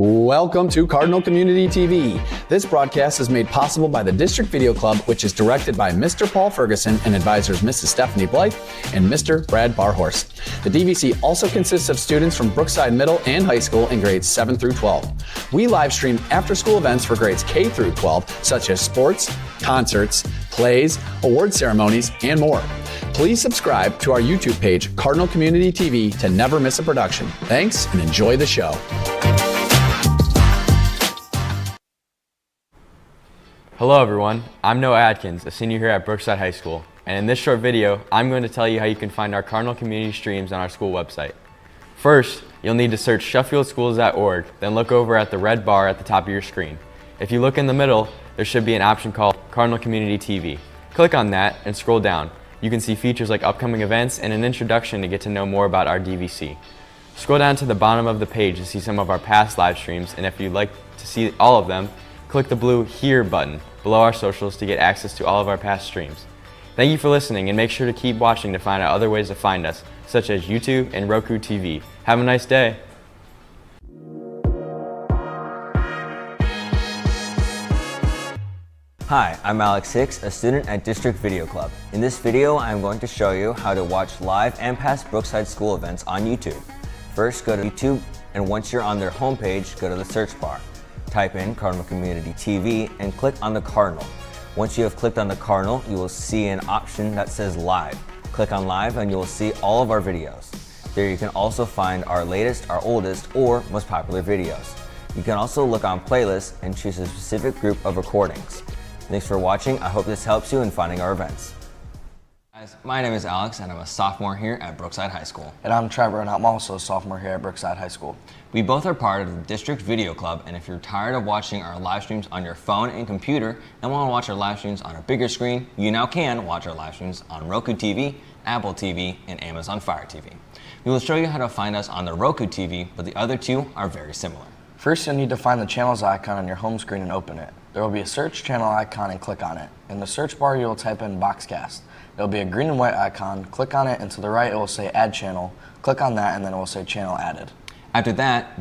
Welcome to Cardinal Community TV. This broadcast is made possible by the District Video Club, which is directed by Mr. Paul Ferguson and advisors Mrs. Stephanie Blythe and Mr. Brad Barhorst. The DVC also consists of students from Brookside Middle and High School in grades 7 through 12. We live stream after-school events for grades K through 12, such as sports, concerts, plays, award ceremonies, and more. Please subscribe to our YouTube page, Cardinal Community TV, to never miss a production. Thanks and enjoy the show. Hello everyone, I'm Noah Adkins, a senior here at Brookside High School, and in this short video, I'm going to tell you how you can find our Cardinal Community streams on our school website. First, you'll need to search SheffieldSchools.org, then look over at the red bar at the top of your screen. If you look in the middle, there should be an option called Cardinal Community TV. Click on that and scroll down. You can see features like upcoming events and an introduction to get to know more about our DVC. Scroll down to the bottom of the page to see some of our past live streams, and if you'd like to see all of them, click the blue Here button below our socials to get access to all of our past streams. Thank you for listening, and make sure to keep watching to find out other ways to find us, such as YouTube and Roku TV. Have a nice day. Hi, I'm Alex Hicks, a student at District Video Club. In this video, I'm going to show you how to watch live and past Brookside school events on YouTube. First, go to YouTube, and once you're on their homepage, go to the search bar. Type in Cardinal Community TV and click on the Cardinal. Once you have clicked on the Cardinal, you will see an option that says Live. Click on Live and you will see all of our videos. There you can also find our latest, our oldest, or most popular videos. You can also look on playlists and choose a specific group of recordings. Thanks for watching. I hope this helps you in finding our events. Guys, my name is Alex and I'm a sophomore here at Brookside High School. And I'm Trevor and I'm also a sophomore here at Brookside High School. We both are part of the District Video Club, and if you're tired of watching our live streams on your phone and computer and want to watch our live streams on a bigger screen, you now can watch our live streams on Roku TV, Apple TV, and Amazon Fire TV. We will show you how to find us on the Roku TV, but the other two are very similar. First, you'll need to find the channels icon on your home screen and open it. There will be a search channel icon and click on it. In the search bar, you will type in Boxcast. There will be a green and white icon. Click on it, and to the right, it will say Add Channel. Click on that, and then it will say Channel Added. After that,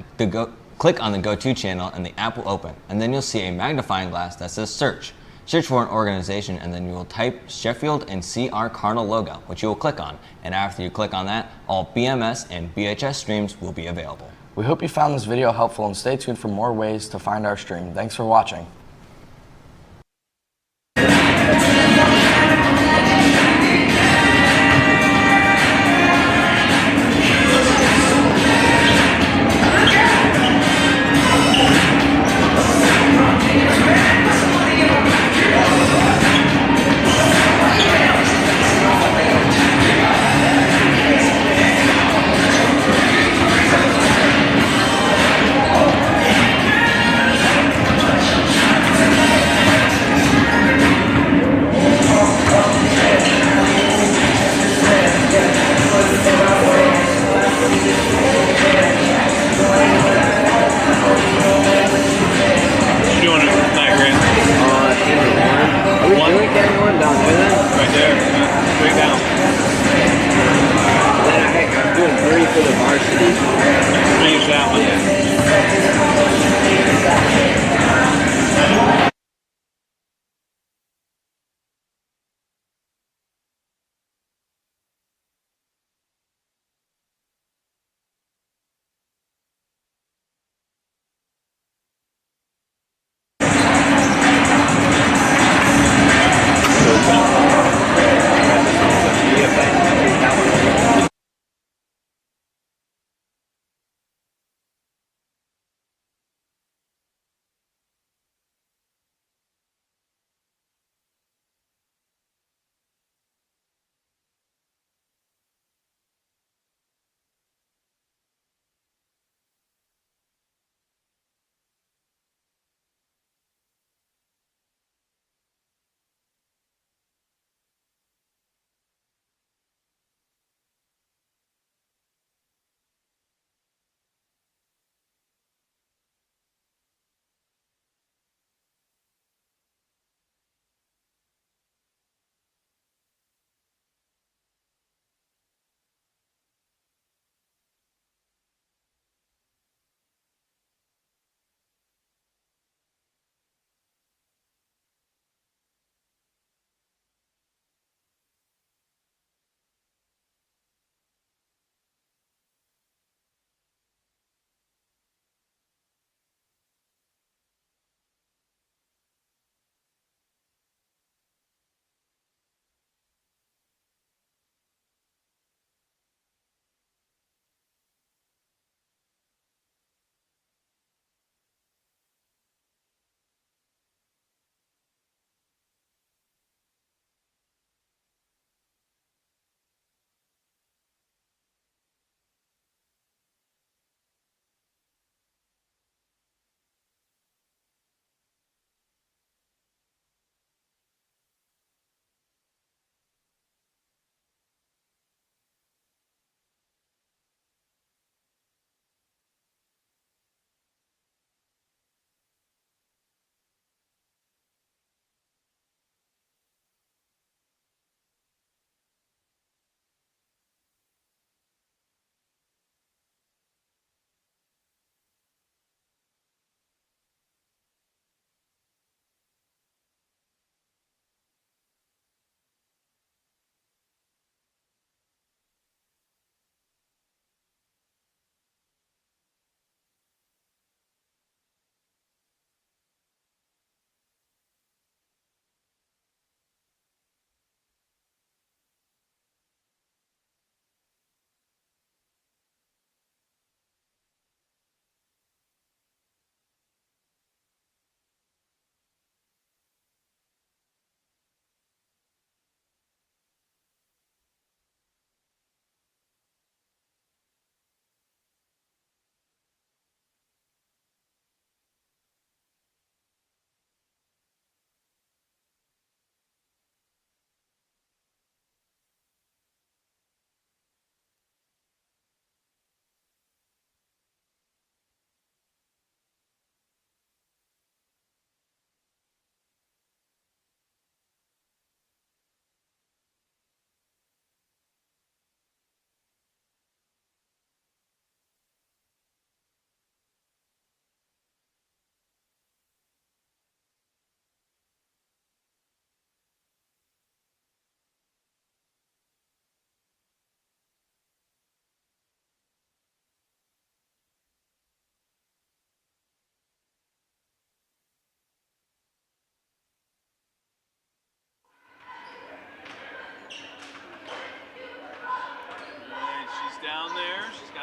click on the Go To channel and the app will open, and then you'll see a magnifying glass that says Search. Search for an organization, and then you will type Sheffield and see our Cardinal logo, which you will click on. And after you click on that, all BMS and BHS streams will be available. We hope you found this video helpful, and stay tuned for more ways to find our stream. Thanks for watching. For the varsity. Finish that one.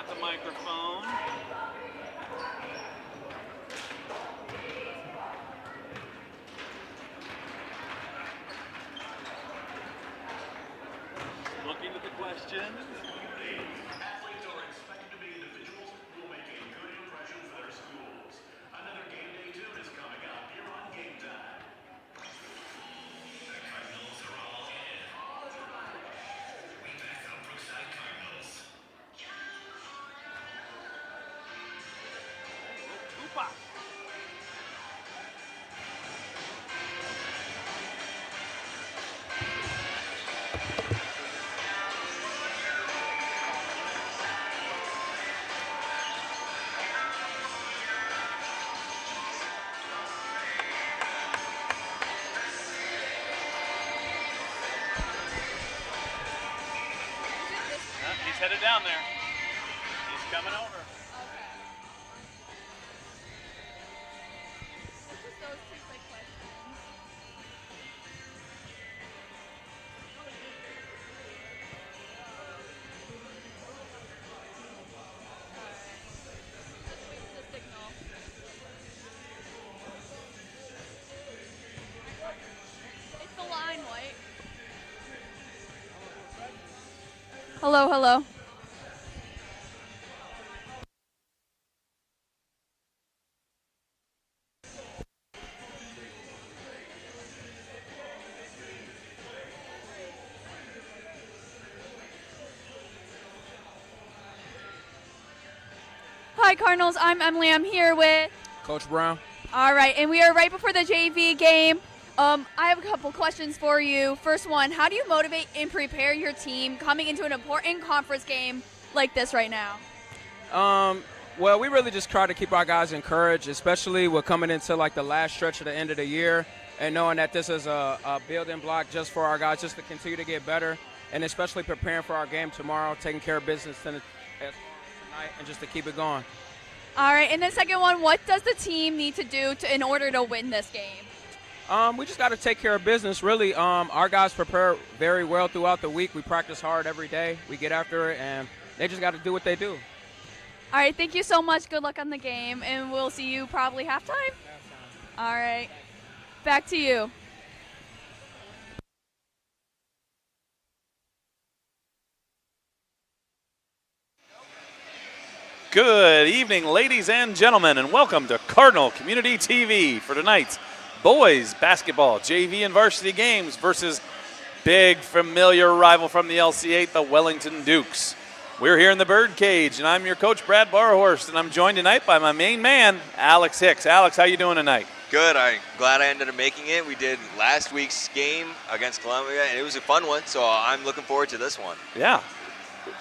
got the microphone. Looking at the question. Athletes are expected to be individuals who will make a good impression for their schools. Another game day tune is coming up here on Game Time. The Cardinals are all in. We back up Brookside Cardinals. Tupac. He's headed down there. He's coming over. Hello, hello. Hi, Cardinals. I'm Emily. I'm here with Coach Brown. All right, and we are right before the JV game. I have a couple questions for you. First one, how do you motivate and prepare your team coming into an important conference game like this right now? Well, we really just try to keep our guys encouraged, especially with coming into like the last stretch of the end of the year and knowing that this is a building block just for our guys just to continue to get better, and especially preparing for our game tomorrow, taking care of business tonight and just to keep it going. All right, and the second one, what does the team need to do in order to win this game? We just got to take care of business, really. Our guys prepare very well throughout the week. We practice hard every day. We get after it, and they just got to do what they do. All right, thank you so much. Good luck on the game, and we'll see you probably halftime. All right, back to you. Good evening, ladies and gentlemen, and welcome to Cardinal Community TV for tonight's boys basketball JV and varsity games versus big familiar rival from the LC8, the Wellington Dukes. We're here in the Birdcage, and I'm your coach, Brad Barhorst, and I'm joined tonight by my main man, Alex Hicks. Alex, how you doing tonight? Good. I'm glad I ended up making it. We did last week's game against Columbia, and it was a fun one, so I'm looking forward to this one. Yeah.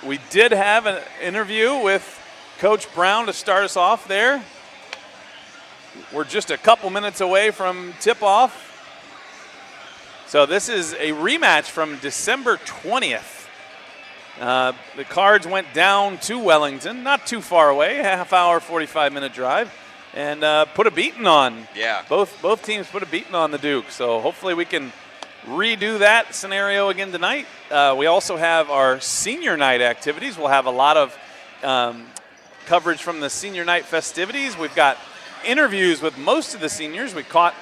We did have an interview with Coach Brown to start us off there. We're just a couple minutes away from tip-off. So this is a rematch from December 20th. The Cards went down to Wellington, not too far away, half-hour, 45-minute drive, and put a beating on. Yeah. Both teams put a beating on the Duke. So hopefully we can redo that scenario again tonight. We also have our senior night activities. We'll have a lot of coverage from the senior night festivities. We've got interviews with most of the seniors. We caught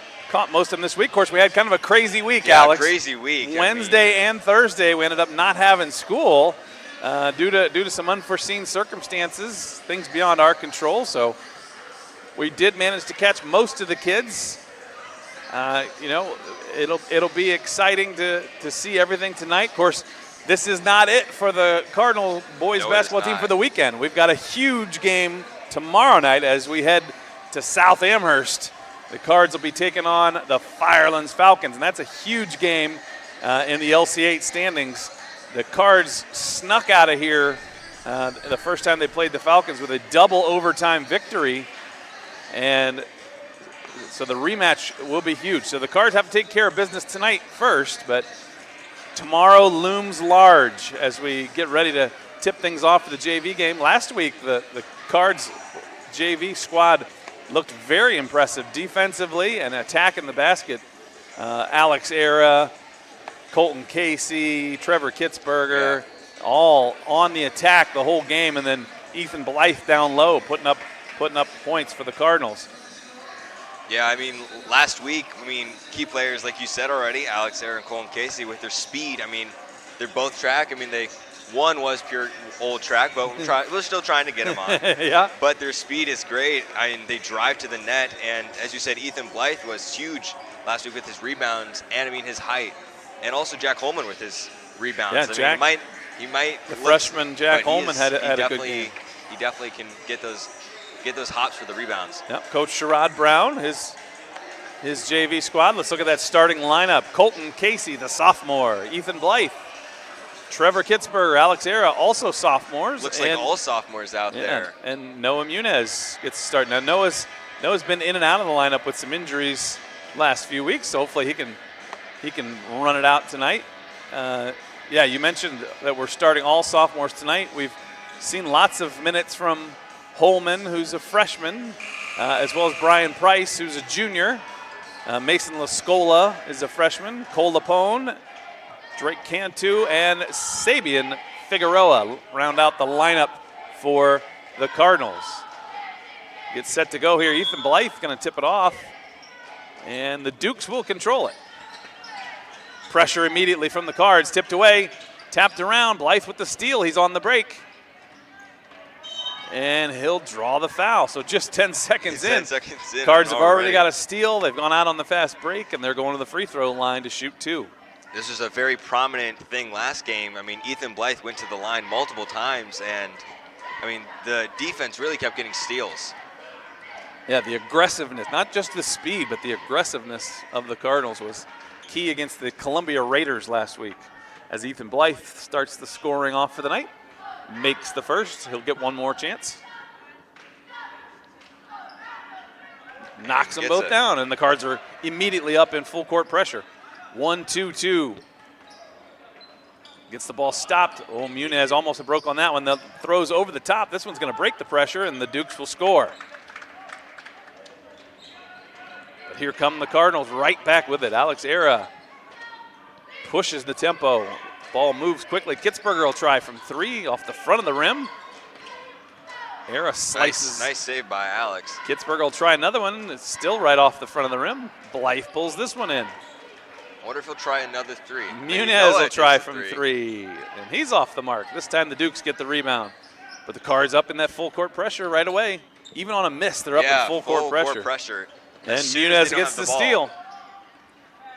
most of them this week. Of course, we had kind of a crazy week, Alex. Crazy week. Wednesday and Thursday, we ended up not having school due to some unforeseen circumstances, things beyond our control. So we did manage to catch most of the kids. It'll be exciting to see everything tonight. Of course, this is not it for the Cardinal boys basketball team for the weekend. We've got a huge game tomorrow night as we head to South Amherst. The Cards will be taking on the Firelands Falcons, and that's a huge game in the LC8 standings. The Cards snuck out of here the first time they played the Falcons with a double overtime victory, and so the rematch will be huge. So the Cards have to take care of business tonight first, but tomorrow looms large as we get ready to tip things off for the JV game. Last week, the Cards JV squad looked very impressive defensively and attacking the basket. Alex Era, Colton Casey, Trevor Kitzberger, all on the attack the whole game. And then Ethan Blythe down low, putting up points for the Cardinals. Yeah, I mean, last week, key players, like you said already, Alex Ayer and Colin Casey, with their speed, they're both track. One was pure old track, but we're still trying to get them on. Yeah. But their speed is great. They drive to the net, and as you said, Ethan Blythe was huge last week with his rebounds and, his height. And also Jack Holman with his rebounds. Yeah, Jack. He might the freshman Jack Holman had a good game. He definitely can get those hops for the rebounds. Yep. Coach Sherrod Brown, his JV squad. Let's look at that starting lineup. Colton Casey, the sophomore. Ethan Blythe. Trevor Kitzberger, Alex Era, also sophomores. Looks like all sophomores out there. And Noah Muniz gets started. Now Noah's been in and out of the lineup with some injuries last few weeks, so hopefully he can run it out tonight. You mentioned that we're starting all sophomores tonight. We've seen lots of minutes from Holman, who's a freshman, as well as Brian Price, who's a junior. Mason Lascola is a freshman. Cole Lapone, Drake Cantu, and Sabian Figueroa round out the lineup for the Cardinals. Gets set to go here. Ethan Blythe going to tip it off, and the Dukes will control it. Pressure immediately from the Cards, tipped away, tapped around. Blythe with the steal. He's on the break. And he'll draw the foul. So just 10 seconds in. 10 seconds in. Cards have already got a steal. They've gone out on the fast break, and they're going to the free throw line to shoot 2. This was a very prominent thing last game. Ethan Blythe went to the line multiple times, and the defense really kept getting steals. Yeah, the aggressiveness, not just the speed, but the aggressiveness of the Cardinals was key against the Columbia Raiders last week. As Ethan Blythe starts the scoring off for the night, makes the first. He'll get one more chance. Knocks them both down, and the Cards are immediately up in full court pressure. 1-2-2. Gets the ball stopped. Oh, Muniz almost broke on that one. The throws over the top. This one's going to break the pressure, and the Dukes will score. But here come the Cardinals right back with it. Alex Era pushes the tempo. Ball moves quickly. Kitzberger will try from 3 off the front of the rim. Era slices. Nice save by Alex. Kitzberger will try another one. It's still right off the front of the rim. Blythe pulls this one in. I wonder if he'll try another 3. Muniz will try from 3, and he's off the mark. This time the Dukes get the rebound. But the Cards up in that full court pressure right away. Even on a miss, they're up in full court pressure. And Muniz gets the steal.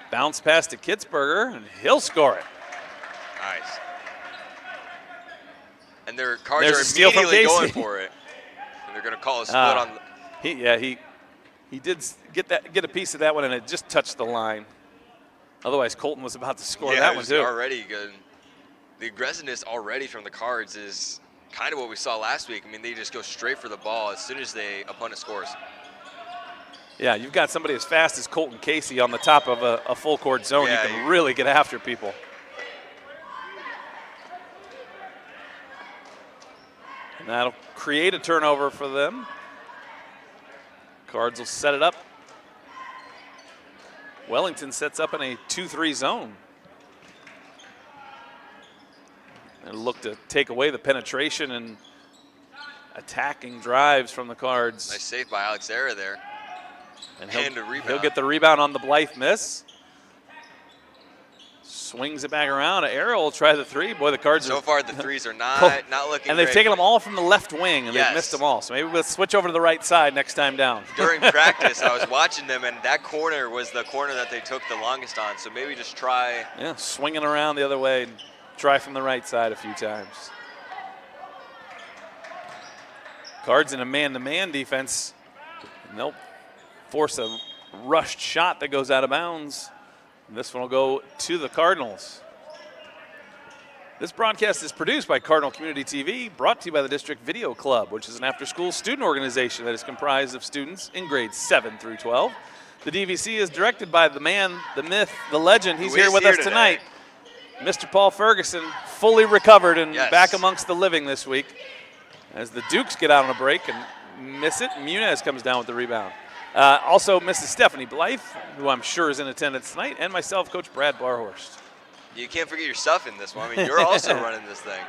Bounce pass to Kitzberger, and he'll score it. Nice. And their Cards are immediately going for it. And they're going to call a split on. He did get a piece of that one, and it just touched the line. Otherwise, Colton was about to score that one too. Already good. The aggressiveness already from the Cards is kind of what we saw last week. They just go straight for the ball as soon as the opponent scores. Yeah, you've got somebody as fast as Colton Casey on the top of a full court zone. You can really get after people. And that'll create a turnover for them. Cards will set it up. Wellington sets up in a 2-3 zone. They'll look to take away the penetration and attacking drives from the Cards. Nice save by Alex Era there. And he'll get the rebound on the Blythe miss. Swings it back around. Era will try the 3. Boy, the Cards so far the 3s are not looking And they've great. taken them all from the left wing, and they've missed them all. So maybe we'll switch over to the right side next time down. During practice, I was watching them, and that corner was the corner that they took the longest on. So maybe just try. Yeah, swinging around the other way and try from the right side a few times. Cards in a man-to-man defense. And they'll force a rushed shot that goes out of bounds. This one will go to the Cardinals. This broadcast is produced by Cardinal Community TV, brought to you by the District Video Club, which is an after-school student organization that is comprised of students in grades 7 through 12. The DVC is directed by the man, the myth, the legend. He's here with us tonight. Mr. Paul Ferguson, fully recovered and back amongst the living this week. As the Dukes get out on a break and miss it, Muniz comes down with the rebound. Also, Mrs. Stephanie Blythe, who I'm sure is in attendance tonight, and myself, Coach Brad Barhorst. You can't forget your stuff in this one. You're also running this thing.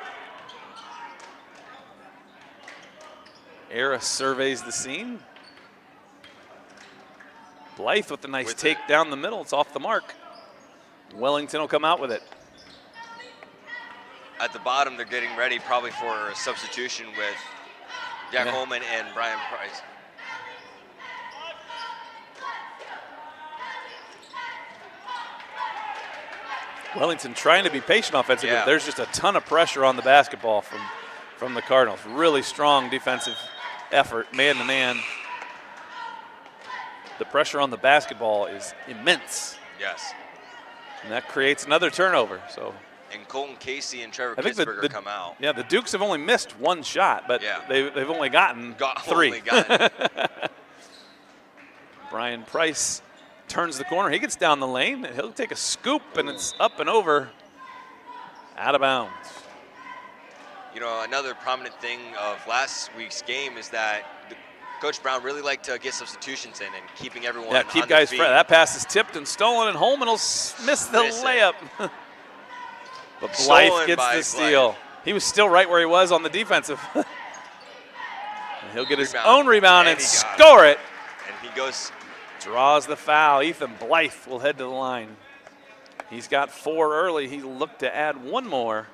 Era surveys the scene. Blythe with a nice take down the middle. It's off the mark. Wellington will come out with it. At the bottom, they're getting ready probably for a substitution with Jack Holman and Brian Price. Wellington trying to be patient offensively. Yeah. There's just a ton of pressure on the basketball from the Cardinals. Really strong defensive effort, man-to-man. The pressure on the basketball is immense. Yes. And that creates another turnover. So. And Colton Casey and Trevor I think Kitzberger come out. Yeah, the Dukes have only missed one shot, but they've only gotten three. Brian Price turns the corner. He gets down the lane, and he'll take a scoop, and it's up and over, out of bounds. You know, another prominent thing of last week's game is that Coach Brown really liked to get substitutions in and keeping everyone on keep their guys feet. fresh. That pass is tipped and stolen, and Holman will miss the layup. But Blythe gets the steal. He was still right where he was on the defensive. And he'll get his own rebound and score it. And he goes. Draws the foul. Ethan Blythe will head to the line. He's got 4 early. He looked to add 1 more.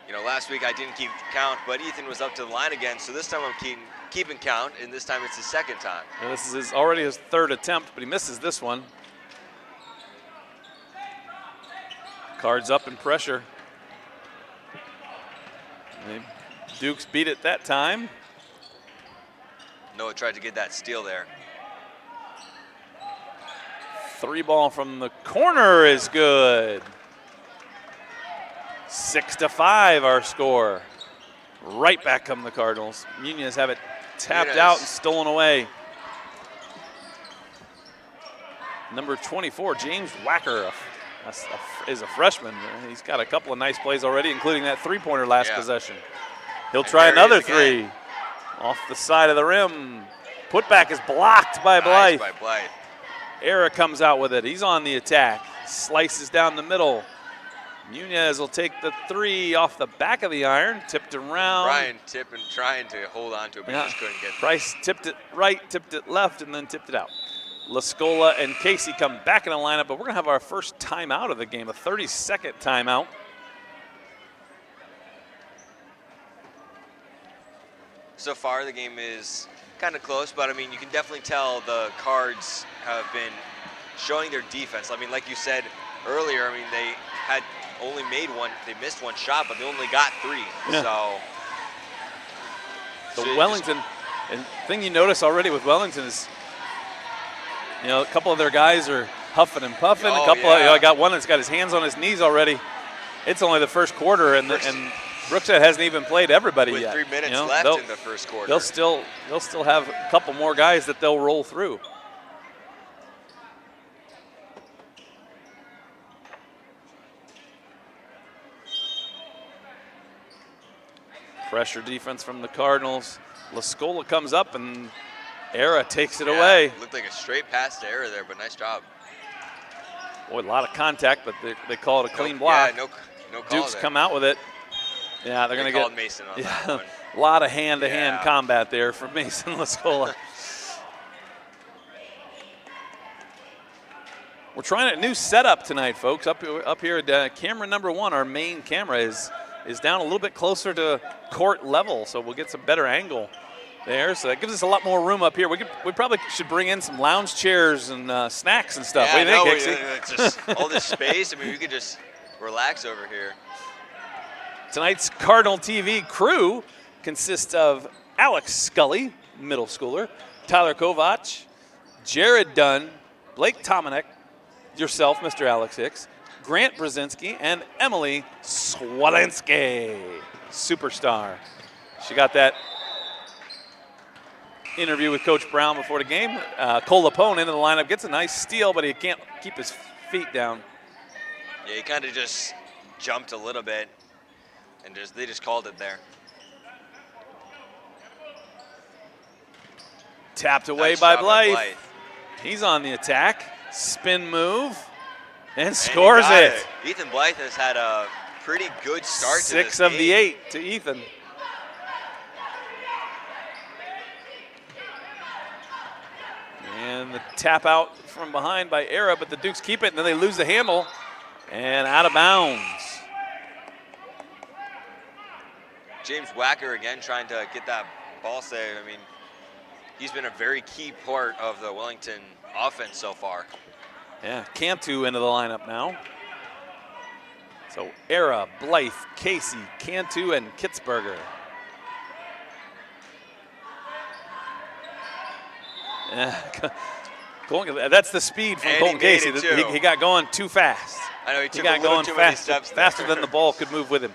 You know, last week I didn't keep count, but Ethan was up to the line again. So this time I'm keeping count, and this time it's his 2nd time. And this is already his 3rd attempt, but he misses this one. Cards up and pressure. And Dukes beat it that time. Noah tried to get that steal there. 3 ball from the corner is good. 6-5 our score. Right back come the Cardinals. Muniz have it tapped out and stolen away. Number 24, James Wacker, is a freshman. He's got a couple of nice plays already, including that 3-pointer last possession. He'll try another 3. Off the side of the rim. Putback is blocked by Blythe. Nice by Blythe. Era comes out with it. He's on the attack. Slices down the middle. Muniz will take the 3 off the back of the iron. Tipped around. Brian tipping, trying to hold on to it, but he just couldn't get it. Price tipped it right, tipped it left, and then tipped it out. Lascola and Casey come back in the lineup, but we're going to have our first timeout of the game, a 30-second timeout. So far, the game is kind of close, but I mean, you can definitely tell the Cards have been showing their defense. I mean, like you said earlier, I mean, they had only made one, they missed 1 shot, but they only got 3. Yeah. So Wellington, and thing you notice already with Wellington is, you know, a couple of their guys are huffing and puffing. Oh, a couple of, I got one that's got his hands on his knees already. It's only the first quarter, and Brookside hasn't even played everybody with yet. 3 minutes left in the first quarter. They'll still have a couple more guys that they'll roll through. Pressure defense from the Cardinals. Lascola comes up and Era takes it away. Looked like a straight pass to Era there, but nice job. Boy, a lot of contact, but they call it a clean block. Yeah, no call Dukes there. come out with it. Yeah, they're going to get Mason on that one. A lot of hand-to-hand combat there from Mason Lascola. We're trying a new setup tonight, folks. Up here at camera number 1, our main camera is down a little bit closer to court level, so we'll get some better angle there. So that gives us a lot more room up here. We probably should bring in some lounge chairs and snacks and stuff. Yeah, what do you think, it's just all this space. I mean, we could just relax over here. Tonight's Cardinal TV crew consists of Alex Scully, middle schooler, Tyler Kovach, Jared Dunn, Blake Tomanek, yourself, Mr. Alex Hicks, Grant Brzezinski, and Emily Swalinski, superstar. She got that interview with Coach Brown before the game. Cole Lapone into the lineup, gets a nice steal, but he can't keep his feet down. Yeah, he kind of just jumped a little bit, and they just called it there. Tapped away by Blythe. He's on the attack. Spin move and scores it. Ethan Blythe has had a pretty good start to this 6 of the game. 8 to Ethan. And the tap out from behind by Era, but the Dukes keep it, and then they lose the handle, and out of bounds. James Wacker again trying to get that ball save. I mean, he's been a very key part of the Wellington offense so far. Yeah, Cantu into the lineup now. So Era, Blythe, Casey, Cantu, and Kitzberger. That's the speed from And Colton he made Casey. it, too. He got going too fast. I know he took got a little going too many fast, steps there. faster than the ball could move with him.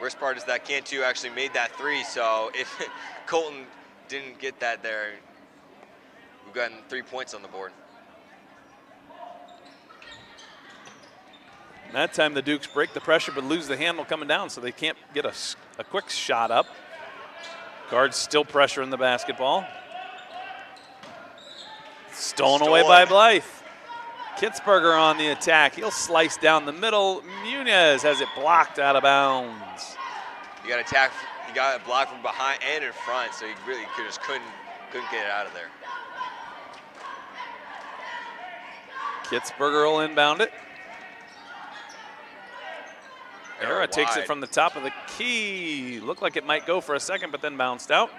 Worst part is that Cantu actually made that 3, so if Colton didn't get that there, we've gotten 3 points on the board. That time the Dukes break the pressure but lose the handle coming down, so they can't get a quick shot up. Guards still pressuring the basketball. Stolen away by Blythe. Kitzberger on the attack. He'll slice down the middle. Muniz has it blocked out of bounds. You got attack. You got it blocked from behind and in front, so you really couldn't get it out of there. Kitzberger will inbound it. Era takes it wide. from the top of the key. Looked like it might go for a second, but then bounced out.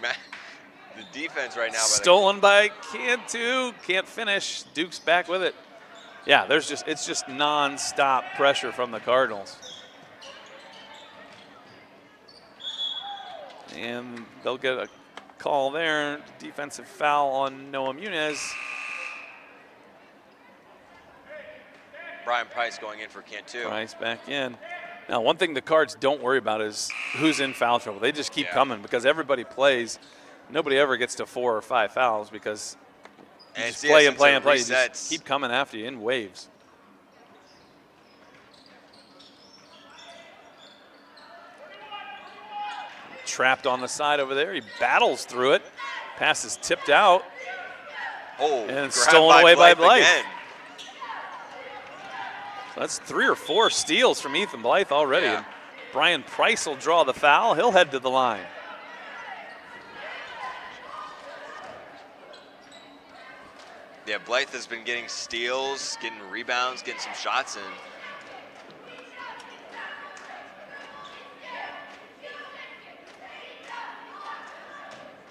The defense right now. Stolen by Cantu. Can't finish. Duke's back with it. Yeah, it's just non-stop pressure from the Cardinals. And they'll get a call there. Defensive foul on Noah Muniz. Brian Price going in for Cantu. Price back in. Now, one thing the Cards don't worry about is who's in foul trouble. They just keep coming because everybody plays. Nobody ever gets to 4 or 5 fouls because you just play and play and play. You just keep coming after you in waves. Trapped on the side over there. He battles through it. Pass is tipped out. Oh, and stolen away by Blythe. Again. So that's 3 or 4 steals from Ethan Blythe already. Yeah. And Brian Price will draw the foul. He'll head to the line. Yeah, Blythe has been getting steals, getting rebounds, getting some shots in.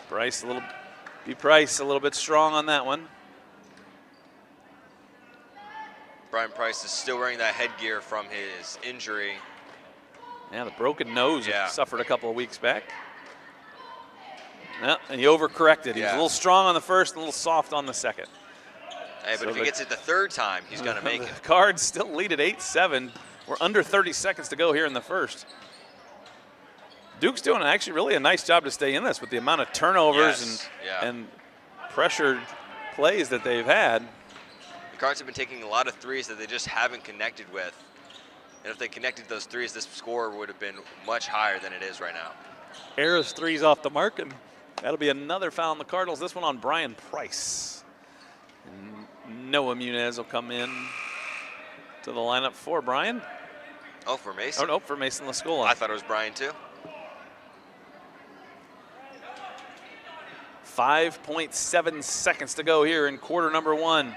Price a little bit strong on that one. Brian Price is still wearing that headgear from his injury. Yeah, the broken nose he suffered a couple of weeks back. Yeah, and he overcorrected. He was a little strong on the first, and a little soft on the second. Hey, but if he gets it the 3rd time, he's going to make it. The Cards still lead at 8-7. We're under 30 seconds to go here in the first. Duke's doing actually really a nice job to stay in this with the amount of turnovers and pressured plays that they've had. The Cards have been taking a lot of threes that they just haven't connected with. And if they connected those threes, this score would have been much higher than it is right now. Era's 3's off the mark, and that'll be another foul on the Cardinals. This one on Brian Price. And Noah Muniz will come in to the lineup for Brian. Oh, for Mason? Oh, no, for Mason Lascola. I thought it was Brian, too. 5.7 seconds to go here in quarter number 1.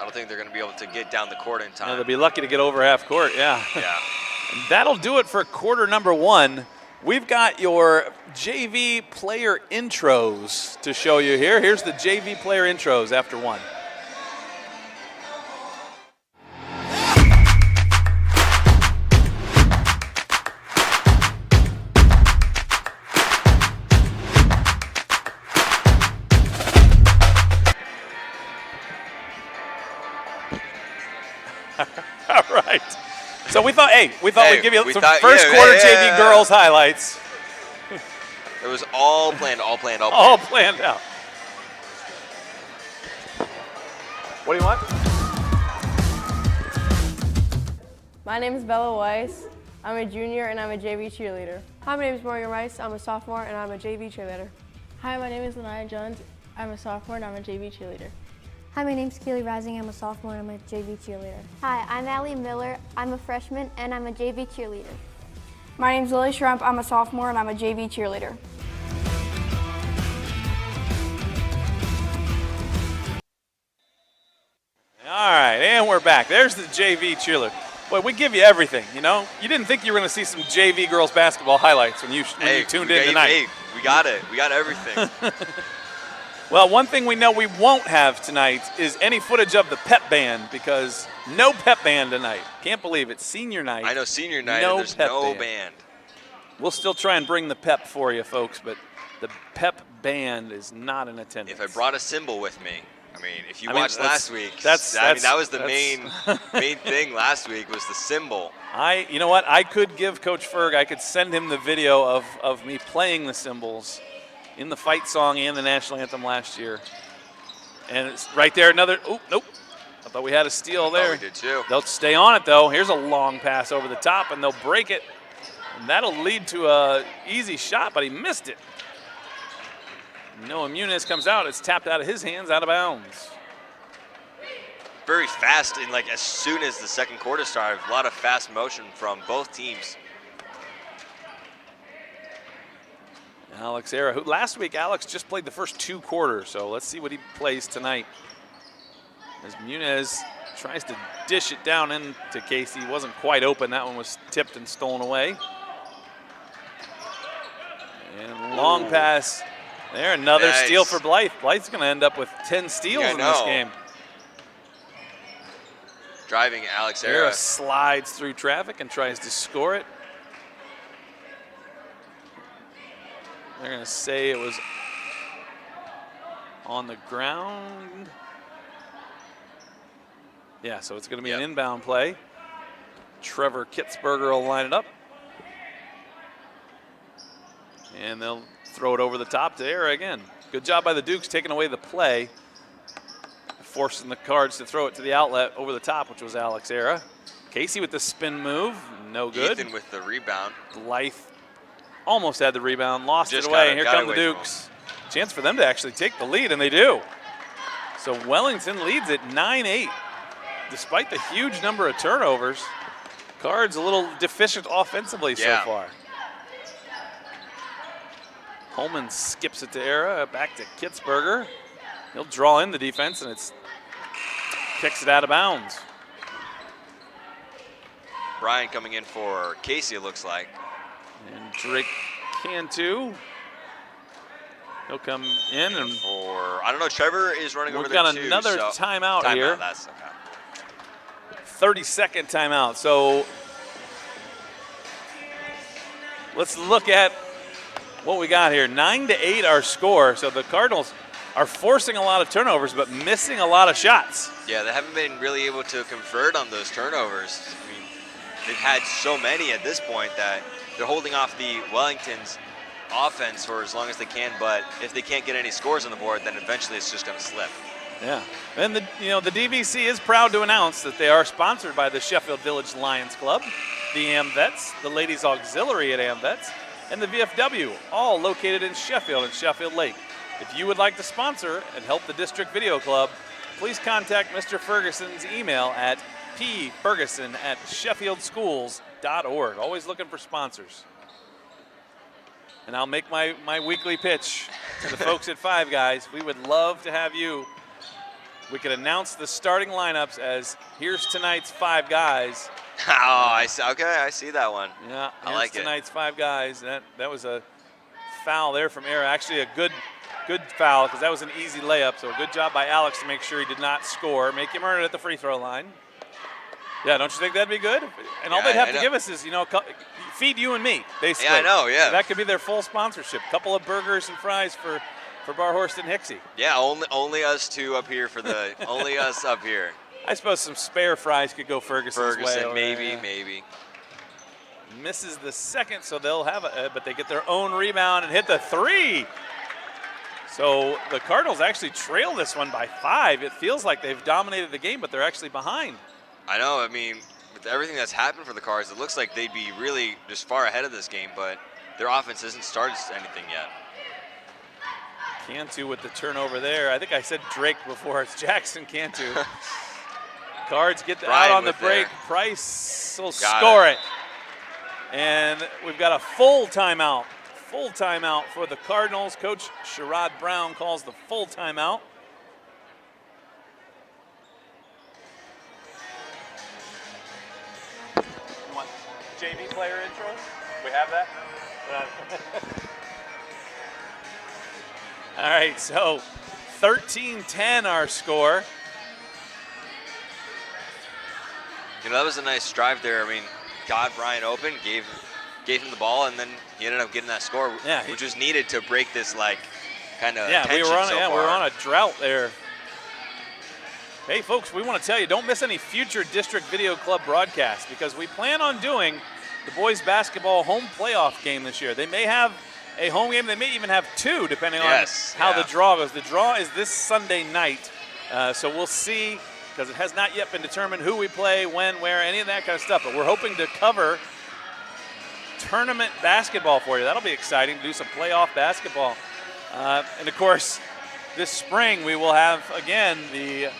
I don't think they're going to be able to get down the court in time. Yeah, they'll be lucky to get over half court, yeah. Yeah. And that'll do it for quarter number 1. We've got your JV player intros to show you here. Here's the JV player intros after 1. All right. So we thought, we'd give you some first quarter JV girls highlights. It was all planned, all planned. All planned out. What do you want? My name is Bella Weiss. I'm a junior and I'm a JV cheerleader. Hi, my name is Morgan Rice. I'm a sophomore and I'm a JV cheerleader. Hi, my name is Lanaya Jones. I'm a sophomore and I'm a JV cheerleader. Hi, my name's Keely Rising. I'm a sophomore and I'm a JV cheerleader. Hi, I'm Allie Miller. I'm a freshman and I'm a JV cheerleader. My name's Lily Shrimp. I'm a sophomore and I'm a JV cheerleader. All right, and we're back. There's the JV cheerleader. Boy, we give you everything, you know? You didn't think you were going to see some JV girls basketball highlights when you tuned in tonight. Hey, we got it. We got everything. Well, one thing we know we won't have tonight is any footage of the pep band, because no pep band tonight. Can't believe it. Senior night. I know, senior night, no and there's pep no band. band. We'll still try and bring the pep for you, folks, but the pep band is not in attendance. If I brought a cymbal with me, I mean, if you watched last week, that was the main thing last week was the cymbal. You know what? I could give Coach Ferg, I could send him the video of me playing the cymbals in the fight song and the national anthem last year. And it's right there, another, oh, nope. I thought we had a steal there. We did too. They'll stay on it though. Here's a long pass over the top and they'll break it. And that'll lead to a easy shot, but he missed it. Noah Muniz comes out. It's tapped out of his hands, out of bounds. Very fast, and like as soon as the second quarter started, a lot of fast motion from both teams. Alex Era, who last week Alex just played the first 2 quarters, so let's see what he plays tonight. As Muniz tries to dish it down into Casey, wasn't quite open. That one was tipped and stolen away. And long pass there, another steal for Blythe. Blythe's going to end up with 10 steals in this game. Driving Alex Era slides through traffic and tries to score it. They're going to say it was on the ground. Yeah, so it's going to be an inbound play. Trevor Kitzberger will line it up. And they'll throw it over the top to Era again. Good job by the Dukes taking away the play, forcing the Cards to throw it to the outlet over the top, which was Alex Era. Casey with the spin move, no good. Ethan with the rebound. Blythe almost had the rebound, lost Just it away. got Here come the Dukes. Chance for them to actually take the lead, and they do. So Wellington leads at 9-8. Despite the huge number of turnovers, Cards a little deficient offensively so far. Holman skips it to Era, back to Kitzberger. He'll draw in the defense, and it's kicks it out of bounds. Brian coming in for Casey, it looks like. And Drake Cantu. He'll come in and for, I don't know, Trevor is running over we've there got too, another so timeout here. That's okay. 30-second timeout. So let's look at what we got here. 9-8 our score. So the Cardinals are forcing a lot of turnovers, but missing a lot of shots. Yeah, they haven't been really able to convert on those turnovers. I mean, they've had so many at this point that they're holding off the Wellington's offense for as long as they can, but if they can't get any scores on the board, then eventually it's just going to slip. Yeah, and the DVC is proud to announce that they are sponsored by the Sheffield Village Lions Club, the AmVets, the Ladies Auxiliary at AmVets, and the VFW, all located in Sheffield and Sheffield Lake. If you would like to sponsor and help the District Video Club, please contact Mr. Ferguson's email at pferguson@sheffieldschools.org. Always looking for sponsors. And I'll make my weekly pitch to the folks at Five Guys. We would love to have you. We could announce the starting lineups as here's tonight's Five Guys. Oh, I see. Okay, I see that one. Yeah, I like it. Tonight's Five Guys. That was a foul there from Era. Actually, a good foul because that was an easy layup. So a good job by Alex to make sure he did not score. Make him earn it at the free throw line. Yeah, don't you think that'd be good? And all they'd have to give us is, feed you and me, basically. Yeah, I know, yeah. So that could be their full sponsorship. Couple of burgers and fries for Barhorst and Hixie. Yeah, only us two up here for the only us up here. I suppose some spare fries could go Ferguson's way. Maybe. Misses the second, so they'll have but they get their own rebound and hit the three. So the Cardinals actually trail this one by 5. It feels like they've dominated the game, but they're actually behind. I know. I mean, with everything that's happened for the Cards, it looks like they'd be really just far ahead of this game, but their offense hasn't started anything yet. Cantu with the turnover there. I think I said Drake before. It's Jackson Cantu. Cards get out on the break. Price will score it. And we've got a full timeout. Full timeout for the Cardinals. Coach Sherrod Brown calls the full timeout. JV player intro? We have that? All right, so 13-10 our score. You know, that was a nice drive there. I mean, got Brian open, gave him the ball, and then he ended up getting that score, which was needed to break this like kind of tension we were on a drought there. Hey, folks, we want to tell you, don't miss any future District Video Club broadcasts because we plan on doing the boys basketball home playoff game this year. They may have a home game. They may even have two, depending on how the draw goes. The draw is this Sunday night, so we'll see because it has not yet been determined who we play, when, where, any of that kind of stuff. But we're hoping to cover tournament basketball for you. That'll be exciting to do some playoff basketball. And, of course, this spring we will have, again, the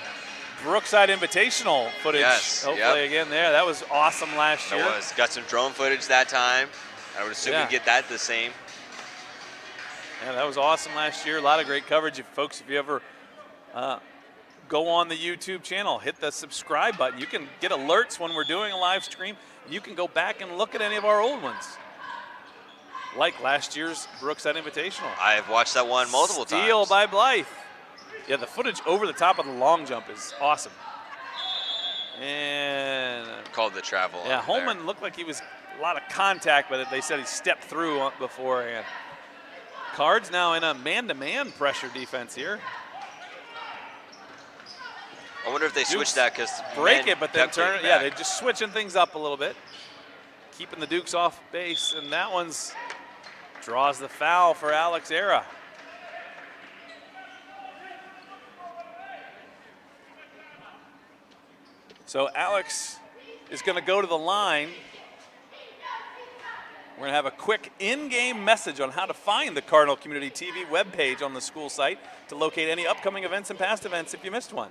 Brookside Invitational footage. Hopefully again there. That was awesome last year. It was. Got some drone footage that time. I would assume we get that the same. Yeah, that was awesome last year. A lot of great coverage. Folks, if you ever go on the YouTube channel, hit the subscribe button. You can get alerts when we're doing a live stream. You can go back and look at any of our old ones, like last year's Brookside Invitational. I've watched that one multiple times. Steal by Blythe. Yeah, the footage over the top of the long jump is awesome. And called the travel. Yeah, Holman looked like he was a lot of contact, but they said he stepped through beforehand. Cards now in a man-to-man pressure defense here. I wonder if they switch that because break it, but then turn it. Yeah, they're just switching things up a little bit, keeping the Dukes off base, and that one's draws the foul for Alex Era. So Alex is going to go to the line. We're going to have a quick in-game message on how to find the Cardinal Community TV webpage on the school site to locate any upcoming events and past events if you missed one.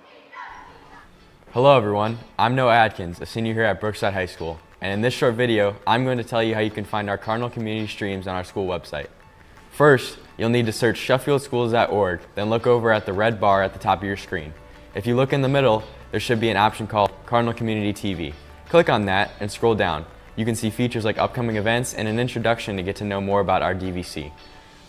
Hello everyone, I'm Noah Adkins, a senior here at Brookside High School, and in this short video, I'm going to tell you how you can find our Cardinal Community streams on our school website. First, you'll need to search SheffieldSchools.org, then look over at the red bar at the top of your screen. If you look in the middle, there should be an option called Cardinal Community TV. Click on that and scroll down. You can see features like upcoming events and an introduction to get to know more about our DVC.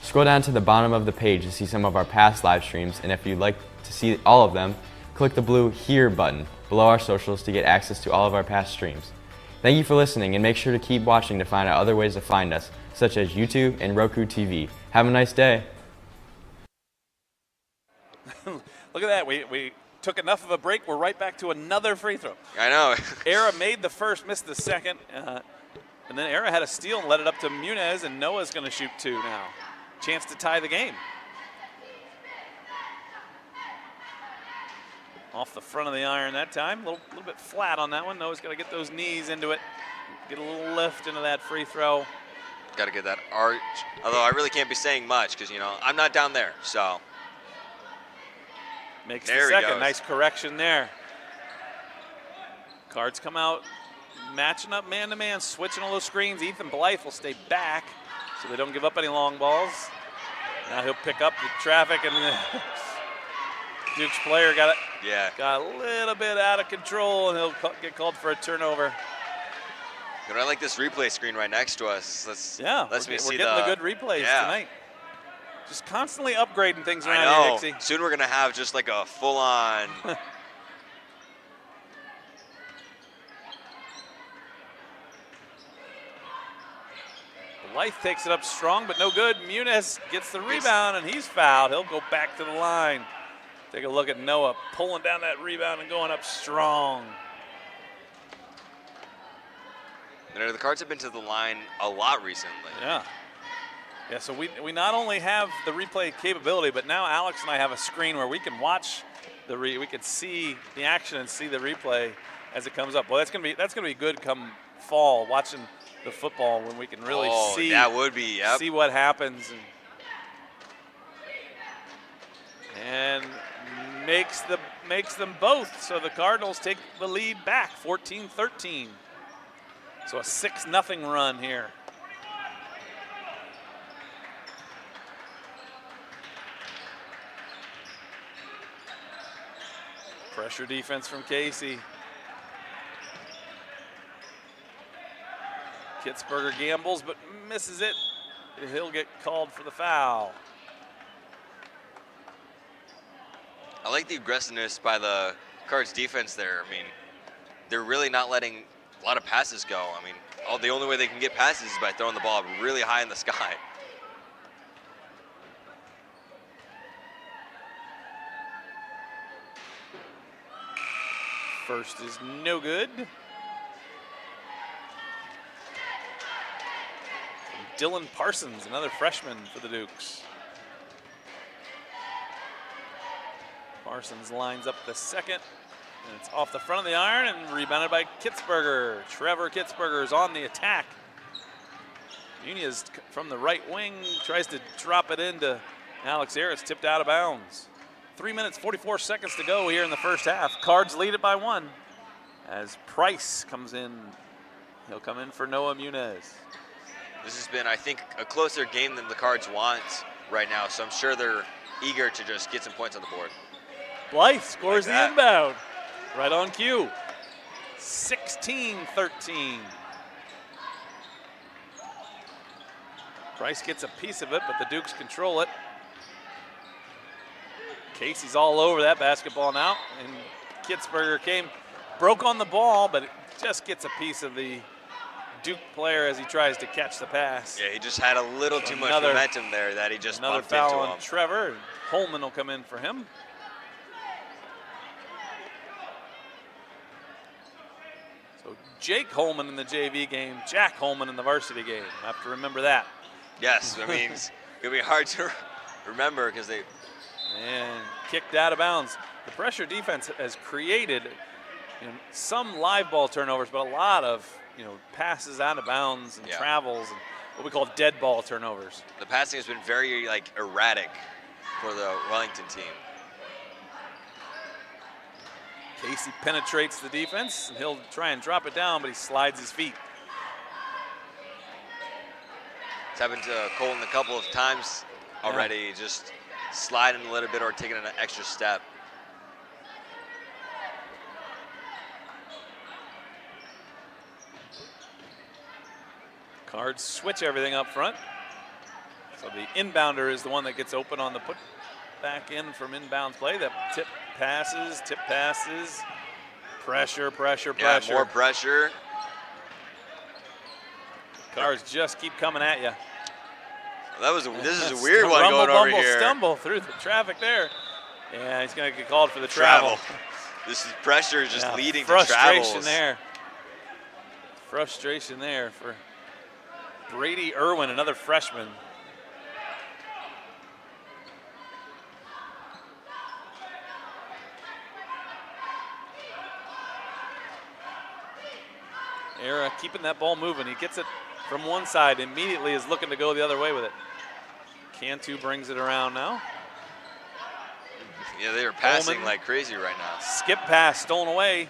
Scroll down to the bottom of the page to see some of our past live streams, and if you'd like to see all of them, click the blue Here button below our socials to get access to all of our past streams. Thank you for listening, and make sure to keep watching to find out other ways to find us, such as YouTube and Roku TV. Have a nice day. Look at that, we took enough of a break, we're right back to another free throw. I know. Era made the first, missed the second, and then Era had a steal and led it up to Muniz, and Noah's going to shoot two now. Chance to tie the game. Off the front of the iron that time, a little bit flat on that one. Noah's got to get those knees into it, get a little lift into that free throw. Got to get that arch, although I really can't be saying much because, you know, I'm not down there, so. Makes the second. Nice correction there. Cards come out, matching up man-to-man, switching all those screens. Ethan Blythe will stay back so they don't give up any long balls. Now he'll pick up the traffic, and the Duke's player got a little bit out of control, and he'll get called for a turnover. You know, I like this replay screen right next to us. We're getting the good replays tonight. Just constantly upgrading things around I know. here, Dixie. Soon we're going to have just like a full-on. Blythe takes it up strong, but no good. Muniz gets the rebound, and he's fouled. He'll go back to the line. Take a look at Noah pulling down that rebound and going up strong. You know, the Cards have been to the line a lot recently. Yeah. Yeah, so we not only have the replay capability, but now Alex and I have a screen where we can watch we can see the action and see the replay as it comes up. Well, that's gonna be good come fall, watching the football when we can really see that would be see what happens. And and makes them both. So the Cardinals take the lead back, 14-13. So a 6-0 run here. Pressure defense from Casey. Kitzberger gambles but misses it. He'll get called for the foul. I like the aggressiveness by the Cards defense there. I mean, they're really not letting a lot of passes go. I mean, the only way they can get passes is by throwing the ball really high in the sky. First is no good. Dylan Parsons, another freshman for the Dukes. Parsons lines up the second, and it's off the front of the iron and rebounded by Kitzberger. Trevor Kitzberger is on the attack. Nunez from the right wing tries to drop it into Alex Ayers. It's tipped out of bounds. 3 minutes, 44 seconds to go here in the first half. Cards lead it by 1 as Price comes in. He'll come in for Noah Munez. This has been, I think, a closer game than the Cards want right now, so I'm sure they're eager to just get some points on the board. Blythe scores the inbound. Right on cue. 16-13. Price gets a piece of it, but the Dukes control it. Casey's all over that basketball now, and Kitzberger broke on the ball, but it just gets a piece of the Duke player as he tries to catch the pass. Yeah, he just had a little too much momentum there that he just bumped into him. Another foul on Trevor, and Holman will come in for him. So Jake Holman in the JV game, Jack Holman in the varsity game. I have to remember that. Yes, I mean, it's going to be hard to remember because they... And kicked out of bounds. The pressure defense has created some live ball turnovers, but a lot of passes out of bounds and travels and what we call dead ball turnovers. The passing has been very erratic for the Wellington team. Casey penetrates the defense, and he'll try and drop it down, but he slides his feet. It's happened to Colton a couple of times already, just sliding a little bit or taking an extra step. Cards switch everything up front. So the inbounder is the one that gets open on the put back in from inbounds play. That tip passes. Pressure. Yeah, more pressure. Cards just keep coming at you. This is a weird one going over here. Stumble through the traffic there. Yeah, he's going to get called for the travel. This is pressure just leading to travels. Frustration there for Brady Irwin, another freshman. Era keeping that ball moving. He gets it from one side, immediately is looking to go the other way with it. Cantu brings it around now. Yeah, they are passing like crazy right now. Skip pass stolen away.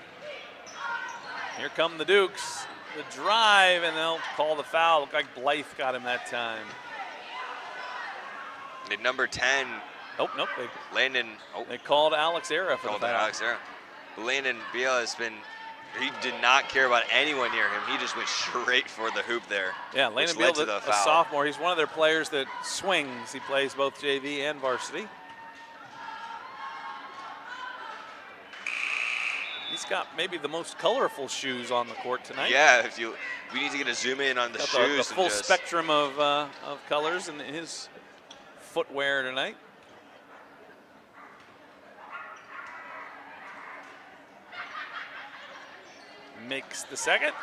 Here come the Dukes. The drive, and they'll call the foul. Looked like Blythe got him that time. The number 10. Nope. Landon. They called Alex Era for the foul. Alex Era. Landon Biel has been. He did not care about anyone near him. He just went straight for the hoop there. Yeah, Landon Biel, a sophomore. He's one of their players that swings. He plays both JV and varsity. He's got maybe the most colorful shoes on the court tonight. Yeah, we need to get a zoom in on the shoes. The full spectrum of colors in his footwear tonight. Makes the second.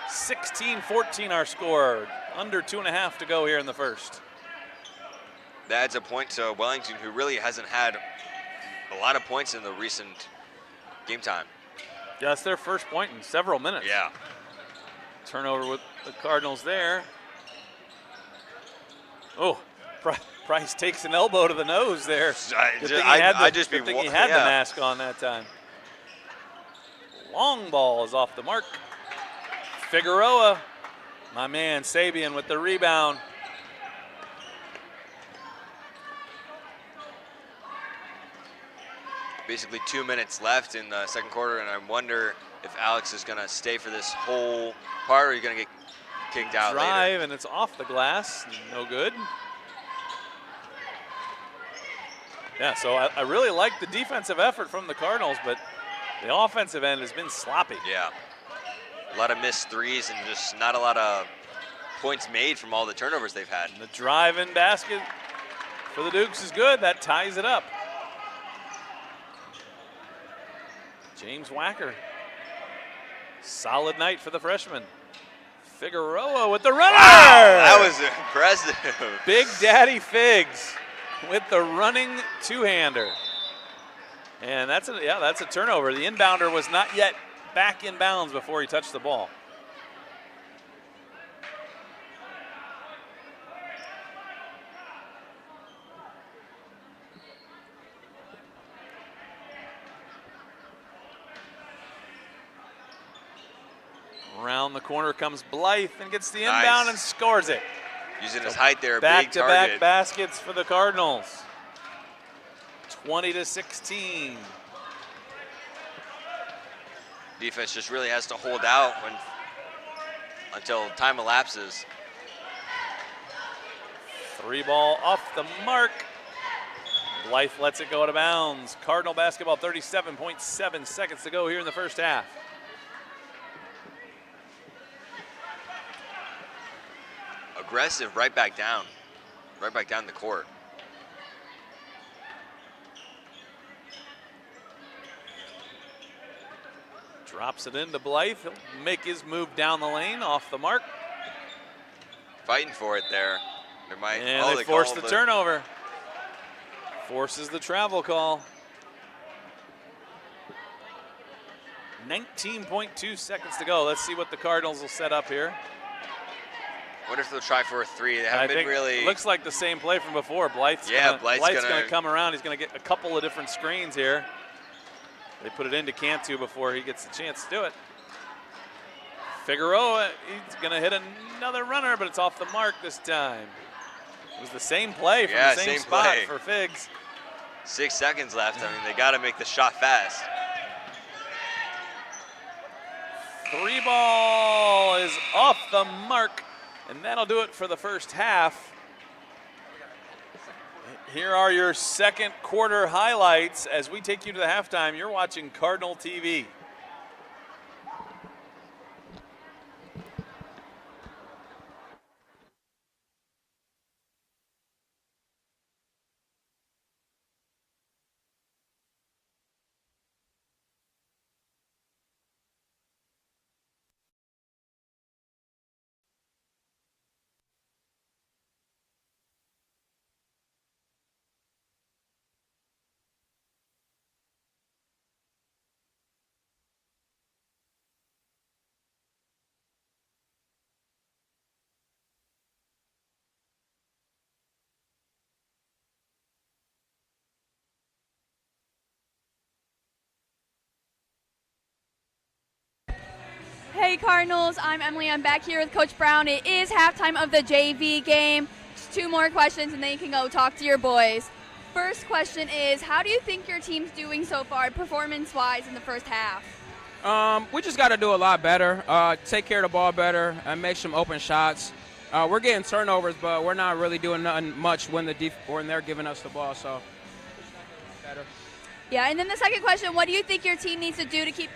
16-14 our score. Under 2.5 to go here in the first. That adds a point to Wellington, who really hasn't had a lot of points in the recent game time. Yeah, that's their first point in several minutes. Yeah. Turnover with the Cardinals there. Oh, Price takes an elbow to the nose there. Good thing he had the mask on that time. Long ball is off the mark. Figueroa, my man Sabian with the rebound. Basically 2 minutes left in the second quarter, and I wonder if Alex is going to stay for this whole part, or are you going to get kicked out later? Drive, and it's off the glass. No good. Yeah, so I really like the defensive effort from the Cardinals, but the offensive end has been sloppy. Yeah. A lot of missed threes and just not a lot of points made from all the turnovers they've had. And the drive-in basket for the Dukes is good. That ties it up. James Wacker. Solid night for the freshman. Figueroa with the runner. Wow, that was impressive. Big Daddy Figs with the running two-hander. And that's a turnover. The inbounder was not yet back in bounds before he touched the ball. Around the corner comes Blythe and gets the inbound and scores it. Using his height there, back-to-back baskets for the Cardinals. 20-16. Defense just really has to hold out until time elapses. 3-ball off the mark. Blythe lets it go out of bounds. Cardinal basketball, 37.7 seconds to go here in the first half. Aggressive, right back down the court. Drops it into Blythe. He'll make his move down the lane, off the mark. Fighting for it there. And they force the turnover. Forces the travel call. 19.2 seconds to go. Let's see what the Cardinals will set up here. Wonder if they'll try for a three. They haven't been really. Looks like the same play from before. Blythe's going to come around. He's going to get a couple of different screens here. They put it into Cantu before he gets the chance to do it. Figueroa, he's going to hit another runner, but it's off the mark this time. It was the same play from the same spot for Figs. 6 seconds left. I mean, they got to make the shot fast. 3-ball is off the mark, and that'll do it for the first half. Here are your second quarter highlights. As we take you to the halftime, you're watching Cardinal TV. Hey Cardinals, I'm Emily. I'm back here with Coach Brown. It is halftime of the JV game. Just 2 more questions and then you can go talk to your boys. First question is, how do you think your team's doing so far performance-wise in the first half? We just got to do a lot better, take care of the ball better, and make some open shots. We're getting turnovers, but we're not really doing nothing much when they're giving us the ball, so better. Yeah, and then the second question, what do you think your team needs to do to keep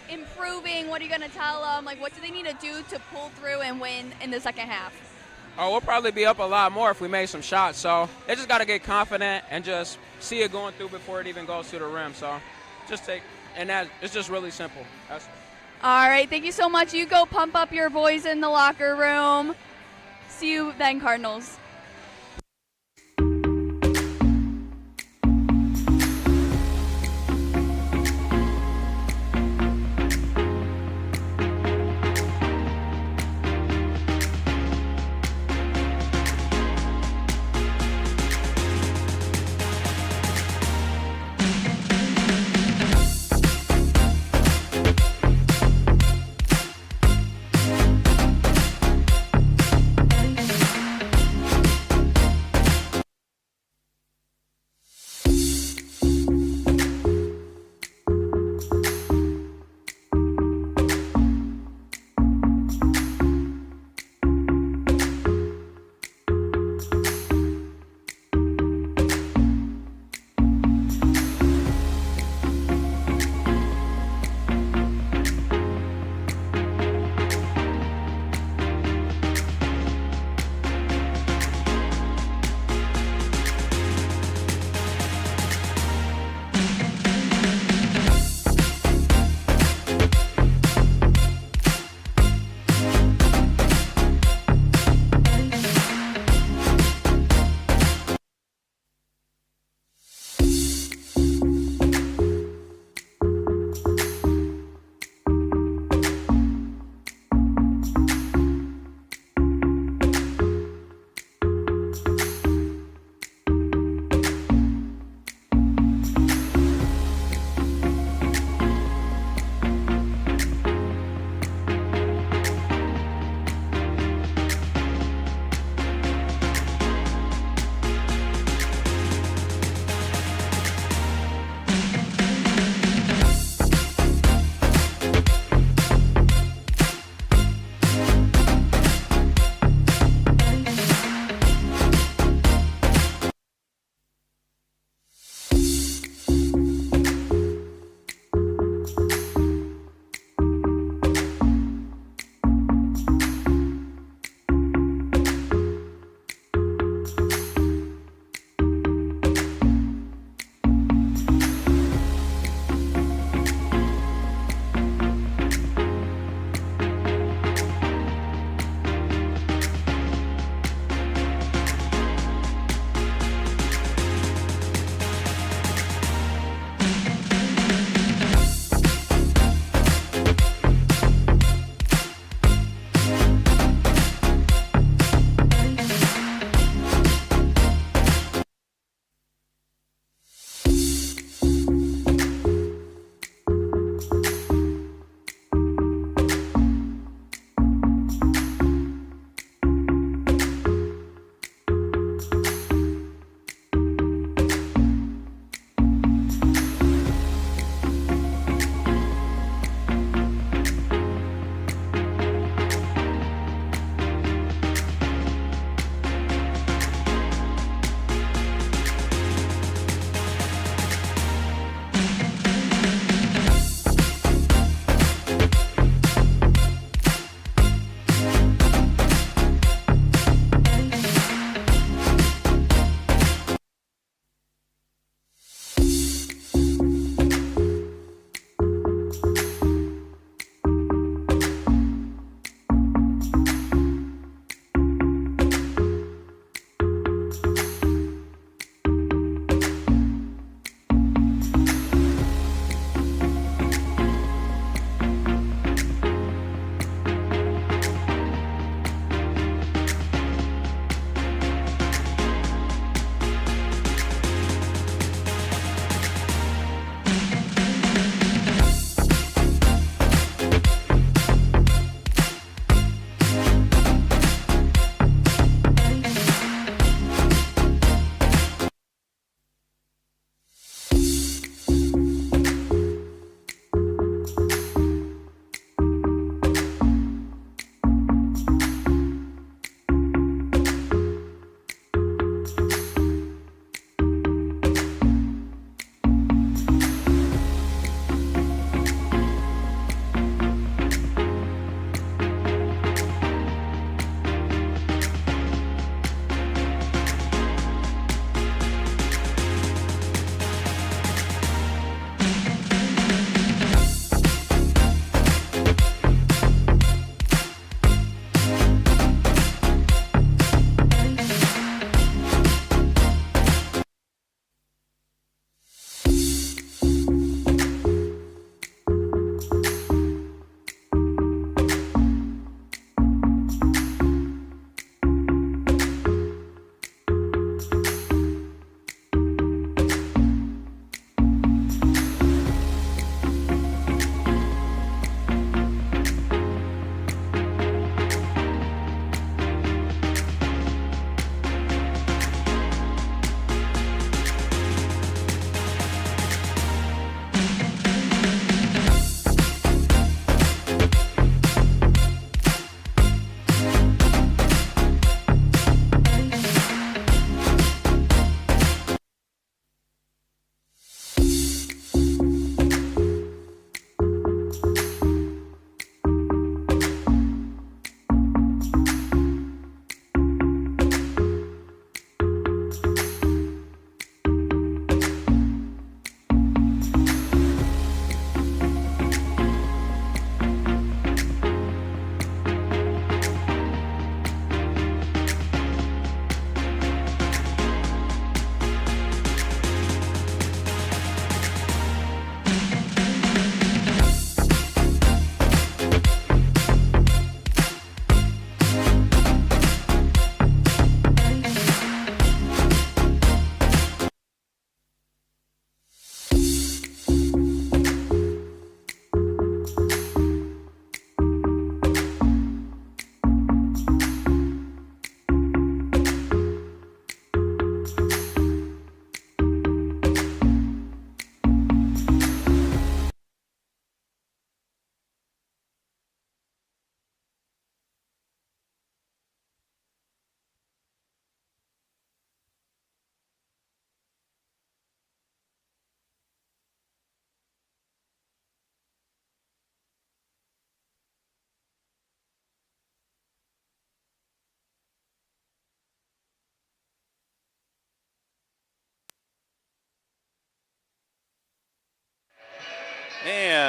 improving? What are you going to tell them? Like, what do they need to do to pull through and win in the second half? Oh, we'll probably be up a lot more if we made some shots. So they just got to get confident and just see it going through before it even goes to the rim. So it's just really simple. All right, thank you so much. You go pump up your boys in the locker room. See you then, Cardinals.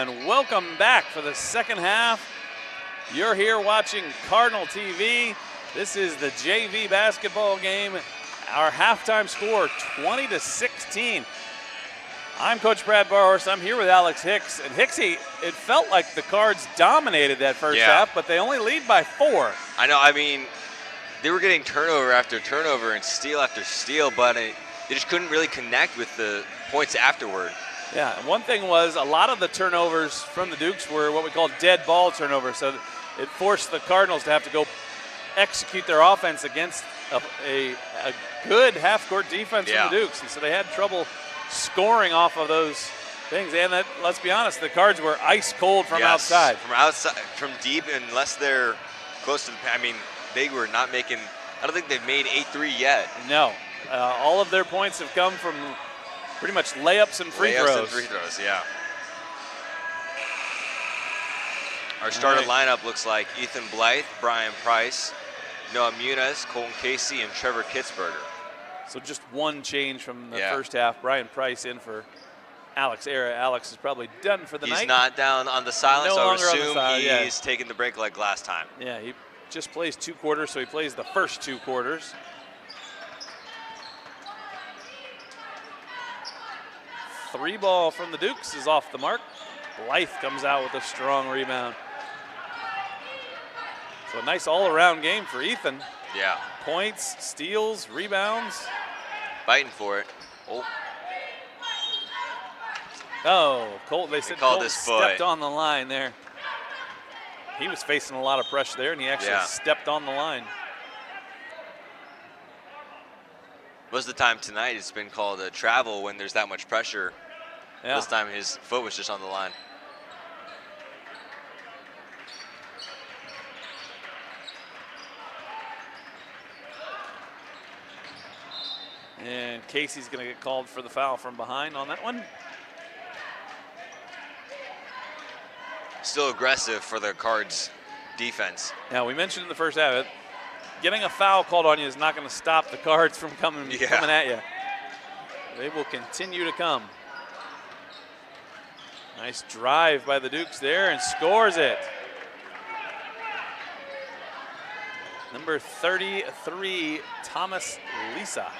And welcome back for the second half. You're here watching Cardinal TV. This is the JV basketball game. Our halftime score, 20-16. I'm Coach Brad Barhorst. I'm here with Alex Hicks. And Hicksy, it felt like the Cards dominated that first half, but they only lead by 4. I know. I mean, they were getting turnover after turnover and steal after steal, but they just couldn't really connect with the points afterward. Yeah, and one thing was a lot of the turnovers from the Dukes were what we call dead ball turnovers. So it forced the Cardinals to have to go execute their offense against a good half-court defense from the Dukes. And so they had trouble scoring off of those things. And that, let's be honest, the Cards were ice cold from outside. From outside, from deep, unless they're close to the, I mean, they were not making, I don't think they've made 8-3 yet. No. All of their points have come from pretty much layups and free throws. Yeah. Our starting lineup looks like Ethan Blythe, Brian Price, Noah Muniz, Colton Casey, and Trevor Kitzberger. So just one change from the first half. Brian Price in for Alex Era. Alex is probably done for the night. He's not down on the sideline, No so I longer on the assume side, he's taking the break like last time. Yeah, he just plays 2 quarters, so he plays the first 2 quarters. Three ball from the Dukes is off the mark. Blythe comes out with a strong rebound. So a nice all-around game for Ethan. Yeah. Points, steals, rebounds. Fighting for it. Oh, Colton, they said Colton his stepped foot. on the line there. He was facing a lot of pressure there, and he actually stepped on the line. Most of the time tonight it's been called a travel when there's that much pressure. Yeah. This time his foot was just on the line. And Casey's going to get called for the foul from behind on that one. Still aggressive for the Cards defense. Now, we mentioned in the first half, getting a foul called on you is not going to stop the Cards from coming at you. They will continue to come. Nice drive by the Dukes there and scores it. Number 33, Thomas Lisa.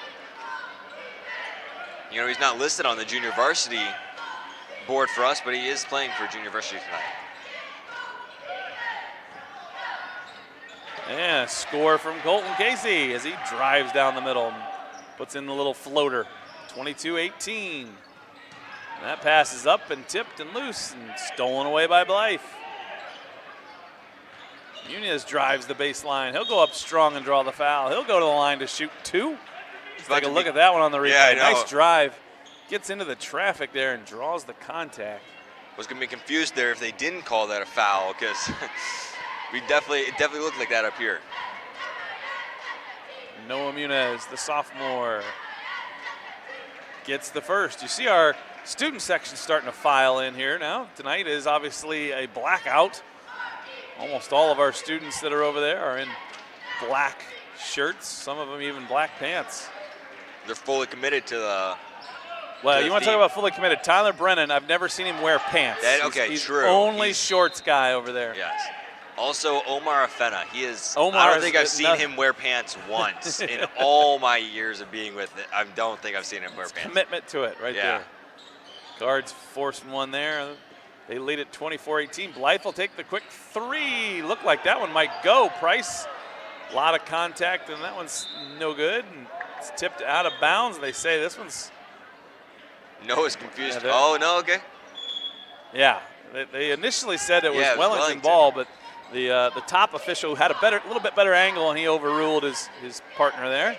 You know, he's not listed on the junior varsity board for us, but he is playing for junior varsity tonight. And score from Colton Casey as he drives down the middle and puts in the little floater. 22-18. That pass is up and tipped and loose and stolen away by Blythe. Muniz drives the baseline. He'll go up strong and draw the foul. He'll go to the line to shoot 2. Let's take a look at that one on the replay. Yeah, nice drive. Gets into the traffic there and draws the contact. Was going to be confused there if they didn't call that a foul, because it definitely looked like that up here. Noah Muniz, the sophomore, gets the first. You see our student section starting to file in here now. Tonight is obviously a blackout. Almost all of our students that are over there are in black shirts, some of them even black pants. They're fully committed to the Well, you want to talk about fully committed. Tyler Brennan, I've never seen him wear pants. He's true. Only shorts guy over there. Yes. Also, Omar Afena. He is. Omar I don't think I've seen him wear pants once in all my years of being with it. I don't think I've seen him wear pants. Commitment to it right there. Guards forcing one there. They lead at 24-18. Blythe will take the quick 3. Looked like that one might go. Price, a lot of contact, and that one's no good. And it's tipped out of bounds. They say this one's. Noah's confused. Oh, no, okay. Yeah, they initially said it was Wellington ball, but the top official had a little bit better angle, and he overruled his partner there.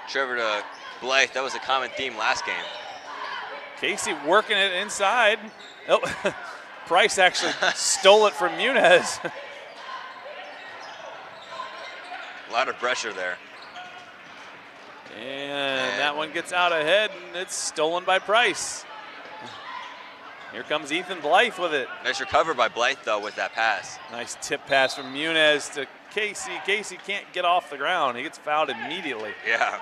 Trevor to Blythe, that was a common theme last game. Casey working it inside. Oh, Price actually stole it from Muniz. A lot of pressure there. And that one gets out ahead, and it's stolen by Price. Here comes Ethan Blythe with it. Nice recover by Blythe, though, with that pass. Nice tip pass from Muniz to Casey. Casey can't get off the ground. He gets fouled immediately. Yeah.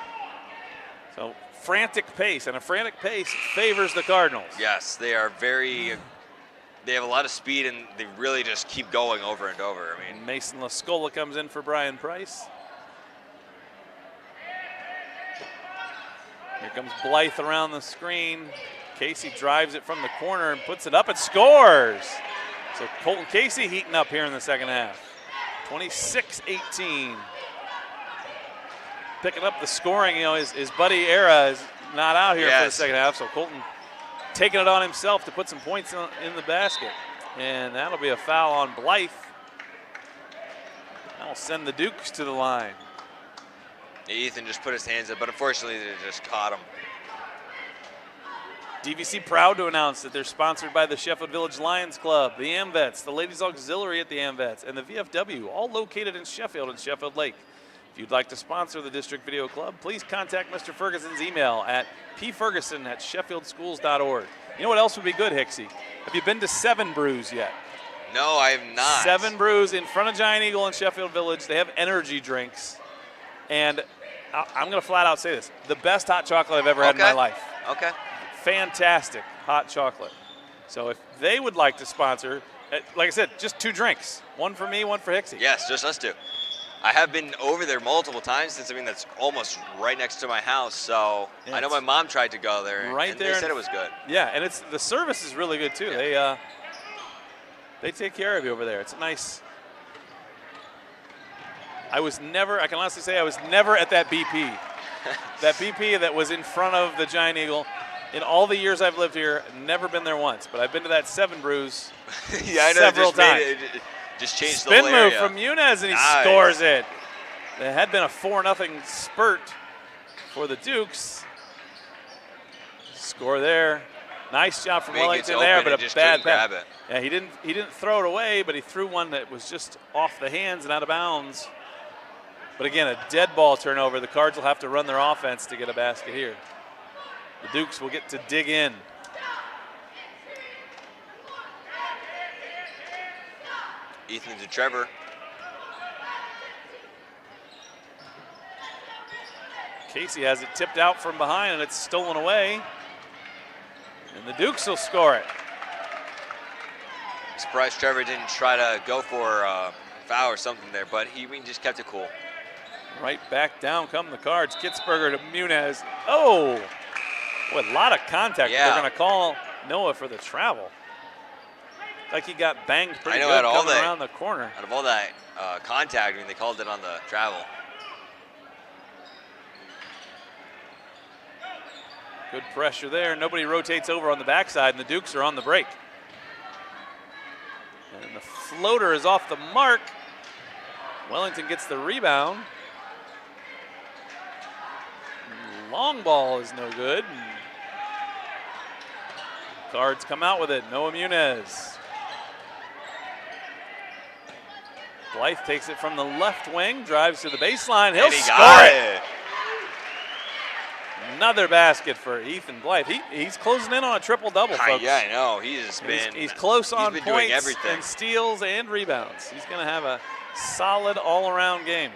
So frantic pace, and a frantic pace favors the Cardinals. Yes, they are very they have a lot of speed, and they really just keep going over and over. I mean, Mason Lascola comes in for Brian Price. Here comes Blythe around the screen. Casey drives it from the corner and puts it up and scores. So Colton Casey heating up here in the second half. 26-18. Picking up the scoring, you know, his buddy Era is not out here for the second half, so Colton taking it on himself to put some points in the basket. And that'll be a foul on Blythe. That'll send the Dukes to the line. Ethan just put his hands up, but unfortunately they just caught him. DVC proud to announce that they're sponsored by the Sheffield Village Lions Club, the AMVETS, the Ladies Auxiliary at the AMVETS, and the VFW, all located in Sheffield and Sheffield Lake. If you'd like to sponsor the District Video Club, please contact Mr. Ferguson's email at pferguson@sheffieldschools.org. You know what else would be good, Hicksy? Have you been to Seven Brews yet? No, I have not. Seven Brews in front of Giant Eagle in Sheffield Village. They have energy drinks. And I'm going to flat out say this. The best hot chocolate I've ever had in my life. Okay. Fantastic hot chocolate. So if they would like to sponsor, like I said, just 2 drinks. One for me, one for Hicksy. Yes, just us 2. I have been over there multiple times since, I mean, that's almost right next to my house. So yeah, I know my mom tried to go there, right and there, they said it was good. Yeah, and the service is really good too. Yeah. They take care of you over there. It's a nice. I can honestly say I was never at that BP. That BP that was in front of the Giant Eagle. In all the years I've lived here, never been there once, but I've been to that Seven Brews yeah, I know, several times. Just changed Spin the whole area. move from Muniz, and he Nice. scores it. There had been a 4-0 spurt for the Dukes. Score there. Nice job from Wellington there, but a bad pass. Yeah, he didn't throw it away, but he threw one that was just off the hands and out of bounds. But again, a dead ball turnover. The Cards will have to run their offense to get a basket here. The Dukes will get to dig in. Ethan to Trevor. Casey has it tipped out from behind, and it's stolen away. And the Dukes will score it. Surprised Trevor didn't try to go for a foul or something there, but he just kept it cool. Right back down come the Cards. Kitzberger to Muniz. Oh, with a lot of contact. Yeah. They're going to call Noah for the travel. Like he got banged pretty good all coming around the corner. Out of all that contact, I mean, they called it on the travel. Good pressure there. Nobody rotates over on the backside, and the Dukes are on the break. And the floater is off the mark. Wellington gets the rebound. Long ball is no good. Cards come out with it. Noah Muniz. Blythe takes it from the left wing, drives to the baseline. He'll score it. Another basket for Ethan Blythe. He's closing in on a triple-double, folks. Yeah, I know. He's close on doing points everything. and steals and rebounds. He's going to have a solid all-around game.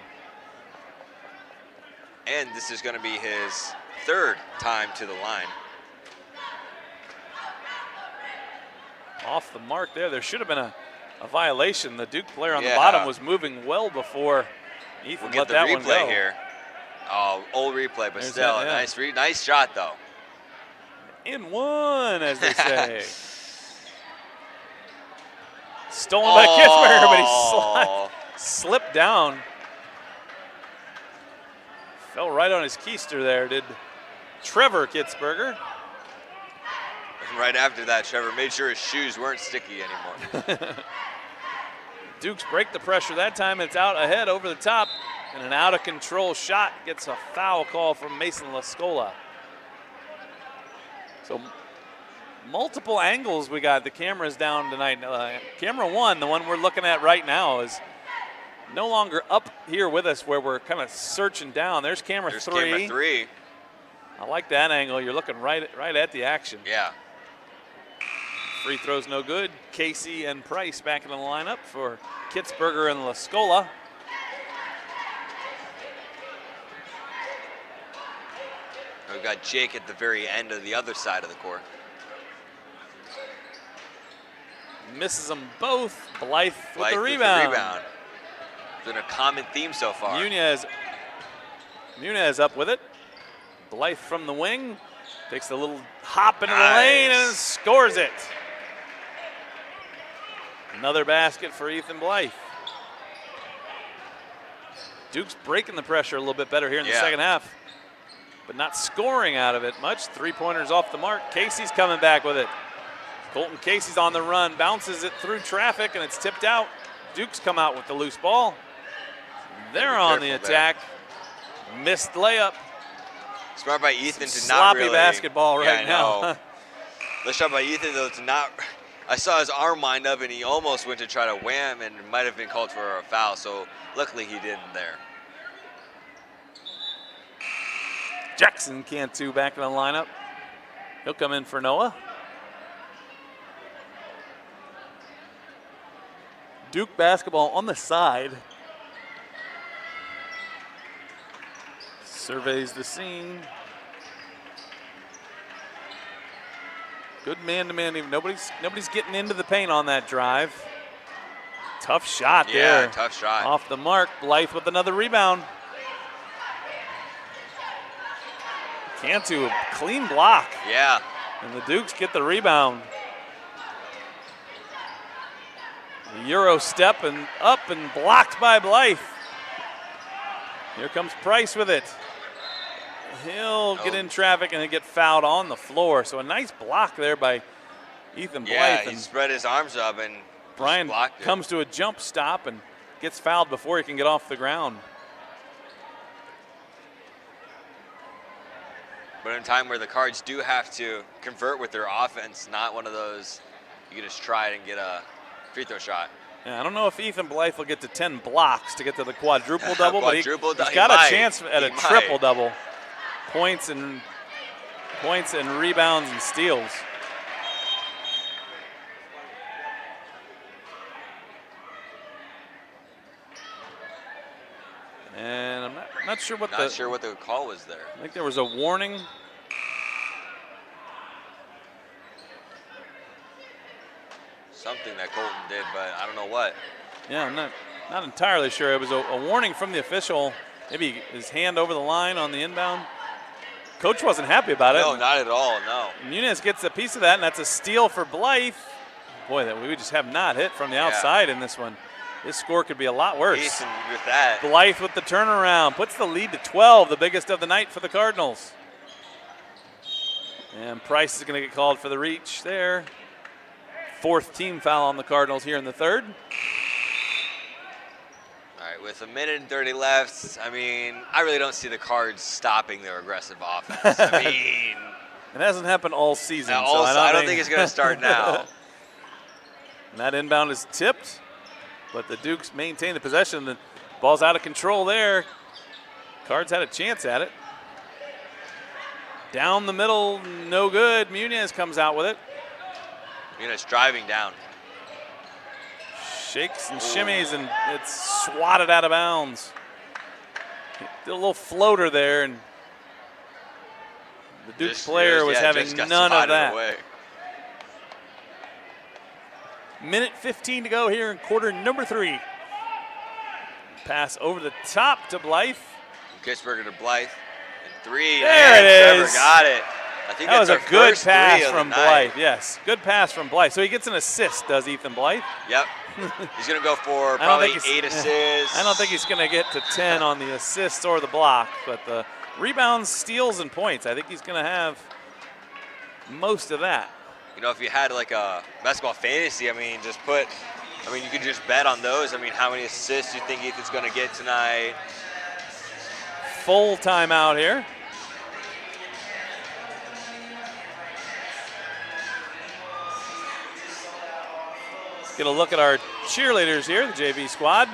And this is going to be his 3rd time to the line. Off the mark there. There should have been a violation. The Duke player on the bottom was moving well before Ethan let that one go. We'll get the replay here. Oh, old replay, but still a nice shot, though. In one, as they say. Stolen by Kitzberger, but he slipped down. Fell right on his keister there, did Trevor Kitzberger. Right after that, Trevor made sure his shoes weren't sticky anymore. Dukes break the pressure that time. It's out ahead over the top. And an out-of-control shot gets a foul call from Mason Lascola. So multiple angles we got. The camera's down tonight. Camera 1, the one we're looking at right now, is no longer up here with us where we're kind of searching down. There's camera 3. Camera 3. I like that angle. You're looking right at the action. Yeah. Free throws no good. Casey and Price back in the lineup for Kitzberger and Lascola. We've got Jake at the very end of the other side of the court. misses them both. Blythe with Blythe the rebound. It's been a common theme so far. Muniz up with it. Blythe from the wing. Takes a little hop into the lane and scores it. Another basket for Ethan Blythe. Duke's breaking the pressure a little bit better here in the second half, but not scoring out of it much. 3-pointers off the mark. Casey's coming back with it. Colton Casey's on the run, bounces it through traffic, and it's tipped out. Duke's come out with the loose ball. They're on the attack. Missed layup. Smart by Ethan to not sloppy really. basketball right now. Let's shot by Ethan though to not. I saw his arm wind up and he almost went to try to wham and it might have been called for a foul. So luckily he didn't there. Jackson Cantu back in the lineup. He'll come in for Noah. Duke basketball on the side. Surveys the scene. Good man-to-man. Nobody's getting into the paint on that drive. Tough shot there. Yeah, tough shot. Off the mark. Blythe with another rebound. Cantu, a clean block. Yeah. And the Dukes get the rebound. The Euro step and up and blocked by Blythe. Here comes Price with it. He'll get in traffic and then get fouled on the floor. So a nice block there by Ethan Blythe. Yeah, he spread his arms up and Brian blocked it. comes to a jump stop and gets fouled before he can get off the ground. But in a time where the Cards do have to convert with their offense, not one of those you can just try it and get a free throw shot. Yeah, I don't know if Ethan Blythe will get to 10 blocks to get to the quadruple double, but he's Quadruple-double, got he a might. chance at a He might. triple double. Points and rebounds and steals. And I'm not sure what the call was there. I think there was a warning. Something that Colton did, but I don't know what. Yeah, I'm not entirely sure. It was a warning from the official. Maybe his hand over the line on the inbound. Coach wasn't happy about it. No, not at all, no. Muniz gets a piece of that, and that's a steal for Blythe. Boy, that we just have not hit from the outside in this one. This score could be a lot worse. Ethan with that. Blythe with the turnaround. Puts the lead to 12, the biggest of the night for the Cardinals. And Price is going to get called for the reach there. Fourth team foul on the Cardinals here in the third. All right, with 1:30 left, I mean, I really don't see the Cards stopping their aggressive offense. I mean, it hasn't happened all season. I don't think it's going to start now. And that inbound is tipped, but the Dukes maintain the possession. The ball's out of control there. Cards had a chance at it. Down the middle, no good. Muniz comes out with it. Muniz driving down. Shakes and shimmies, and it's swatted out of bounds. Did a little floater there, and the Duke player was having none of that. Away. Minute 15 to go here in quarter number 3. Pass over the top to Blythe. Kitzberger to Blythe. And 3. There it is. Trevor got it. I think that was a good pass from Blythe. Yes, good pass from Blythe. So he gets an assist, does Ethan Blythe? Yep. He's going to go for probably 8 assists. I don't think he's going to get to 10 on the assists or the block, but the rebounds, steals, and points, I think he's going to have most of that. You know, if you had like a basketball fantasy, I mean, you could just bet on those. I mean, how many assists you think Ethan's going to get tonight? Full timeout here. Let's get a look at our cheerleaders here, the JV squad.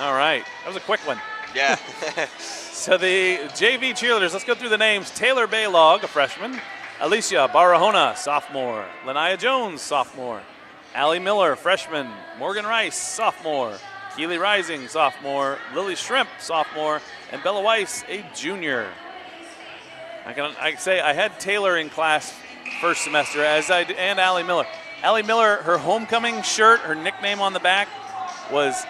All right, that was a quick one. Yeah. So the JV cheerleaders, let's go through the names. Taylor Baylog, a freshman. Alicia Barahona, sophomore. Lania Jones, sophomore. Allie Miller, freshman. Morgan Rice, sophomore. Keely Rising, sophomore. Lily Shrimp, sophomore. And Bella Weiss, a junior. I can say I had Taylor in class first semester, and Allie Miller. Allie Miller, her homecoming shirt, her nickname on the back was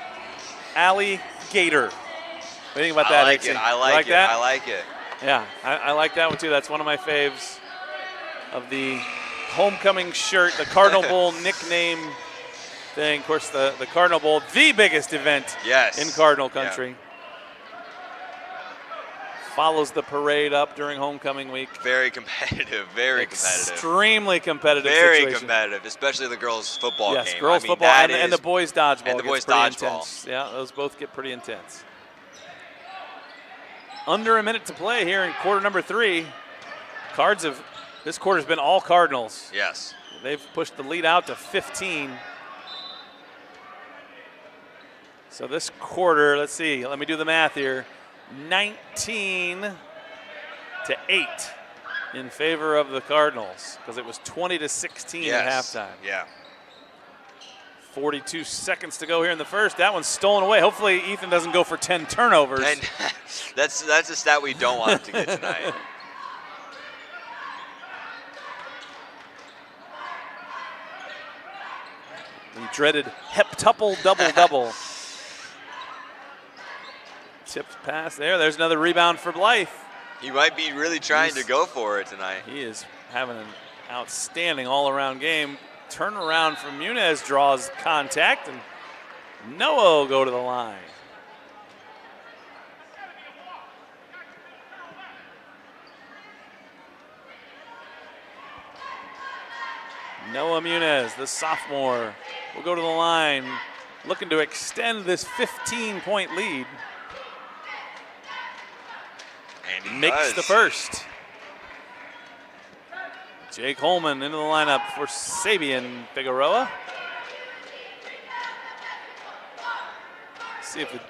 Allie Gator. What do you think about that? I like it. I like it. That? I like it. Yeah, I like that one too. That's one of my faves of the homecoming shirt, the Cardinal Bowl nickname thing. Of course, the Cardinal Bowl, the biggest event in Cardinal country. Yeah. Follows the parade up during homecoming week. Very competitive, very competitive. Extremely competitive Very situation. competitive, especially the girls' football game. Yes, girls' football and the boys' dodgeball. And the boys' dodgeball. Yeah, those both get pretty intense. Under a minute to play here in quarter number 3. This quarter's been all Cardinals. Yes. They've pushed the lead out to 15. So this quarter, let's see, let me do the math here. 19-8 in favor of the Cardinals because it was 20-16 at halftime. Yeah. 42 seconds to go here in the first. That one's stolen away. Hopefully Ethan doesn't go for 10 turnovers. And that's a stat we don't want him to get tonight. The dreaded heptuple double-double. Tipped pass there. There's another rebound for Blythe. He might be really trying to go for it tonight. He is having an outstanding all-around game. Turnaround from Muniz draws contact, and Noah will go to the line. Noah Muniz, the sophomore, will go to the line, looking to extend this 15-point lead. And he makes the first. Jake Holman into the lineup for Sabian Figueroa. See if the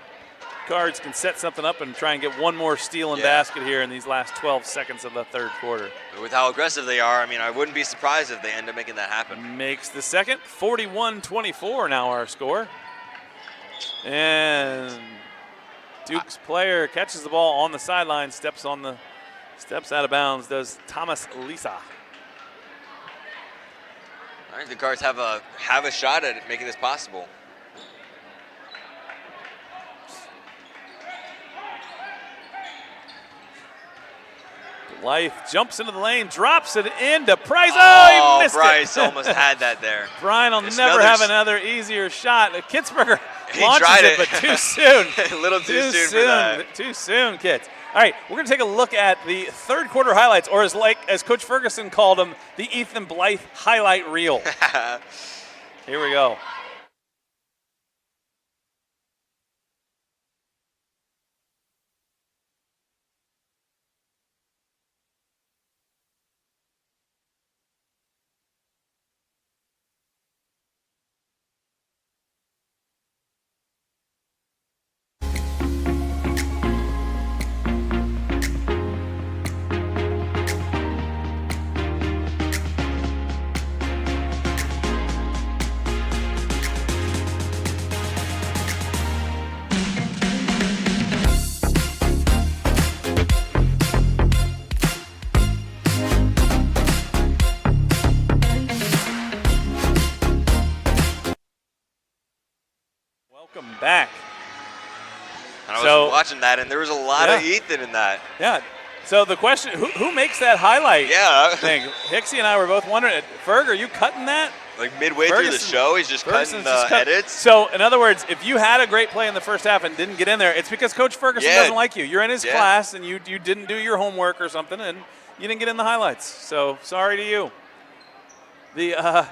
Cards can set something up and try and get one more steal and basket here in these last 12 seconds of the third quarter. With how aggressive they are, I mean, I wouldn't be surprised if they end up making that happen. Makes the second. 41-24 now our score. And Duke's player catches the ball on the sideline, steps out of bounds, does Thomas Lisa. All right, the Cards have a shot at making this possible. Blythe jumps into the lane, drops it into Price. Oh, he missed Bryce it. almost had that there. Brian will never have another easier shot. Kitzberger launches tried it, but too soon. A little too soon for that. Too soon, Kitz. All right, we're going to take a look at the third quarter highlights, or as Coach Ferguson called them, the Ethan Blythe highlight reel. Here we go. Welcome back. I was watching that, and there was a lot of Ethan in that. Yeah. So the question, who makes that highlight thing? Hicksy and I were both wondering, Ferg, are you cutting that? Like midway through the show, he's just cutting the edits? So, in other words, if you had a great play in the first half and didn't get in there, it's because Coach Ferguson doesn't like you. You're in his class, and you didn't do your homework or something, and you didn't get in the highlights. So, sorry to you. The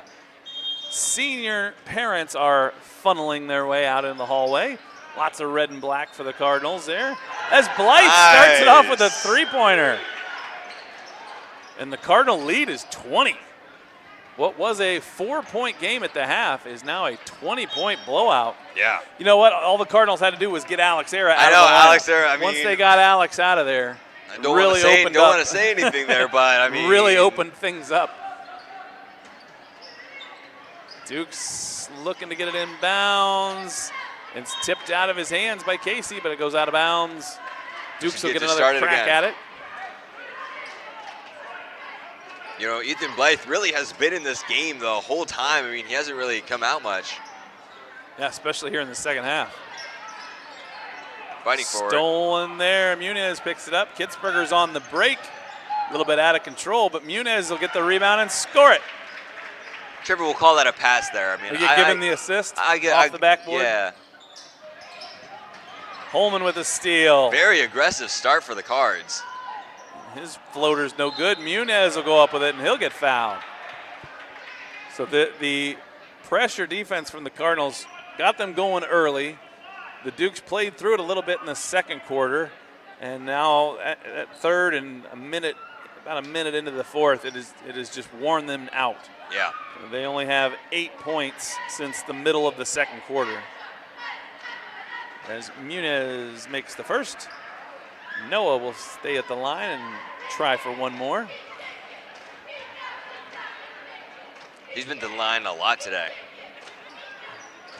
senior parents are funneling their way out in the hallway. Lots of red and black for the Cardinals there. As Blythe starts it off with a three-pointer. And the Cardinal lead is 20. What was a 4-point game at the half is now a 20-point blowout. Yeah. You know what? All the Cardinals had to do was get Alex Era out of the lineup. Alex Era, I mean, once they got Alex out of there, I don't want to say anything there, but I mean. Really opened things up. Duke's looking to get it in bounds. It's tipped out of his hands by Casey, but it goes out of bounds. Duke's will get another crack at it. You know, Ethan Blythe really has been in this game the whole time. I mean, he hasn't really come out much. Yeah, especially here in the second half. Fighting forward. Stolen there. Muniz picks it up. Kitzberger's on the break. A little bit out of control, but Muniz will get the rebound and score it. Trevor will call that a pass there. I mean, Will you give him the assist off the backboard? Yeah. Holman with a steal. Very aggressive start for the Cards. His floater's no good. Muniz will go up with it, and he'll get fouled. So the pressure defense from the Cardinals got them going early. The Dukes played through it a little bit in the second quarter, and now at third and about a minute into the fourth, it has just worn them out. Yeah. They only have 8 points since the middle of the second quarter. As Muniz makes the first, Noah will stay at the line and try for one more. He's been to the line a lot today.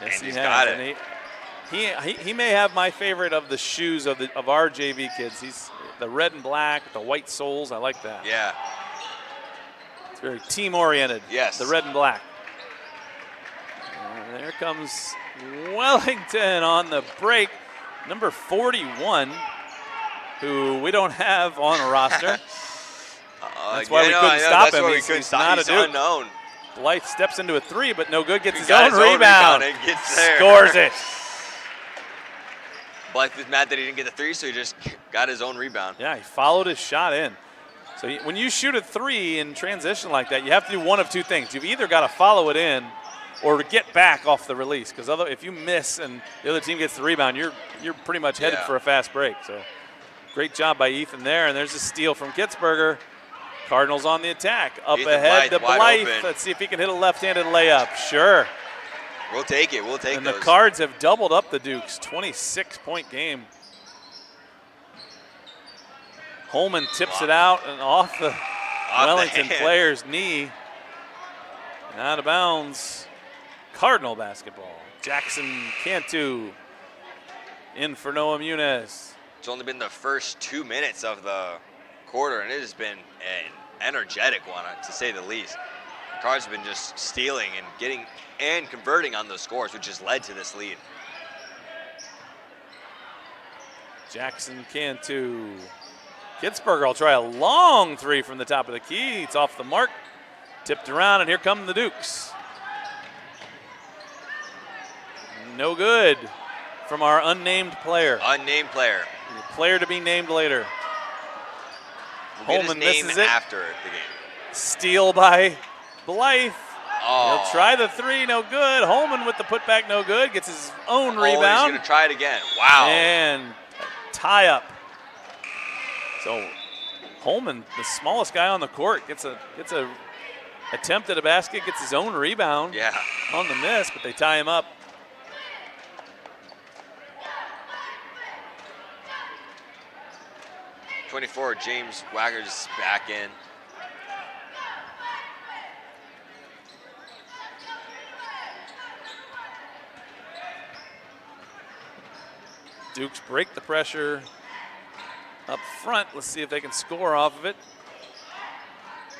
Yes, and he he's has. got And it. he may have my favorite of the shoes of our JV kids. He's the red and black, the white soles. I like that. Yeah. It's very team-oriented. Yes. The red and black. And there comes Wellington on the break. Number 41, who we don't have on a roster. That's why we couldn't stop him. He's not a Duke. Unknown. Blythe steps into a three, but no good. Gets his got own rebound. And gets there. Scores it. Blythe was mad that he didn't get the three, so he just got his own rebound. Yeah, he followed his shot in. So when you shoot a three in transition like that, you have to do one of two things. You've either got to follow it in or get back off the release, because if you miss and the other team gets the rebound, you're pretty much headed for a fast break. So great job by Ethan there, and there's a steal from Kitzberger. Cardinals on the attack. Up Ethan ahead to Blythe. Open. Let's see if he can hit a left-handed layup. Sure. We'll take it. We'll take And those. the Cards have doubled up the Dukes. 26-point game. Holman tips it out and off the Wellington player's knee. And out of bounds. Cardinal basketball. Jackson Cantu in for Noah Muniz. It's only been the first 2 minutes of the quarter, and it has been an energetic one, to say the least. The Cards have been just stealing and getting and converting on those scores, which has led to this lead. Jackson Cantu. Kitzberger will try a long three from the top of the key. It's off the mark. Tipped around, and here come the Dukes. No good from our unnamed player. Unnamed player. Player to be named later. We'll Holman get his name misses it. after the game. Steal by Blythe. Oh. He'll try the three, no good. Holman with the putback, no good. Gets his own Oh, rebound. he's going to try it again. Wow. And tie up. So Holman, the smallest guy on the court, gets a attempt at a basket, gets his own rebound. Yeah. On the miss, but they tie him up. .24, James Wagger's back in. Dukes break the pressure up front. Let's see if they can score off of it.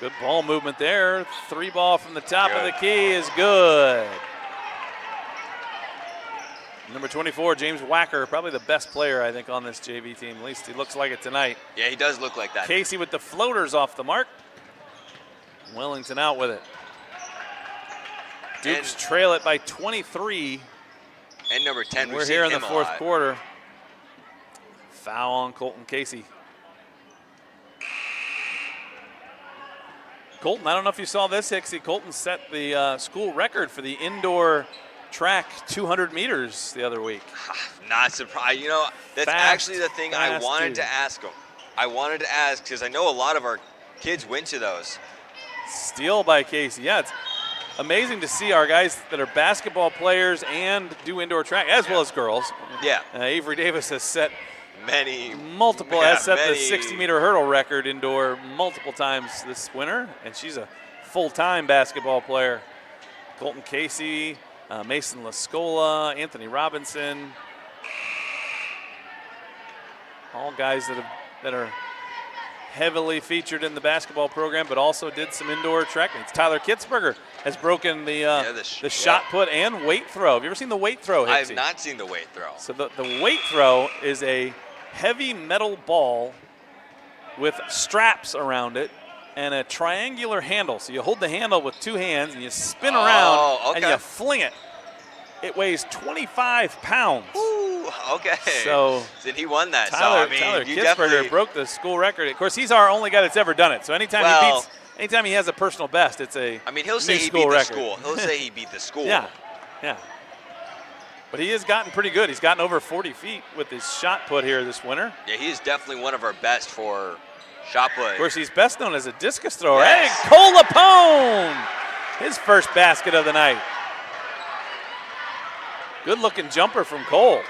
Good ball movement there. Three ball from the top of the key is good. Number 24, James Wacker, probably the best player, I think, on this JV team. At least he looks like it tonight. Yeah, he does look like that. Casey with the floaters off the mark. Wellington out with it. Dukes trail it by 23. And number 10, We're here in the fourth quarter. Foul on Colton Casey. Colton, I don't know if you saw this, Hicksy. Colton set the school record for the indoor track 200 meters the other week. Not surprised. You know, that's actually the thing I wanted to ask him. I wanted to ask because I know a lot of our kids went to those. Steal by Casey. Yeah, it's amazing to see our guys that are basketball players and do indoor track, as well as girls. Yeah. Avery Davis has set the 60-meter hurdle record indoor multiple times this winter, and she's a full-time basketball player. Colton Casey, Mason Lascola, Anthony Robinson, all guys that are heavily featured in the basketball program, but also did some indoor track meets. Tyler Kitzberger has broken the shot put and weight throw. Have you ever seen the weight throw, Hixie? I have not seen the weight throw. So the weight throw is a heavy metal ball with straps around it and a triangular handle. So you hold the handle with 2 hands and you spin around and you fling it. It weighs 25 pounds. Ooh, okay. So he won that. Tyler you Kitzberger definitely broke the school record. Of course, he's our only guy that's ever done it. So anytime he has a personal best, it's a he'll say he beat the school. He'll say he beat the school. Yeah. But he has gotten pretty good. He's gotten over 40 feet with his shot put here this winter. Yeah, he is definitely one of our best for shot put. Of course, he's best known as a discus thrower. Yes. Hey, Cole Lapone, his first basket of the night. Good-looking jumper from Cole.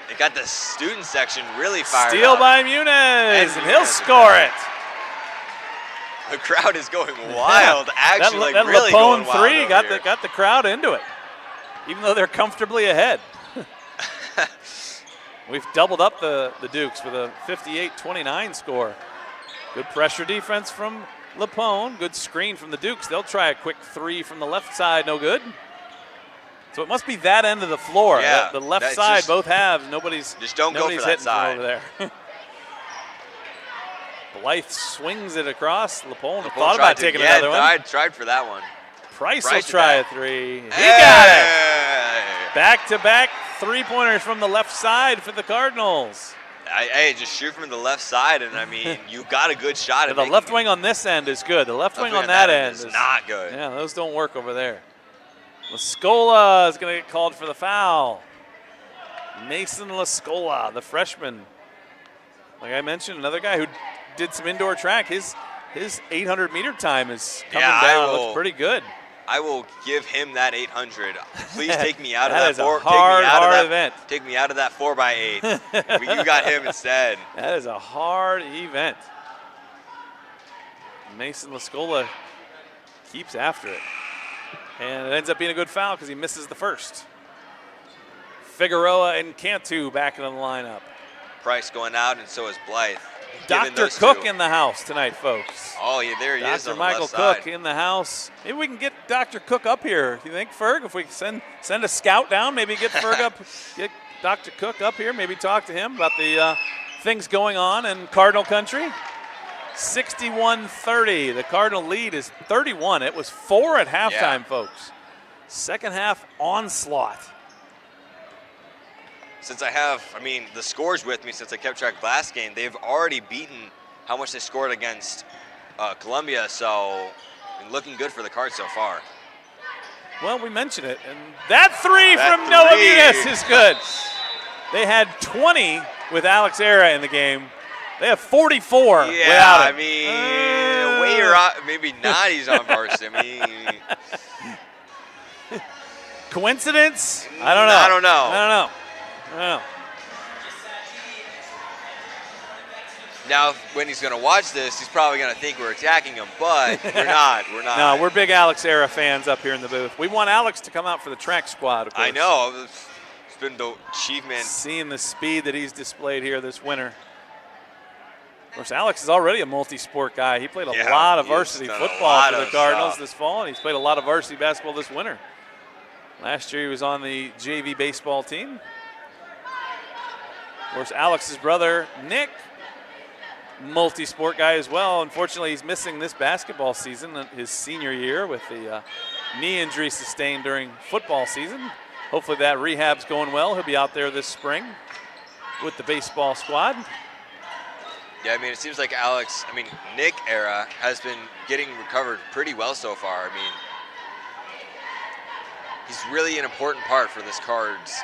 They got the student section really fired Steal up. by Muniz, and he'll score it. The crowd is going wild. Actually, that really Lapone going wild three got the crowd into it, even though they're comfortably ahead. We've doubled up the Dukes with a 58-29 score. Good pressure defense from Lapone. Good screen from the Dukes. They'll try a quick 3 from the left side. No good. So it must be that end of the floor. Yeah, the left side both have. Nobody's don't go for that side over there. Blythe swings it across. Lapone thought about taking another one. Tried for that one. Price will try a 3. He got it. Back-to-back 3-pointers from the left side for the Cardinals. Hey, just shoot from the left side, and I mean, you got a good shot. The left wing on this end is good. The left wing on that end is not good. Yeah, those don't work over there. Lascola is going to get called for the foul. Mason Lascola, the freshman. Like I mentioned, another guy who did some indoor track. His 800-meter time is coming down. It looks pretty good. I will give him that 800. Please take me out of that. That is a hard event. Take me out of that 4x8. You got him instead. That is a hard event. Mason Lascola keeps after it. And it ends up being a good foul because he misses the first. Figueroa and Cantu back in the lineup. Price going out, and so is Blythe. Dr. Cook in the house tonight, folks. Oh, yeah, there he is on the Michael left Cook side. in the house. Maybe we can get Dr. Cook up here. You think, Ferg? If we send a scout down, maybe get Ferg up, get Dr. Cook up here, maybe talk to him about the things going on in Cardinal country. 61-30. The Cardinal lead is 31. It was 4 at halftime, folks. Second half onslaught. Since I have, the scores with me since I kept track last game, they've already beaten how much they scored against Columbia, so looking good for the Cards so far. Well, we mentioned it, and that 3 from Noah Muniz is good. They had 20 with Alex Era in the game. They have 44 without him. Way you're maybe not. He's on varsity. Coincidence? I don't know. Now, when he's going to watch this, he's probably going to think we're attacking him, but we're not. No, we're big Alex Era fans up here in the booth. We want Alex to come out for the track squad, of course. I know. It's been the achievement. Seeing the speed that he's displayed here this winter. Of course, Alex is already a multi-sport guy. He played a lot of varsity football for the Cardinals this fall, and he's played a lot of varsity basketball this winter. Last year he was on the JV baseball team. Of course, Alex's brother, Nick, multi-sport guy as well. Unfortunately, he's missing this basketball season, his senior year, with the knee injury sustained during football season. Hopefully that rehab's going well. He'll be out there this spring with the baseball squad. Yeah, it seems like Nick Era has been getting recovered pretty well so far. He's really an important part for this Cards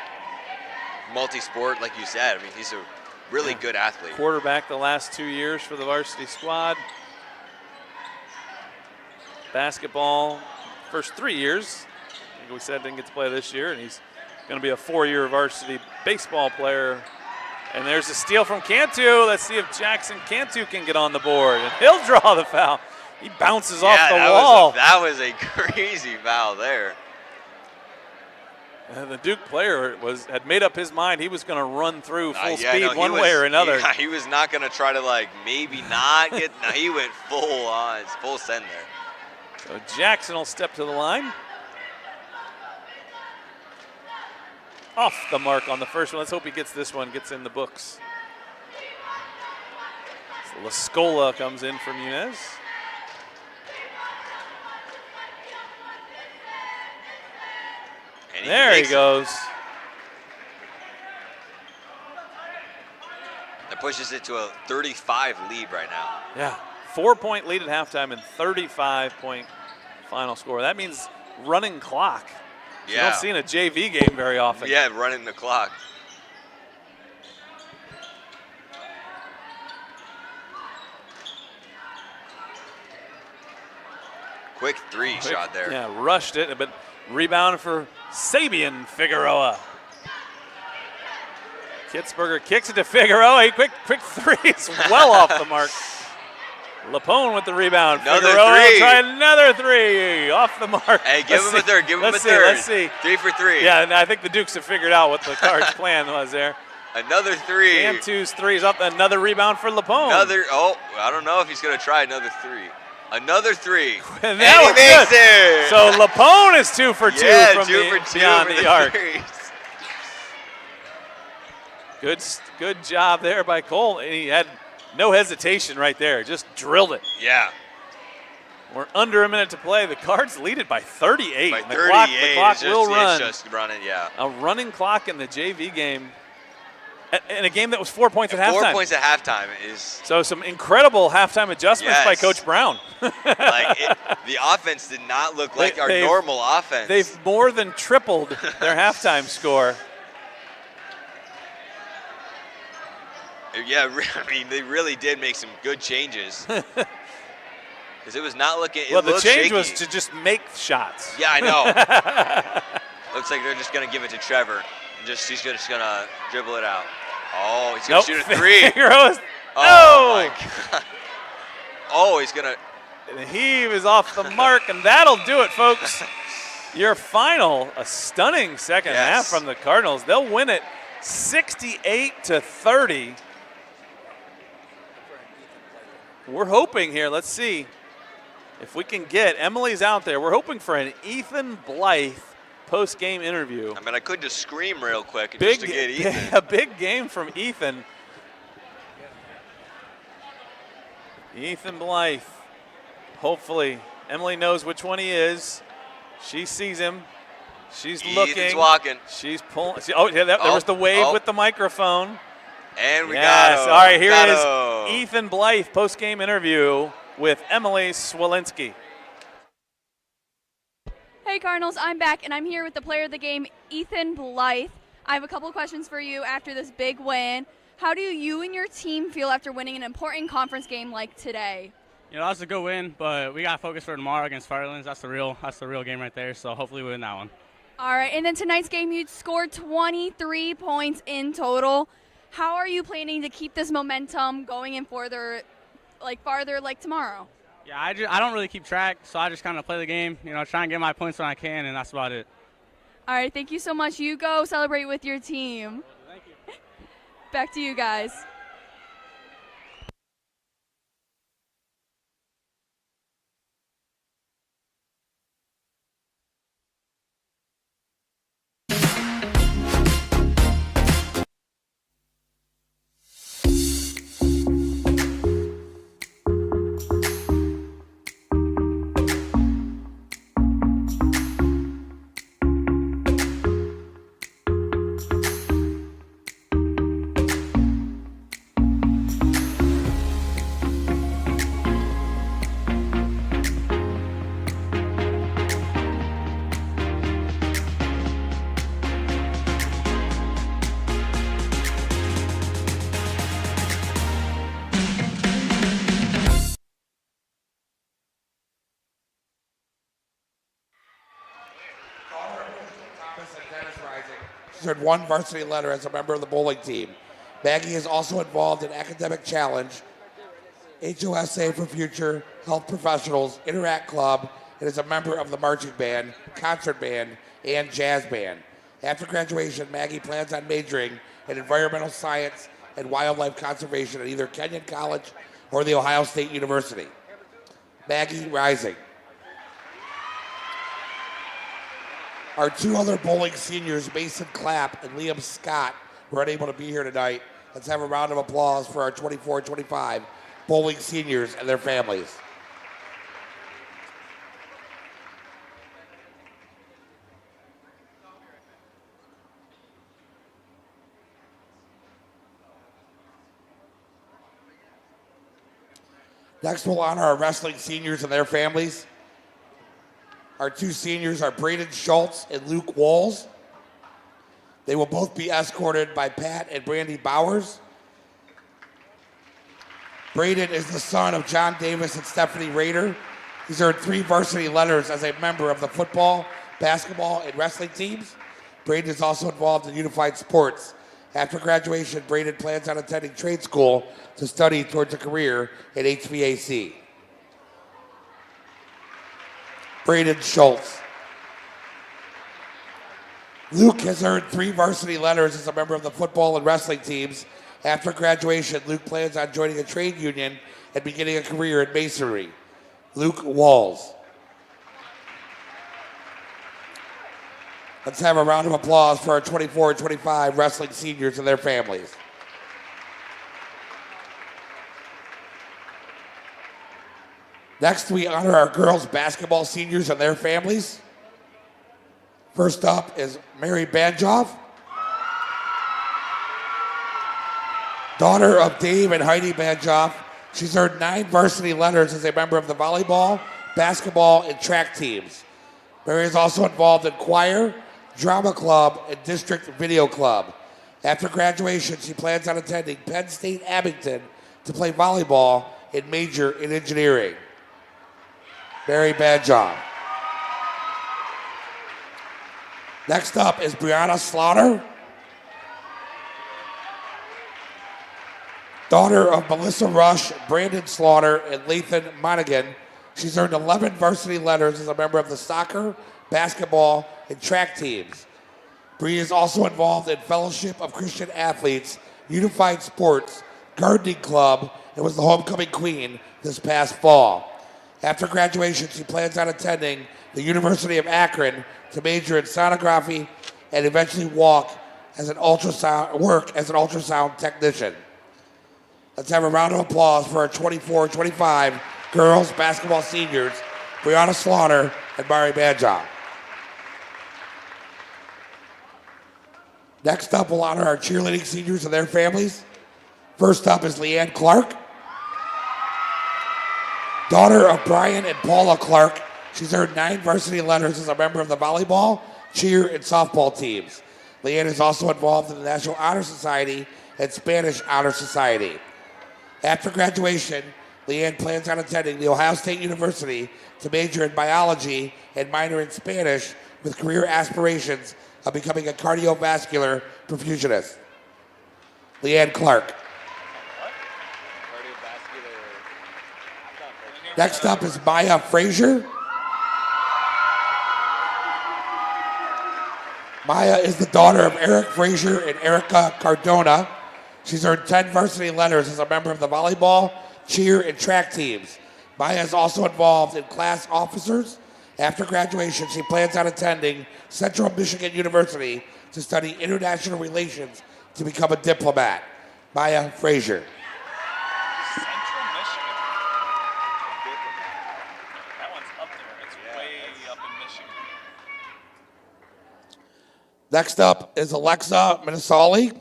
multi-sport, like you said. He's a really good athlete. Quarterback the last 2 years for the varsity squad. Basketball, first 3 years. Like we said, didn't get to play this year, and he's going to be a 4-year varsity baseball player. And there's a steal from Cantu. Let's see if Jackson Cantu can get on the board, and he'll draw the foul. He bounces off the wall. That was a crazy foul there. The Duke player had made up his mind he was going to run through full Yeah, speed no, one way or another. He was not going to try to like maybe not get. No, he went full on, full send there. So Jackson will step to the line. Off the mark on the first one. Let's hope he gets this one, gets in the books. So Lascola comes in from Munez. And there he goes. That pushes it to a 35 lead right now. Yeah, 4-point lead at halftime and 35-point final score. That means running clock. You don't see in a JV game very often. Yeah, running the clock. Quick shot there. Yeah, rushed it, but rebound for Sabian Figueroa. Kitzberger kicks it to Figueroa. Quick three. It's well off the mark. Lapone with the rebound. Another Figueroa three. Try another three. Off the mark. Hey, give him a third. Give him a third. Let's see. 3 for 3. Yeah, and I think the Dukes have figured out what the Cards' plan was there. Another 3. Cantu's three's up. Another rebound for Lapone. I don't know if he's going to try another 3. Another 3. And he makes it. So Lapone is 2 for 2 Yeah, from 2 for 2 beyond for the the arc. threes. Good job there by Cole. And he had no hesitation right there. Just drilled it. Yeah. We're under a minute to play. The Cards lead it by 38. By The 38. clock will run. It's just running, yeah. A running clock in the JV game. In a game that was 4 points at halftime. 4 points at halftime is. So some incredible halftime adjustments by Coach Brown. The offense did not look like our normal offense. They've more than tripled their halftime score. Yeah, I mean, they really did make some good changes. Because it was not looking. Well, the change shaky. was to just make shots. Yeah, I know. Looks like they're just going to give it to Trevor. And he's just going to dribble it out. Oh, he's going to shoot a 3. Oh, my God. Oh, he's going to. He was off the mark, and that'll do it, folks. Your final, a stunning second half from the Cardinals. They'll win it 68-30. We're hoping here, let's see if we can get, Emily's out there. We're hoping for an Ethan Blythe post-game interview. I mean, I could just scream real quick just to get Ethan. A big game from Ethan. Ethan Blythe. Hopefully, Emily knows which one he is. She sees him. She's looking. Ethan's walking. She's pulling. There was the wave with the microphone. And we got him. All right, here is Ethan Blythe post-game interview with Emily Swalinski. Hey Cardinals, I'm back and I'm here with the player of the game, Ethan Blythe. I have a couple questions for you after this big win. How do you and your team feel after winning an important conference game like today? You know, that's a good win, but we got to focus for tomorrow against Fairlands. That's the real game right there, so hopefully we win that one. All right, and then tonight's game, you scored 23 points in total. How are you planning to keep this momentum going in farther like tomorrow? Yeah, I don't really keep track, so I just kind of play the game, you know, try and get my points when I can, and that's about it. All right, thank you so much. You go celebrate with your team. Thank you. Back to you guys. She's earned 1 varsity letter as a member of the bowling team. Maggie is also involved in Academic Challenge, HOSA for Future, Health Professionals, Interact Club, and is a member of the marching band, concert band, and jazz band. After graduation, Maggie plans on majoring in environmental science and wildlife conservation at either Kenyon College or The Ohio State University. Maggie rising. Our two other bowling seniors, Mason Clapp and Liam Scott, were unable to be here tonight. Let's have a round of applause for our 24-25 bowling seniors and their families. Next, we'll honor our wrestling seniors and their families. Our two seniors are Braden Schultz and Luke Walls. They will both be escorted by Pat and Brandy Bowers. Braden is the son of John Davis and Stephanie Rader. He's earned 3 varsity letters as a member of the football, basketball, and wrestling teams. Braden is also involved in unified sports. After graduation, Braden plans on attending trade school to study towards a career in HVAC. Braden Schultz. Luke has earned 3 varsity letters as a member of the football and wrestling teams. After graduation, Luke plans on joining a trade union and beginning a career in masonry. Luke Walls. Let's have a round of applause for our 24-25 wrestling seniors and their families. Next, we honor our girls basketball seniors and their families. First up is Mary Banjoff, daughter of Dave and Heidi Banjoff. She's earned 9 varsity letters as a member of the volleyball, basketball, and track teams. Mary is also involved in choir, drama club, and district video club. After graduation, she plans on attending Penn State Abington to play volleyball and major in engineering. Mary Banjoff. Next up is Brianna Slaughter, daughter of Melissa Rush, Brandon Slaughter, and Lathan Monaghan. She's earned 11 varsity letters as a member of the soccer, basketball, and track teams. Bree is also involved in Fellowship of Christian Athletes, Unified Sports, Gardening Club, and was the homecoming queen this past fall. After graduation, she plans on attending the University of Akron to major in sonography and eventually work as an ultrasound technician. Let's have a round of applause for our 24-25 girls basketball seniors, Brianna Slaughter and Mary Banjoff. Next up, we'll honor our cheerleading seniors and their families. First up is Leanne Clark, daughter of Brian and Paula Clark. She's earned 9 varsity letters as a member of the volleyball, cheer, and softball teams. Leanne is also involved in the National Honor Society and Spanish Honor Society. After graduation, Leanne plans on attending The Ohio State University to major in biology and minor in Spanish with career aspirations of becoming a cardiovascular perfusionist. Leanne Clark. Next up is Maya Frazier. Maya is the daughter of Eric Frazier and Erica Cardona. She's earned 10 varsity letters as a member of the volleyball, cheer, and track teams. Maya is also involved in class officers. After graduation, she plans on attending Central Michigan University to study international relations to become a diplomat. Maya Frazier. Central Michigan. That one's up there. It's way up in Michigan. Next up is Alexa Minnesali,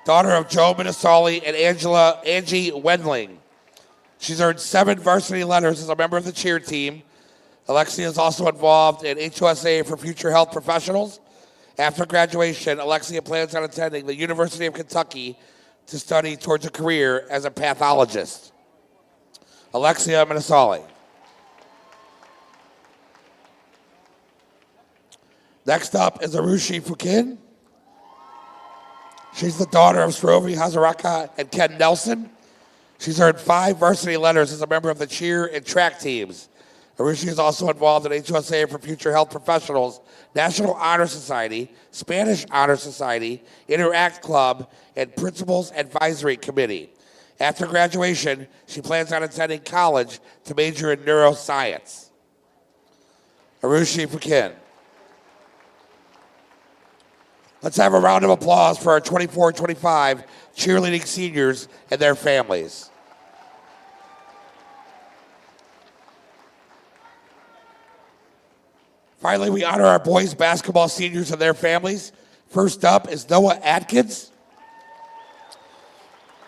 daughter of Joe Minnesali and Angie Wendling. She's earned 7 varsity letters as a member of the cheer team. Alexia is also involved in HOSA for Future Health Professionals. After graduation, Alexia plans on attending the University of Kentucky to study towards a career as a pathologist. Alexia Minnesali. Next up is Arushi Fukin. She's the daughter of Srovi Hazaraka and Ken Nelson. She's earned 5 varsity letters as a member of the cheer and track teams. Arushi is also involved in HUSA for Future Health Professionals, National Honor Society, Spanish Honor Society, Interact Club, and Principals Advisory Committee. After graduation, she plans on attending college to major in neuroscience. Arushi Fakin. Let's have a round of applause for our 24-25 cheerleading seniors and their families. Finally, we honor our boys basketball seniors and their families. First up is Noah Atkins.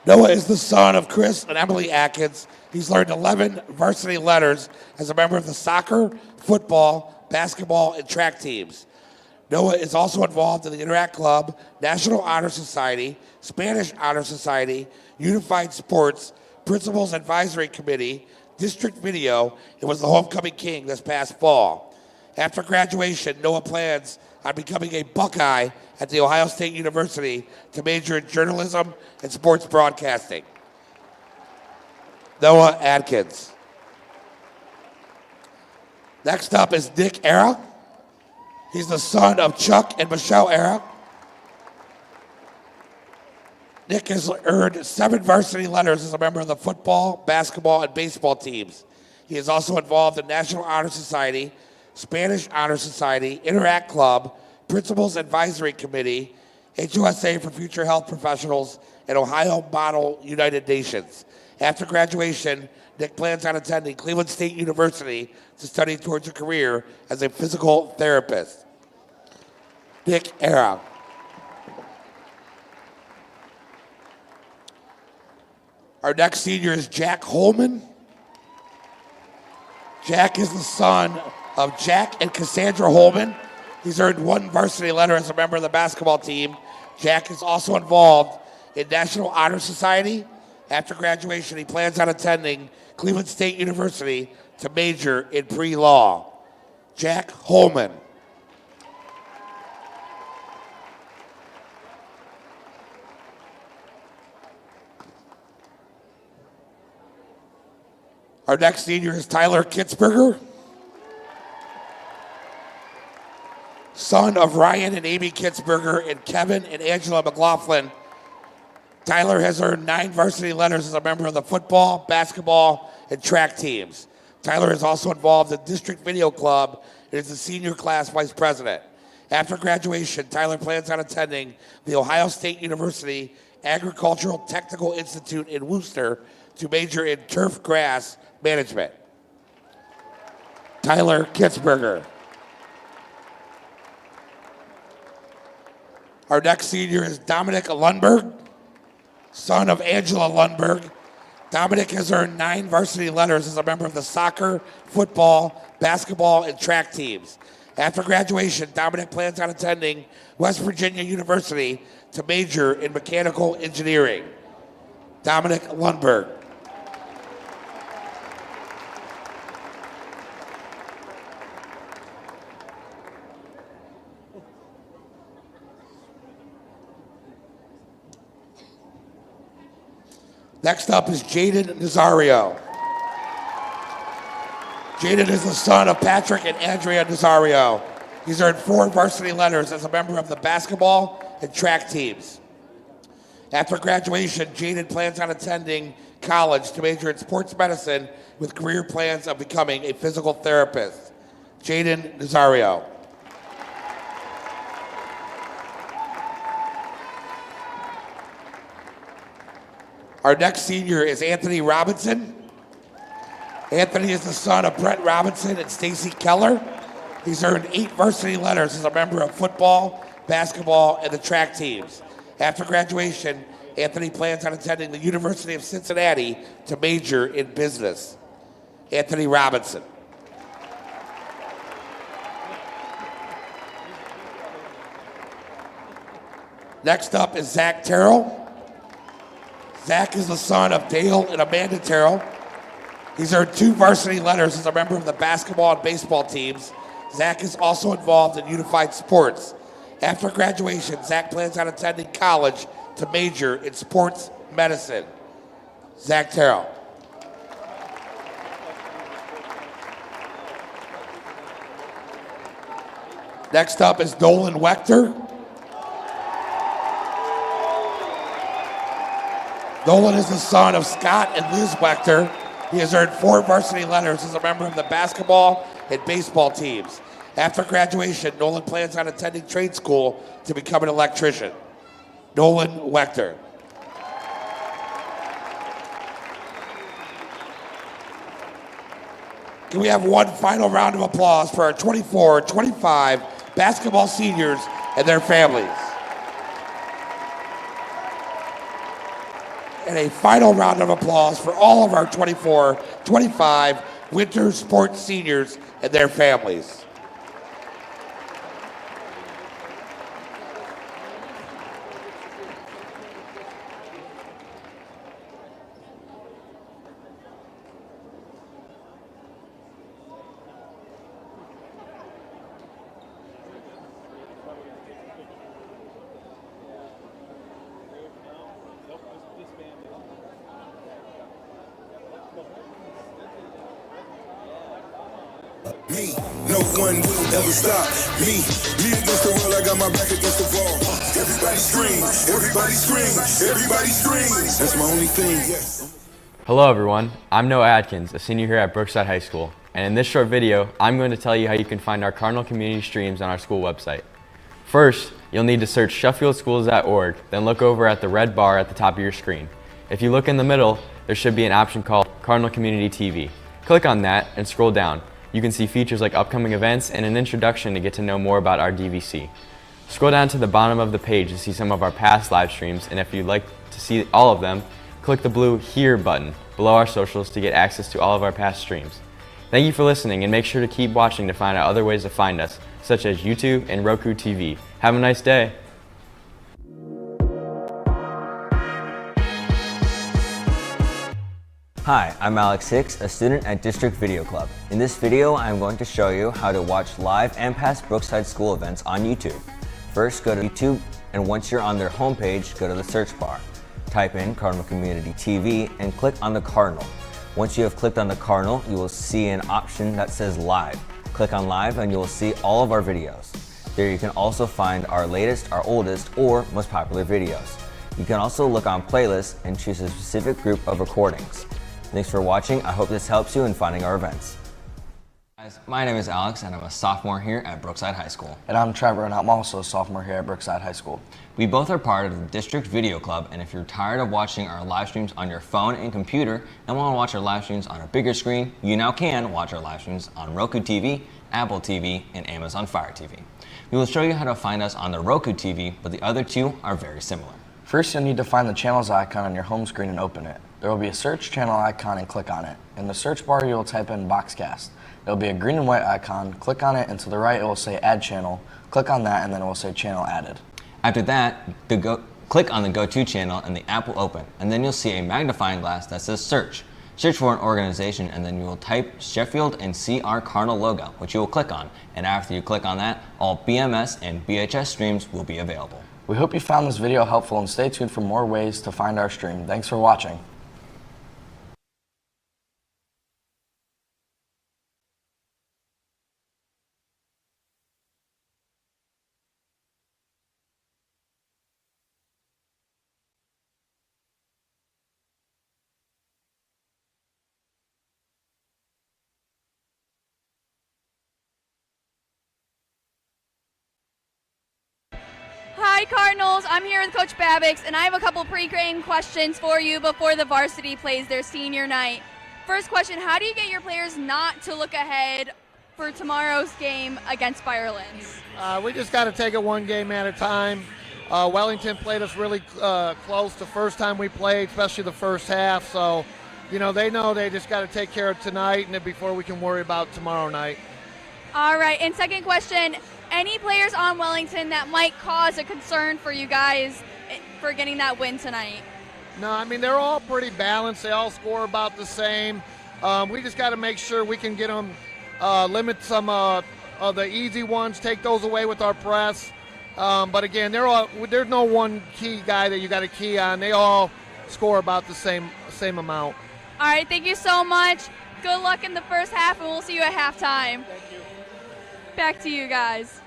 Noah is the son of Chris and Emily Atkins. He's learned 11 varsity letters as a member of the soccer, football, basketball, and track teams. Noah is also involved in the Interact Club, National Honor Society, Spanish Honor Society, Unified Sports, Principals Advisory Committee, District Video, and was the homecoming king this past fall. After graduation, Noah plans on becoming a Buckeye at The Ohio State University to major in journalism and sports broadcasting. Noah Atkins. Next up is Nick Era. He's the son of Chuck and Michelle Era. Nick has earned 7 varsity letters as a member of the football, basketball, and baseball teams. He is also involved in National Honor Society, Spanish Honor Society, Interact Club, Principals Advisory Committee, HUSA for Future Health Professionals, and Ohio Model United Nations. After graduation, Nick plans on attending Cleveland State University to study towards a career as a physical therapist. Nick Era. Our next senior is Jack Holman. Jack is the son of Jack and Cassandra Holman. He's earned 1 varsity letter as a member of the basketball team. Jack is also involved in National Honor Society. After graduation, he plans on attending Cleveland State University to major in pre-law. Jack Holman. Our next senior is Tyler Kitzberger, son of Ryan and Amy Kitzberger and Kevin and Angela McLaughlin. Tyler has earned 9 varsity letters as a member of the football, basketball, and track teams. Tyler is also involved in District Video Club and is the senior class vice president. After graduation, Tyler plans on attending the Ohio State University Agricultural Technical Institute in Worcester to major in turf grass management. Tyler Kitzberger. Our next senior is Dominic Lundberg, son of Angela Lundberg. Dominic has earned 9 varsity letters as a member of the soccer, football, basketball, and track teams. After graduation, Dominic plans on attending West Virginia University to major in mechanical engineering. Dominic Lundberg. Next up is Jaden Nazario. Jaden is the son of Patrick and Andrea Nazario. He's earned 4 varsity letters as a member of the basketball and track teams. After graduation, Jaden plans on attending college to major in sports medicine with career plans of becoming a physical therapist. Jaden Nazario. Our next senior is Anthony Robinson. Anthony is the son of Brett Robinson and Stacy Keller. He's earned 8 varsity letters as a member of football, basketball, and the track teams. After graduation, Anthony plans on attending the University of Cincinnati to major in business. Anthony Robinson. Next up is Zach Terrell. Zach is the son of Dale and Amanda Terrell. He's earned 2 varsity letters as a member of the basketball and baseball teams. Zach is also involved in Unified Sports. After graduation, Zach plans on attending college to major in sports medicine. Zach Terrell. Next up is Nolan Wechter. Nolan is the son of Scott and Liz Wechter. He has earned 4 varsity letters as a member of the basketball and baseball teams. After graduation, Nolan plans on attending trade school to become an electrician. Nolan Wechter. Can we have one final round of applause for our 24-25 basketball seniors and their families? And a final round of applause for all of our 24-25 winter sports seniors and their families. Me, no one will ever stop me. Me against the world, I got my back against the wall. Everybody scream, everybody scream, everybody scream. That's my only thing. Hello everyone, I'm Noah Adkins, a senior here at Brookside High School, and in this short video, I'm going to tell you how you can find our Cardinal Community streams on our school website. First, you'll need to search SheffieldSchools.org, then look over at the red bar at the top of your screen. If you look in the middle, there should be an option called Cardinal Community TV. Click on that and scroll down. You can see features like upcoming events and an introduction to get to know more about our DVC. Scroll down to the bottom of the page to see some of our past live streams, and if you'd like to see all of them, click the blue Here button below our socials to get access to all of our past streams. Thank you for listening, and make sure to keep watching to find out other ways to find us, such as YouTube and Roku TV. Have a nice day. Hi, I'm Alex Hicks, a student at District Video Club. In this video, I'm going to show you how to watch live and past Brookside school events on YouTube. First, go to YouTube, and once you're on their homepage, go to the search bar. Type in Cardinal Community TV and click on the Cardinal. Once you have clicked on the Cardinal, you will see an option that says Live. Click on Live and you will see all of our videos. There you can also find our latest, our oldest, or most popular videos. You can also look on playlists and choose a specific group of recordings. Thanks for watching. I hope this helps you in finding our events. Guys, my name is Alex and I'm a sophomore here at Brookside High School. And I'm Trevor and I'm also a sophomore here at Brookside High School. We both are part of the District Video Club, and if you're tired of watching our live streams on your phone and computer and want to watch our live streams on a bigger screen, you now can watch our live streams on Roku TV, Apple TV, and Amazon Fire TV. We will show you how to find us on the Roku TV, but the other two are very similar. First, you'll need to find the channels icon on your home screen and open it. There will be a search channel icon and click on it. In the search bar, you will type in Boxcast. There will be a green and white icon. Click on it, and to the right, it will say Add Channel. Click on that, and then it will say Channel Added. After that, click on the Go To channel, and the app will open. And then you'll see a magnifying glass that says Search. Search for an organization, and then you will type Sheffield and see our Cardinal logo, which you will click on. And after you click on that, all BMS and BHS streams will be available. We hope you found this video helpful, and stay tuned for more ways to find our stream. Thanks for watching. Hi Cardinals, I'm here with Coach Babix, and I have a couple pre-game questions for you before the varsity plays their senior night. First question, how do you get your players not to look ahead for tomorrow's game against Firelands? We just got to take it one game at a time. Wellington played us really close the first time we played, especially the first half, so they know they just got to take care of tonight and then before we can worry about tomorrow night. All right, and second question, any players on Wellington that might cause a concern for you guys for getting that win tonight? No, I mean, they're all pretty balanced. They all score about the same. We just got to make sure we can get them, limit some of the easy ones, take those away with our press. But again, there's no one key guy that you got to key on. They all score about the same amount. All right, thank you so much. Good luck in the first half, and we'll see you at halftime. Thank you. Back to you guys.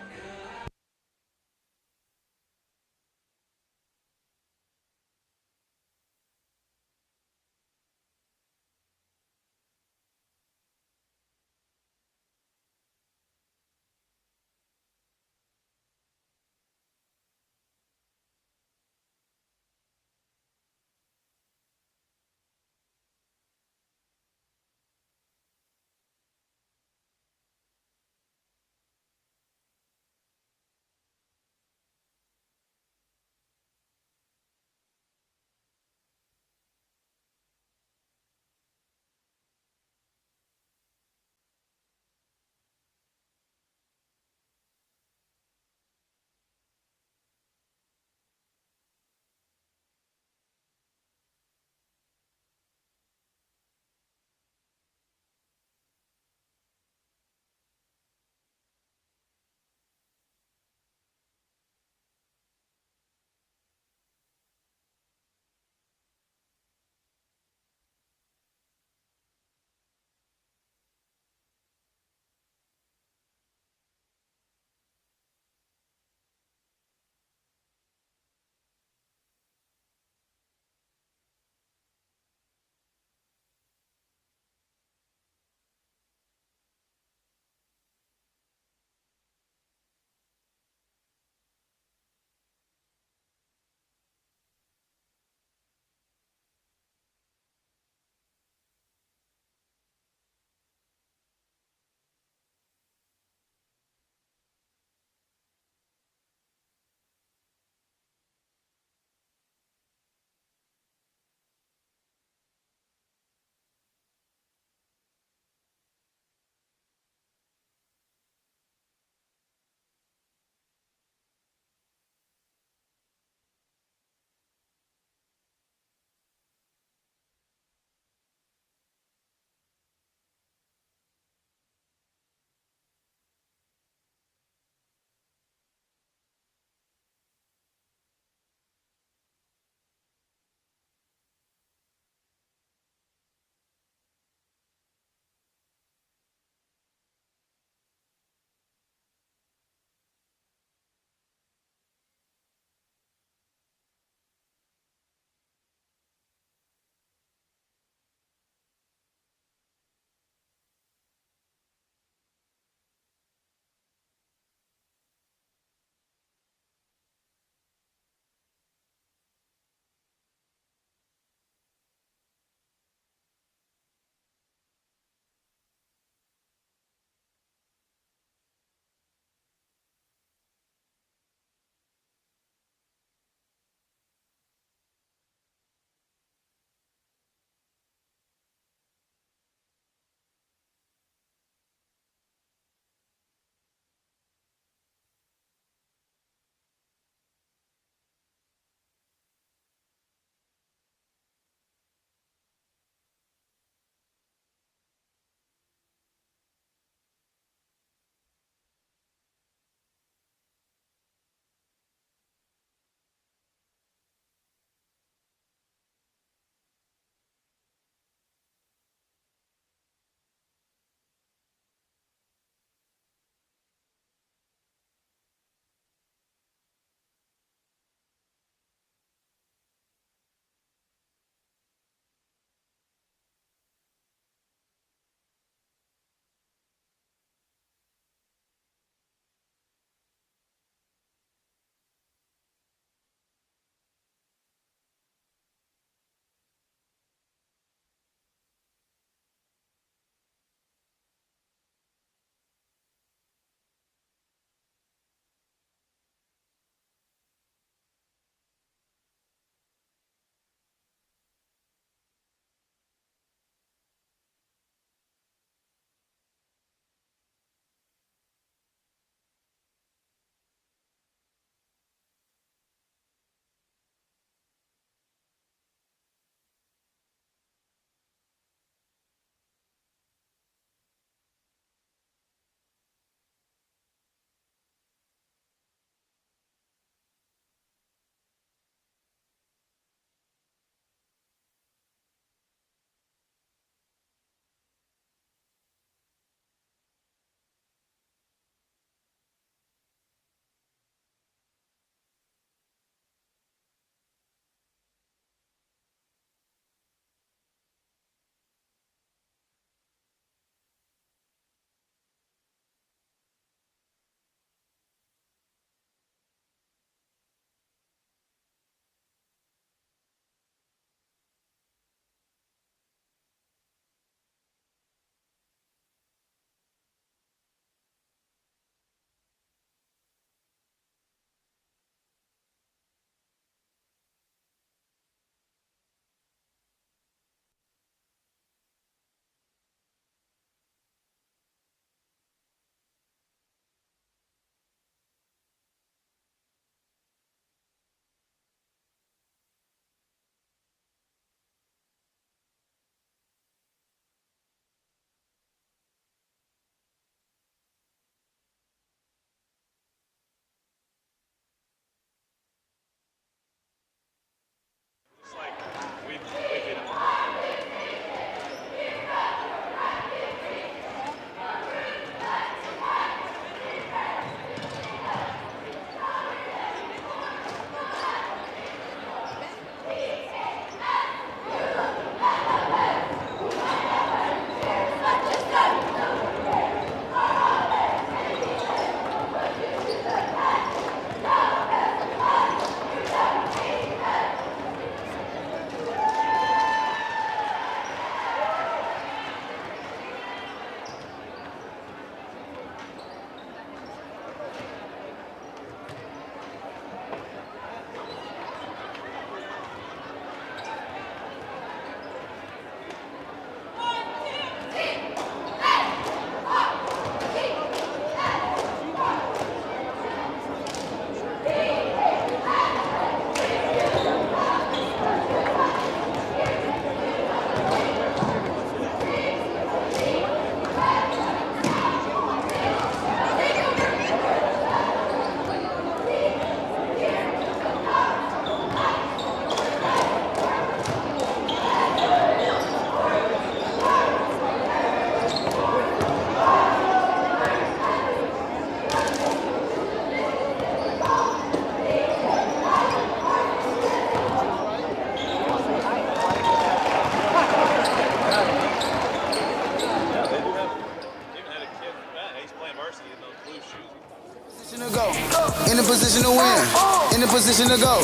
position to win. In the position to go.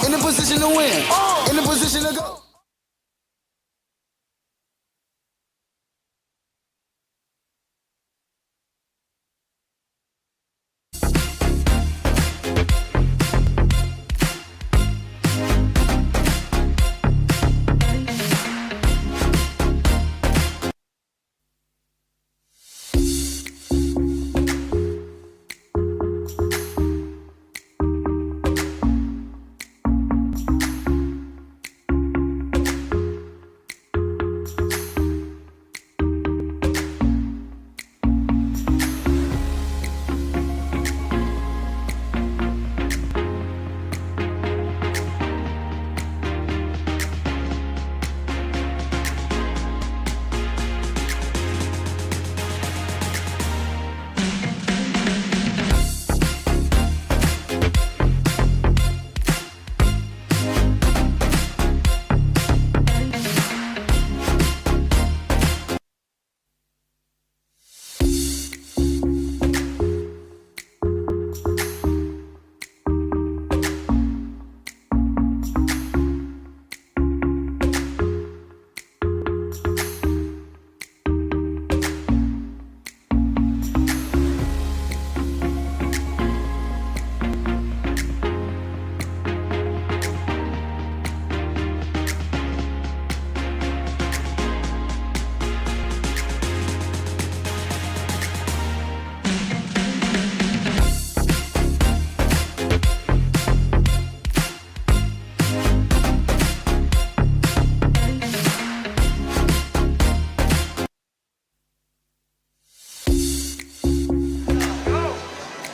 In the position to win. In the position to go.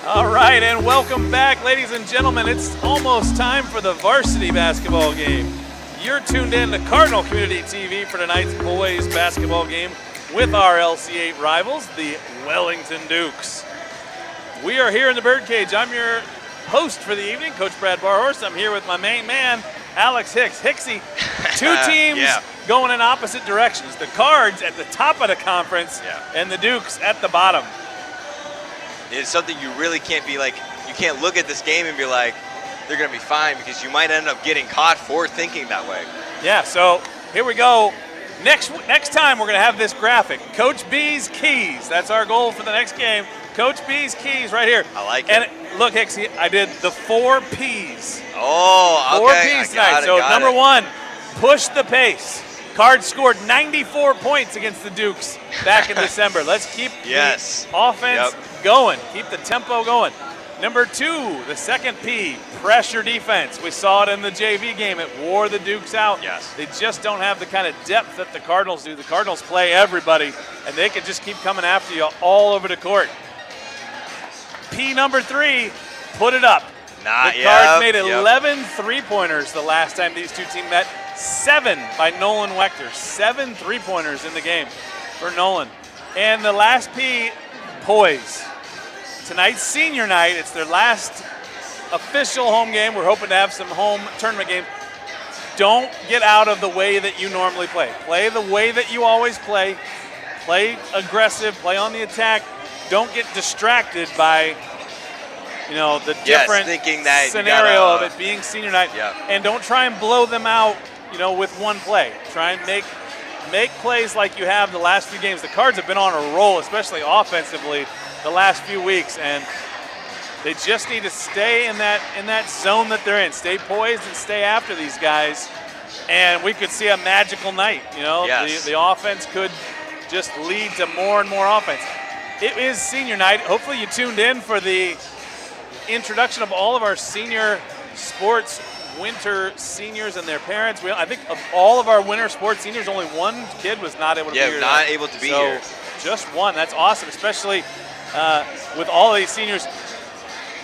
All right, and welcome back, ladies and gentlemen. It's almost time for the varsity basketball game. You're tuned in to Cardinal Community TV for tonight's boys basketball game with our LC8 rivals, the Wellington Dukes. We are here in the Birdcage. I'm your host for the evening, Coach Brad Barhorst. I'm here with my main man, Alex Hicks. Hicksy, two teams going in opposite directions. The Cards at the top of the conference and the Dukes at the bottom. It's something you really can't be like, you can't look at this game and be like, they're going to be fine, because you might end up getting caught for thinking that way. Yeah, so here we go. Next time we're going to have this graphic. Coach B's keys. That's our goal for the next game. Coach B's keys right here. I like it. And look, Hicksy, I did the 4 Ps. Oh, okay. 4 Ps tonight. So number 1, push the pace. Cards scored 94 points against the Dukes back in December. Let's keep the offense going. Keep the tempo going. Number 2, the second P, pressure defense. We saw it in the JV game. It wore the Dukes out. Yes. They just don't have the kind of depth that the Cardinals do. The Cardinals play everybody, and they can just keep coming after you all over the court. P number 3, put it up. The Cards made 11 three-pointers the last time these two teams met. 7 by Nolan Wechter. 7 three-pointers in the game for Nolan. And the last P, poise. Tonight's senior night. It's their last official home game. We're hoping to have some home tournament games. Don't get out of the way that you normally play. Play the way that you always play. Play aggressive. Play on the attack. Don't get distracted by, you know, the different thinking that scenario of it being senior night. And don't try and blow them out, you know, with one play. Try and make plays like you have the last few games. The Cards have been on a roll, especially offensively, the last few weeks, and they just need to stay in that zone that they're in. Stay poised and stay after these guys, and we could see a magical night. You know, the offense could just lead to more and more offense. It is senior night. Hopefully you tuned in for the introduction of all of our senior sports winter seniors and their parents. I think of all of our winter sports seniors, only one kid was not able to be here. not able to be here. Just one. That's awesome, especially with all of these seniors.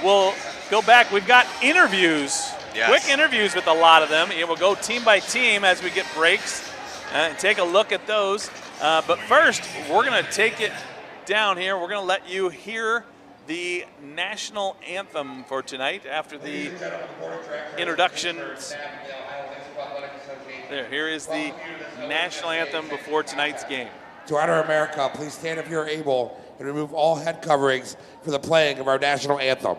We'll go back. We've got interviews, quick interviews with a lot of them. We'll go team by team as we get breaks and take a look at those. But first, we're going to take it down here. We're going to let you hear the national anthem for tonight after the introductions. Here is the national anthem before tonight's game. To honor America, please stand if you're able and remove all head coverings for the playing of our national anthem.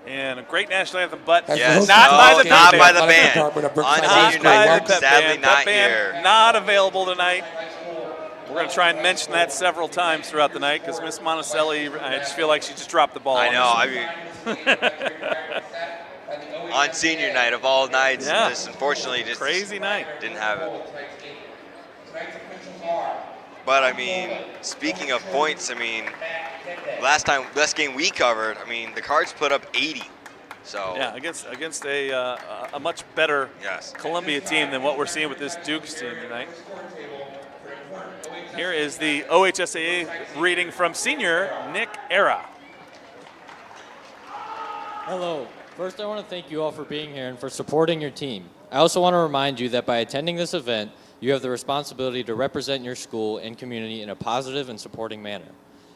And a great national anthem, but Yes. not by the not band. by the band. Brookside On High senior School. night, That sadly band. not That band here. not available tonight. We're going to try and mention that several times throughout the night because Miss Monticelli, I just feel like she just dropped the ball. I on know. this I mean, on senior night of all nights, this unfortunately just crazy night. Didn't have it. But I mean, speaking of points, I mean, last game we covered, I mean, the Cards put up 80. So yeah, against a much better Columbia team than what we're seeing with this Dukes team tonight. Here is the OHSAA reading from senior Nick Era. Hello. First, I want to thank you all for being here and for supporting your team. I also want to remind you that by attending this event, you have the responsibility to represent your school and community in a positive and supporting manner.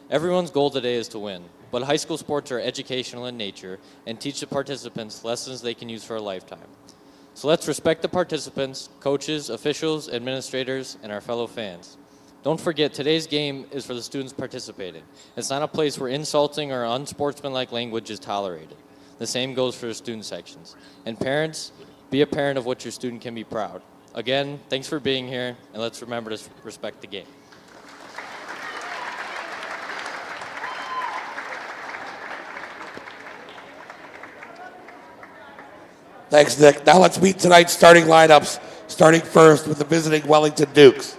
Everyone's goal today is to win, but high school sports are educational in nature and teach the participants lessons they can use for a lifetime. So let's respect the participants, coaches, officials, administrators, and our fellow fans. Don't forget, today's game is for the students participating. It's not a place where insulting or unsportsmanlike language is tolerated. The same goes for the student sections. And parents, be a parent of what your student can be proud. Again, thanks for being here, and let's remember to respect the game. Thanks, Nick. Now let's meet tonight's starting lineups, starting first with the visiting Wellington Dukes.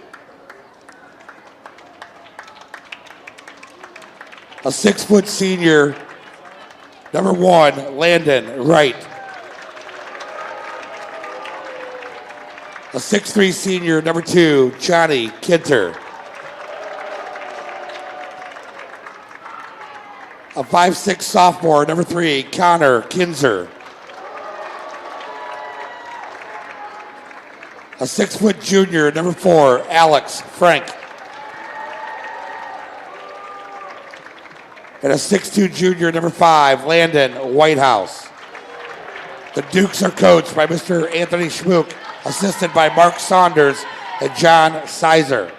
A 6-foot senior, number 1, Landon Wright. A 6'3" senior, number 2, Johnny Kinter. A 5'6" sophomore, number 3, Connor Kinzer. A 6-foot junior, number 4, Alex Frank. And a 6'2" junior, number 5, Landon Whitehouse. The Dukes are coached by Mr. Anthony Schmook, assisted by Mark Saunders and John Sizer.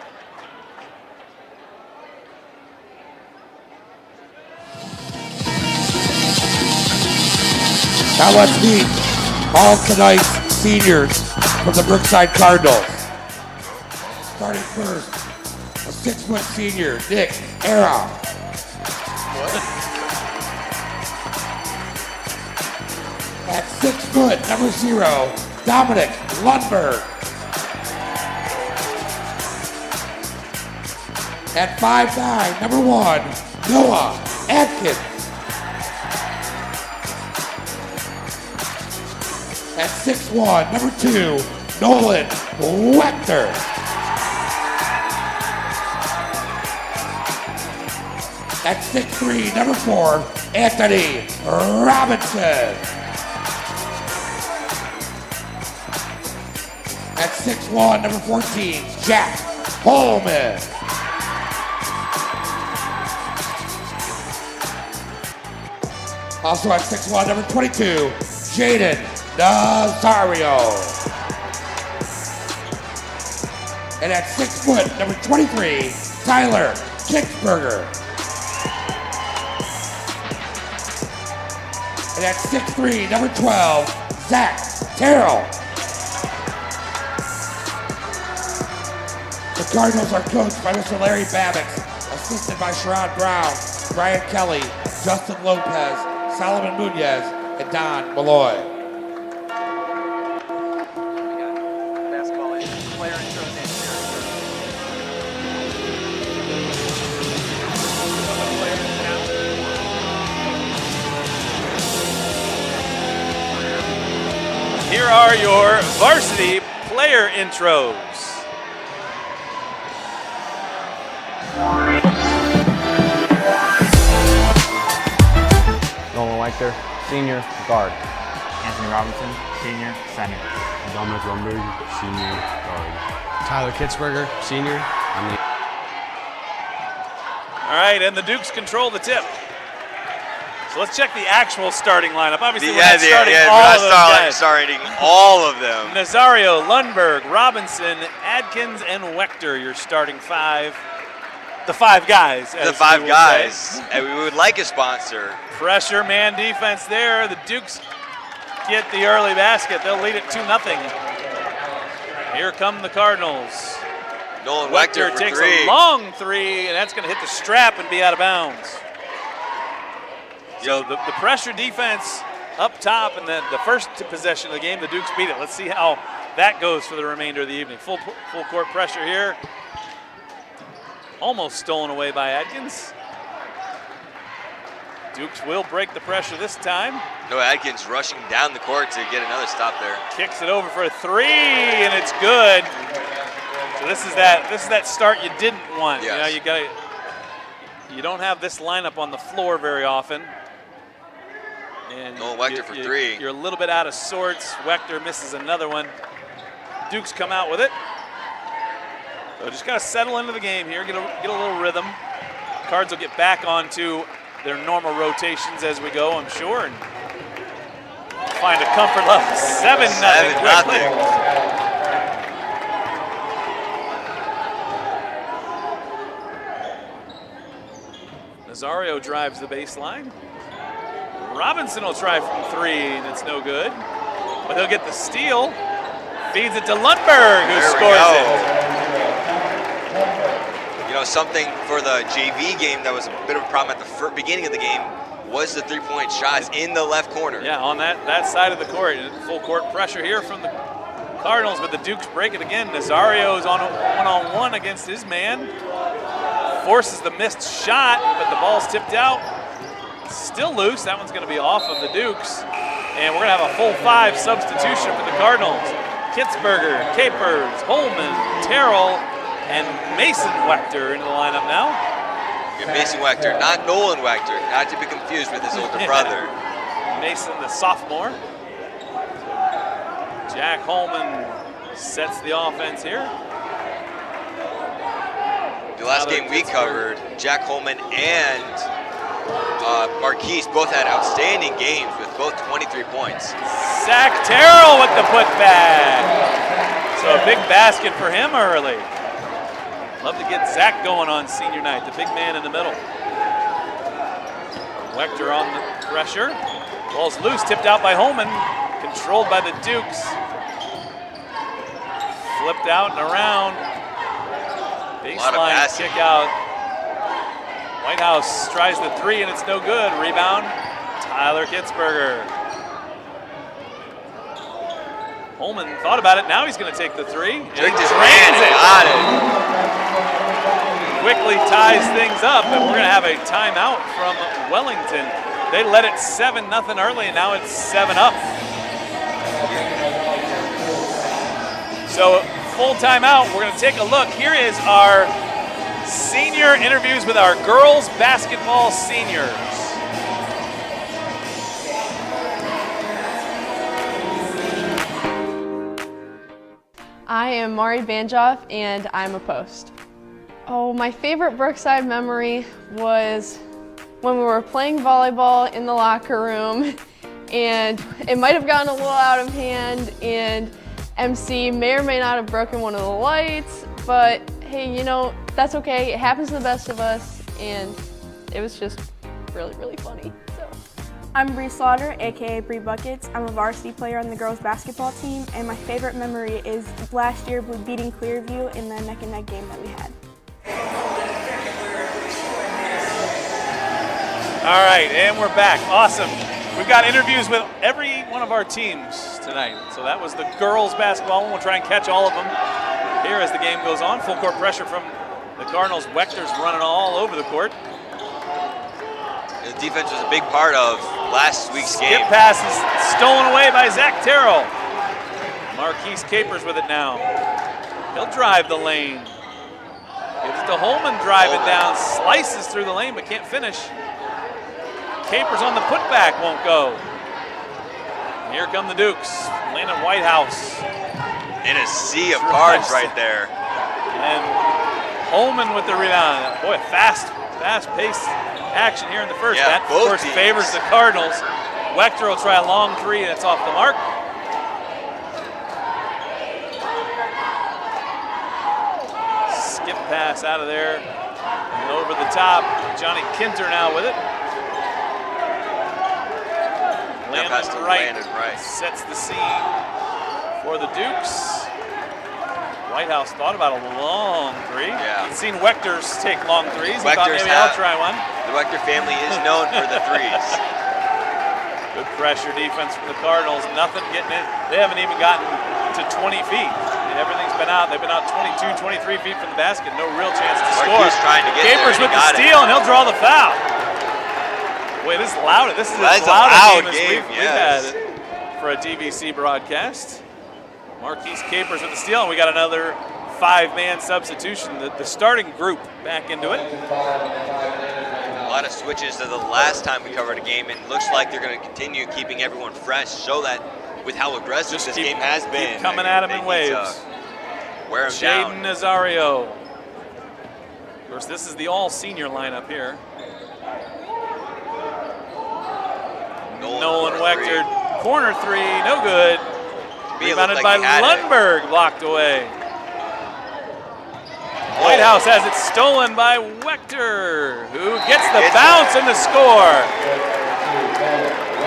Now let's meet all tonight's seniors from the Brookside Cardinals. Starting first, a 6-foot senior, Nick Era. At 6 foot, number 0, Dominic Lundberg. At 5'9", number 1, Noah Atkins. At 6'1", number 2, Nolan Wechter. At 6'3", number 4, Anthony Robinson. At 6'1", number 14, Jack Holman. Also at 6'1", number 22, Jaden Nazario. And at 6 foot, number 23, Tyler Kicksberger. And at 6'3", number 12, Zach Terrell. The Cardinals are coached by Mr. Larry Babbitts, assisted by Sherrod Brown, Brian Kelly, Justin Lopez, Solomon Munoz, and Don Malloy. Here are your varsity player intros. Nolan Wechter, senior, guard. Anthony Robinson, senior, center. Dominic Lundberg, senior, guard. Tyler Kitzberger, senior. All right, and the Dukes control the tip. So let's check the actual starting lineup. Obviously, we're not starting all of them. Nazario, Lundberg, Robinson, Adkins, and Wechter, your starting 5. The Five Guys. The Five Guys. And we would like a sponsor. Pressure man defense there. The Dukes get the early basket. They'll lead it 2-0. Here come the Cardinals. Nolan Wechter for takes three. a long three, and that's going to hit the strap and be out of bounds. So the pressure defense up top, and then the first possession of the game, the Dukes beat it. Let's see how that goes for the remainder of the evening. Full court pressure here. Almost stolen away by Adkins. Dukes will break the pressure this time. No, Adkins rushing down the court to get another stop there. Kicks it over for a three, and it's good. So this is that start you didn't want. Yes. You know, you don't have this lineup on the floor very often. And Nolan Wechter for three. You're a little bit out of sorts. Wechter misses another one. Dukes come out with it. So just got to settle into the game here, get a little rhythm. Cards will get back onto their normal rotations as we go, I'm sure, and find a comfort level. 7-0 quickly. Nazario drives the baseline. Robinson will try from three, and it's no good. But he'll get the steal. Feeds it to Lundberg, who scores it. You know, something for the JV game that was a bit of a problem at the beginning of the game was the three-point shots in the left corner. Yeah, on that side of the court. Full court pressure here from the Cardinals, but the Dukes break it again. Nazario's on a one-on-one against his man. Forces the missed shot, but the ball's tipped out. Still loose. That one's going to be off of the Dukes. And we're going to have a full five substitution for the Cardinals. Kitzberger, Capers, Holman, Terrell, and Mason Wechter into the lineup now. Mason Wechter, not Nolan Wechter, not to be confused with his older brother. Mason, the sophomore. Jack Holman sets the offense here. The last game we covered, Jack Holman and Marquise both had outstanding games with both 23 points. Zach Terrell with the putback. So a big basket for him early. Love to get Zach going on senior night, the big man in the middle. Wechter on the pressure. Ball's loose, tipped out by Holman. Controlled by the Dukes. Flipped out and around. Baseline kick out. Whitehouse tries the three and it's no good. Rebound, Tyler Kitzberger. Holman thought about it. Now he's going to take the three. Tricked his man and got it. Quickly ties things up, and we're going to have a timeout from Wellington. They led it 7-0 early, and now it's 7-up. So full timeout. We're going to take a look. Here is our senior interviews with our girls basketball seniors. I am Mari Banjoff, and I'm a post. Oh, my favorite Brookside memory was when we were playing volleyball in the locker room, and it might have gotten a little out of hand, and MC may or may not have broken one of the lights, but hey, you know, that's okay. It happens to the best of us, and it was just really, really funny. So. I'm Bree Slaughter, aka Bree Buckets. I'm a varsity player on the girls basketball team, and my favorite memory is last year beating Clearview in the neck-and-neck game that we had. All right, and we're back. Awesome. We've got interviews with every one of our teams tonight. So that was the girls basketball one. We'll try and catch all of them here as the game goes on. Full court pressure from the Cardinals. Wechter's running all over the court. The defense was a big part of last week's game. Skip pass is stolen away by Zach Terrell. Marquise Capers with it now. He'll drive the lane. Gives it to Holman, drive it down. Slices through the lane but can't finish. Capers on the putback, won't go. Here come the Dukes. Landon Whitehouse. In a sea of cards right there. And Holman with the rebound. Boy, fast-paced action here in the first. Yeah, that, of course, favors the Cardinals. Wechter will try a long three, and it's off the mark. Skip pass out of there. Over the top, Johnny Kinter now with it. Landon Wright sets the scene for the Dukes. Whitehouse thought about a long three. Yeah. He's seen Wechters take long threes. He thought maybe I'll try one. The Wechter family is known for the threes. Good pressure defense from the Cardinals. Nothing getting in. They haven't even gotten to 20 feet. Everything's been out. They've been out 22, 23 feet from the basket. No real chance to score. Trying to get Capers with the steal, and he'll draw the foul. Wait, this is loud. This is as loud a game as we've had for a DVC broadcast. Marquise Capers with the steal, and we got another 5-man substitution. The starting group back into it. A lot of switches to the last time we covered a game, and looks like they're going to continue keeping everyone fresh, show that with how aggressive this game has been. Keep coming at him in waves. Wear him down. Jaden Nazario. Of course, this is the all-senior lineup here. Nolan Wechter, corner three, no good. Rebounded by Lundberg, blocked away. Whitehouse has it stolen by Wechter, who gets the bounce and the score.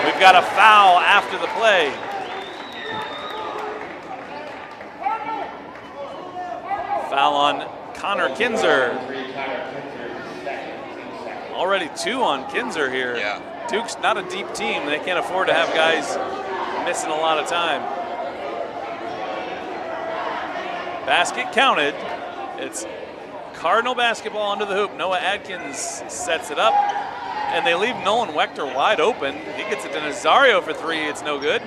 We've got a foul after the play. Foul on Connor Kinzer. Already 2 on Kinzer here. Yeah. Duke's not a deep team. They can't afford to have guys missing a lot of time. Basket counted. It's Cardinal basketball under the hoop. Noah Adkins sets it up, and they leave Nolan Wechter wide open. He gets it to Nazario for 3. It's no good.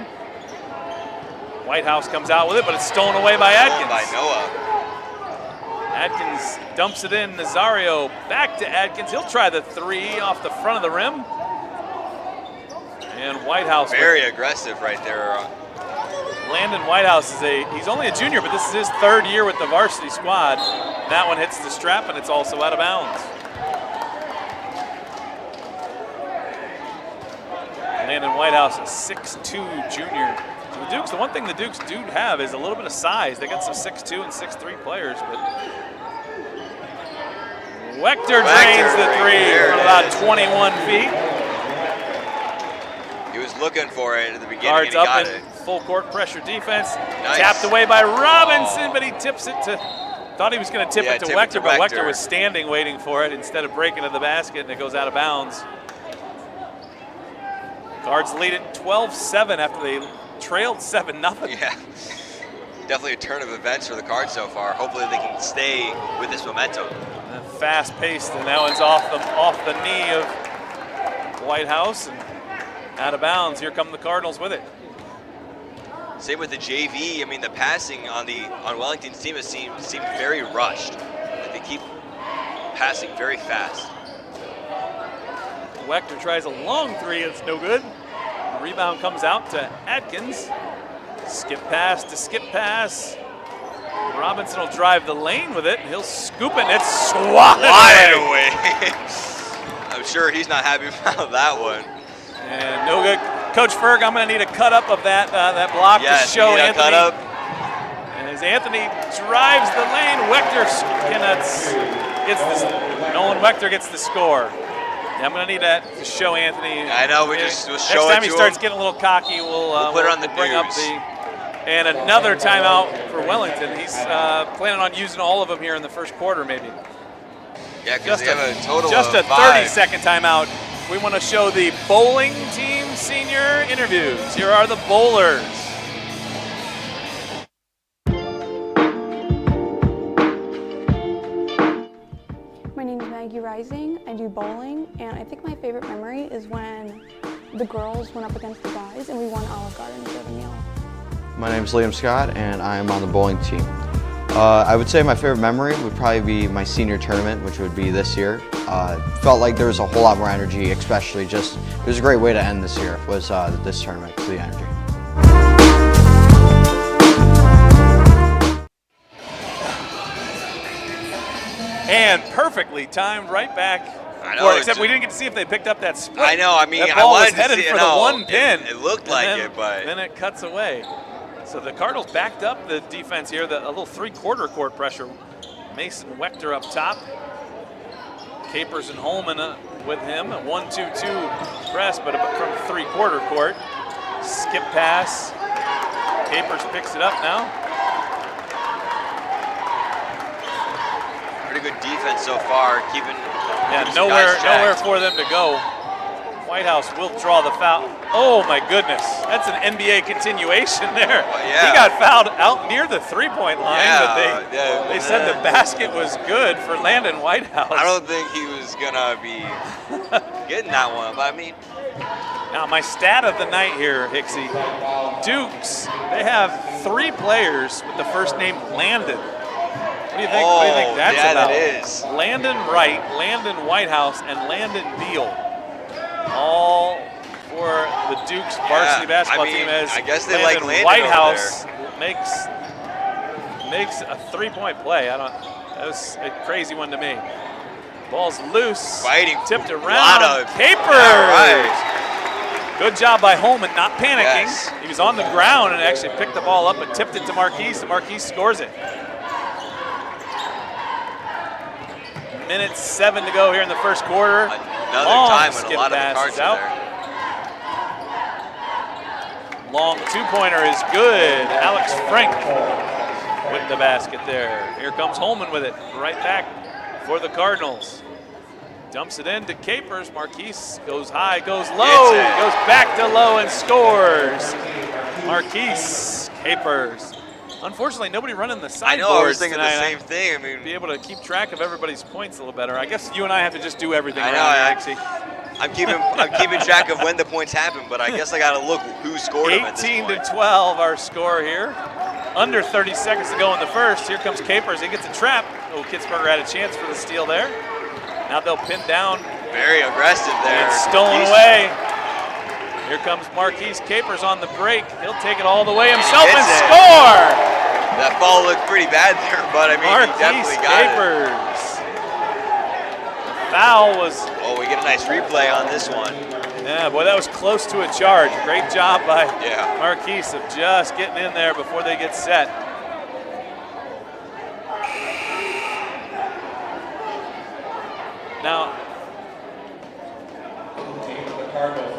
Whitehouse comes out with it, but it's stolen away by Adkins. By Noah. Adkins dumps it in. Nazario back to Adkins. He'll try the 3 off the front of the rim. And Whitehouse. Very aggressive right there. Landon Whitehouse he's only a junior, but this is his 3rd year with the varsity squad. That one hits the strap, and it's also out of bounds. Landon Whitehouse, a 6'2" junior. So the Dukes, the one thing the Dukes do have is a little bit of size. They got some 6'2" and 6'3" players, but Wechter drains the 3 from about 21 feet. He was looking for it at the beginning, Guards and he got up it. in full court pressure defense. Nice. Tapped away by Robinson, but he tips it to, thought he was going to tip it to Wechter, but Wechter was standing waiting for it instead of breaking to the basket, and it goes out of bounds. Guards lead it 12-7 after they trailed 7-0. Yeah, definitely a turn of events for the Cards so far. Hopefully they can stay with this momentum. Fast-paced, and that one's off the knee of Whitehouse and out of bounds. Here come the Cardinals with it. Same with the JV. I mean, the passing on Wellington's team has seemed very rushed. Like they keep passing very fast. Wechter tries a long 3. It's no good. The rebound comes out to Adkins. Skip pass to skip pass. Robinson will drive the lane with it. He'll scoop it, and it's swatted away. I'm sure he's not happy about that one. And no good. Coach Ferg, I'm going to need a cut up of that block to show Anthony. Cut up. And as Anthony drives the lane, Wechter Nolan Wechter gets the score. Yeah, I'm going to need that to show Anthony. I know, we'll show it to him. Next time he starts getting a little cocky, we'll put it on the bring up and another timeout for Wellington. He's planning on using all of them here in the first quarter, maybe. Yeah, because they have a total just of a 5. 30-second timeout. We want to show the bowling team senior interviews. Here are the bowlers. My name is Maggie Rising. I do bowling, and I think my favorite memory is when the girls went up against the guys and we won Olive Garden for the meal. My name is Liam Scott, and I am on the bowling team. I would say my favorite memory would probably be my senior tournament, which would be this year. Felt like there was a whole lot more energy, especially it was a great way to end this year, was this tournament, the energy. And perfectly timed right back. I know. Except we didn't get to see if they picked up that split. I know. I mean, that ball was to headed see for the one pin. It looked like it, but then it cuts away. So the Cardinals backed up the defense here. A little 3/4 court pressure. Mason Wechter up top. Capers and Holman with him. A 1-2-2 press, but from three-quarter court. Skip pass. Capers picks it up now. Pretty good defense so far, keeping nowhere for them to go. Whitehouse will draw the foul. Oh my goodness, that's an NBA continuation there. Yeah. He got fouled out near the three-point line, but Yeah, they said the basket was good for Landon Whitehouse. I don't think he was gonna be getting that one, but I mean. Now my stat of the night here, Hicksy. Dukes, they have 3 players with the first name Landon. What do you think? What do you think that's about? That is. Landon Wright, Landon Whitehouse, and Landon Beal. All for the Dukes varsity basketball team as I guess they like Landon Whitehouse makes a three-point play. That was a crazy one to me. Ball's loose. Fighting. Tipped around. Capers. Good job by Holman, not panicking. Yes. He was on the ground and actually picked the ball up and tipped it to Marquise, and Marquise scores it. Minute 7 to go here in the first quarter. Another Long time when a skip lot of the pass cards is are out. Long two-pointer is good. Alex Frank with the basket there. Here comes Holman with it. Right back for the Cardinals. Dumps it in to Capers. Marquise goes high, goes low, goes back to low and scores. Marquise Capers. Unfortunately, nobody running the sideboards. I know, I was thinking tonight. the same thing. I mean, be able to keep track of everybody's points a little better. I guess you and I have to just do everything. I know. I'm keeping track of when the points happen, but I guess I got to look who scored them at this point. 18-12, our score here. Under 30 seconds to go in the first. Here comes Capers. He gets a trap. Oh, Kitzberger had a chance for the steal there. Now they'll pin down. Very aggressive there. And stolen away. Here comes Marquise Capers on the break. He'll take it all the way himself and score! That ball looked pretty bad there, but I mean, Marquise he definitely got Capers. The foul was... Oh, we get a nice replay on this one. Yeah, boy, that was close to a charge. Great job by Marquise of just getting in there before they get set. Now,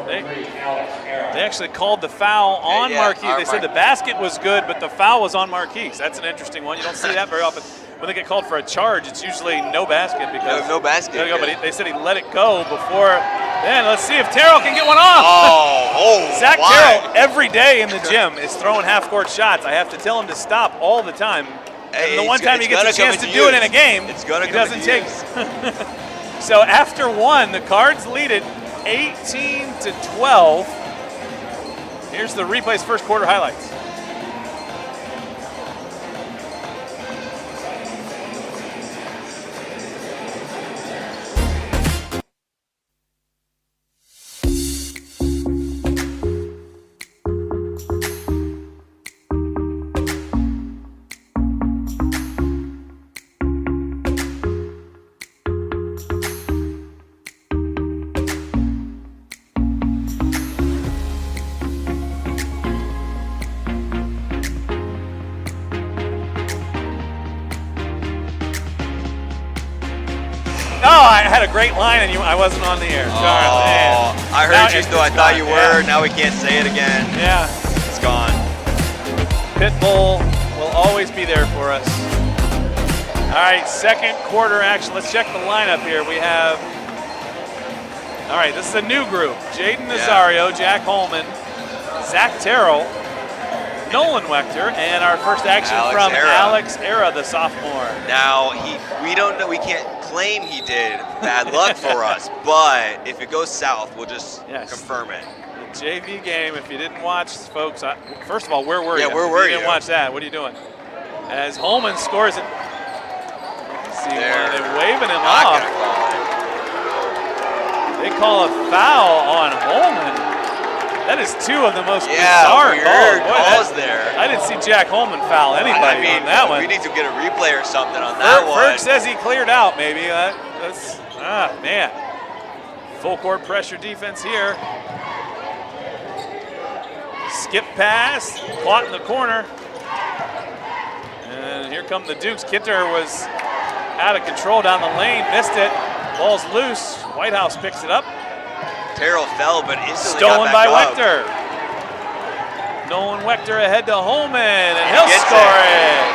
they actually called the foul on Marquise. They said the basket was good, but the foul was on Marquise. That's an interesting one. You don't see that very often. When they get called for a charge, it's usually no basket because no basket. But they said he let it go before. Then let's see if Terrell can get one off. Zach Terrell every day in the gym is throwing half-court shots. I have to tell him to stop all the time. And the one time he gets a chance to do it in a game, he doesn't take. So after one, the Cards lead it 18-12. Here's the replay's first quarter highlights. I had a great line and I wasn't on the air. I heard you, though I thought you were. Now we can't say it again. Yeah. It's gone. Pitbull will always be there for us. All right, second quarter action. Let's check the lineup here. We have, all right, this is a new group. Jaden Nazario, Jack Holman, Zach Terrell, Nolan Wechter, and our first action from Alex Era, the sophomore. Now, we don't know, we can't claim he did bad luck for us, but if it goes south, we'll just confirm it. The JV game, if you didn't watch, folks, first of all, where were you? Yeah, where were you? If you didn't watch that, what are you doing? As Holman scores it. See, they're waving him off. They call a foul on Holman. That is two of the most bizarre calls there. I didn't see Jack Holman foul anybody on that one. We need to get a replay or something on that one. Ferg says he cleared out, maybe. That's man. Full court pressure defense here. Skip pass, caught in the corner. And here come the Dukes. Kitter was out of control down the lane, missed it. Ball's loose. Whitehouse picks it up. Terrell fell, but instantly Stolen got by back up. Wechter. Nolan Wechter ahead to Holman, and he'll score it.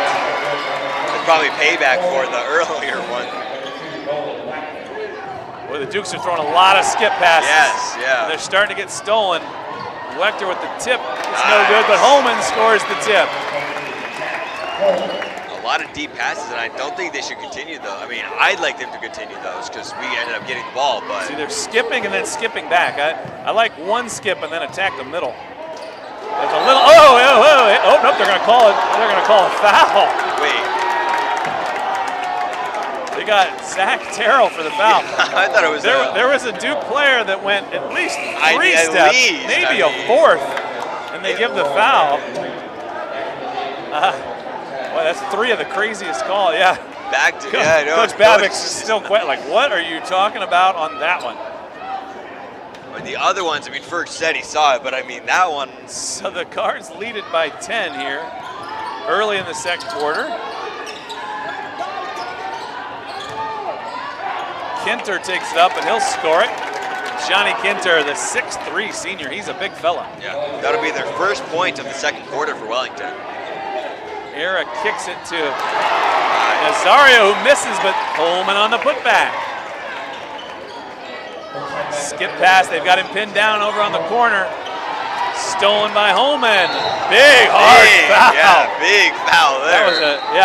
It's probably payback for the earlier one. Boy, the Dukes are throwing a lot of skip passes. Yes, yeah. They're starting to get stolen. Wechter with the tip. It's no good, but Holman scores the tip. A lot of deep passes, and I don't think they should continue though. I mean, I'd like them to continue those because we ended up getting the ball, but. See, they're skipping and then skipping back. I like one skip and then attack the middle. There's a little, oh, nope, they're gonna call it. They're gonna call a foul. Wait. They got Zach Terrell for the foul. Yeah, I thought it was there was a Duke player that went at least three at steps, least, maybe a fourth, and they give the foul. Boy, that's three of the craziest calls. Yeah. Back to yeah, no, Coach Babbitt's still quite like, what are you talking about on that one? But the other ones, I mean, Ferg said he saw it, but I mean that one. So the Cards lead it by 10 here, early in the second quarter. Kinter takes it up and he'll score it. Johnny Kinter, the 6'3" senior, he's a big fella. Yeah, that'll be their first point of the second quarter for Wellington. Era kicks it to Nazario, who misses, but Holman on the putback. Skip pass, they've got him pinned down over on the corner. Stolen by Holman. Big, hard foul. Yeah, big foul there.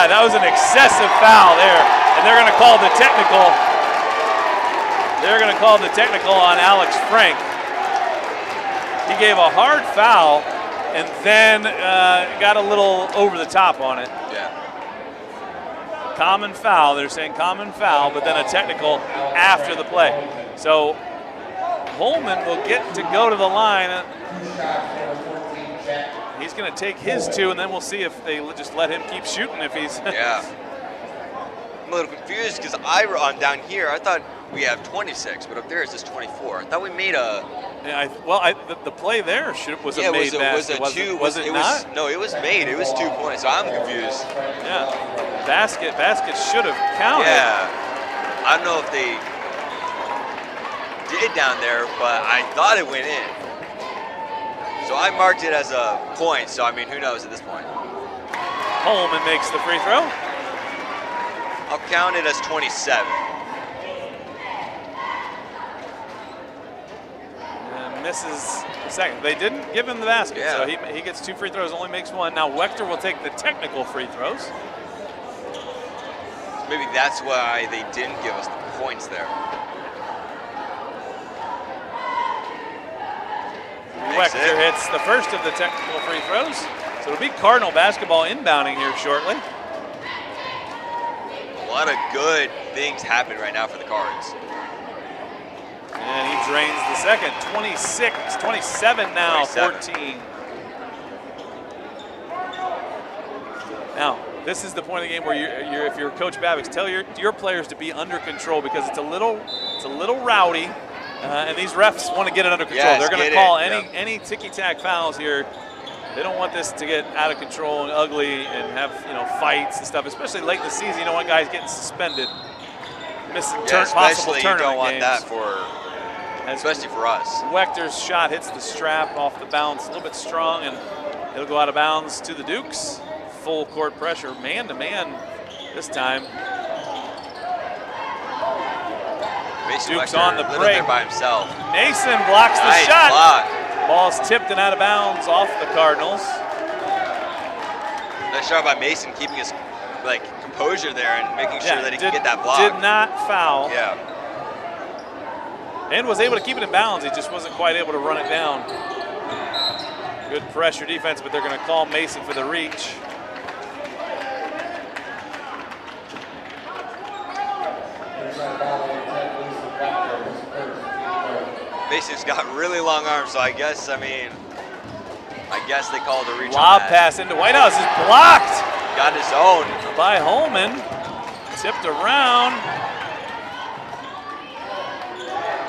That was an excessive foul there. And they're gonna call the technical. They're gonna call the technical on Alex Frank. He gave a hard foul and then got a little over the top on it. Yeah. Common foul, they're saying common foul, but then a technical after the play. So Holman will get to go to the line. He's going to take his two, and then we'll see if they just let him keep shooting if he's... Yeah. I'm a little confused because on down here, I thought we have 26, but up there it's just 24. I thought we made a... Yeah, the play there was a made basket. Was it not? No, it was made. It was 2 points, so I'm confused. Yeah. Basket should have counted. Yeah. I don't know if they did down there, but I thought it went in. So I marked it as a point, so I mean, who knows at this point. Holman makes the free throw. I'll count it as 27. And misses the second. They didn't give him the basket, so he gets 2 free throws, only makes 1. Now Wechter will take the technical free throws. Maybe that's why they didn't give us the points there. Wechter hits the first of the technical free throws. So it'll be Cardinal basketball inbounding here shortly. A lot of good things happen right now for the Cards. And he drains the second. 27 now, 14. Now, this is the point of the game where if you're Coach Babbitt, tell your players to be under control because it's a little rowdy. And these refs want to get it under control. Yes, they're going to call any ticky-tack fouls here. They don't want this to get out of control and ugly and have fights and stuff. Especially late in the season, you don't want guys getting suspended, missing possible tournament you don't want games. that especially for us. Wechter's shot hits the strap off the bounce, a little bit strong, and it'll go out of bounds to the Dukes. Full court pressure, man-to-man this time. Mason Duke's Wechter on the break. there by himself. Mason blocks the Nice shot. block. Ball's tipped and out of bounds off the Cardinals. Nice shot by Mason, keeping his composure there and making sure that he can get that block. Did not foul. Yeah. And was able to keep it in bounds. He just wasn't quite able to run it down. Good pressure defense, but they're going to call Mason for the reach. Mason's got really long arms, so I guess they called a reach. Lob pass into Whitehouse is blocked. Got his own. By Holman. Tipped around.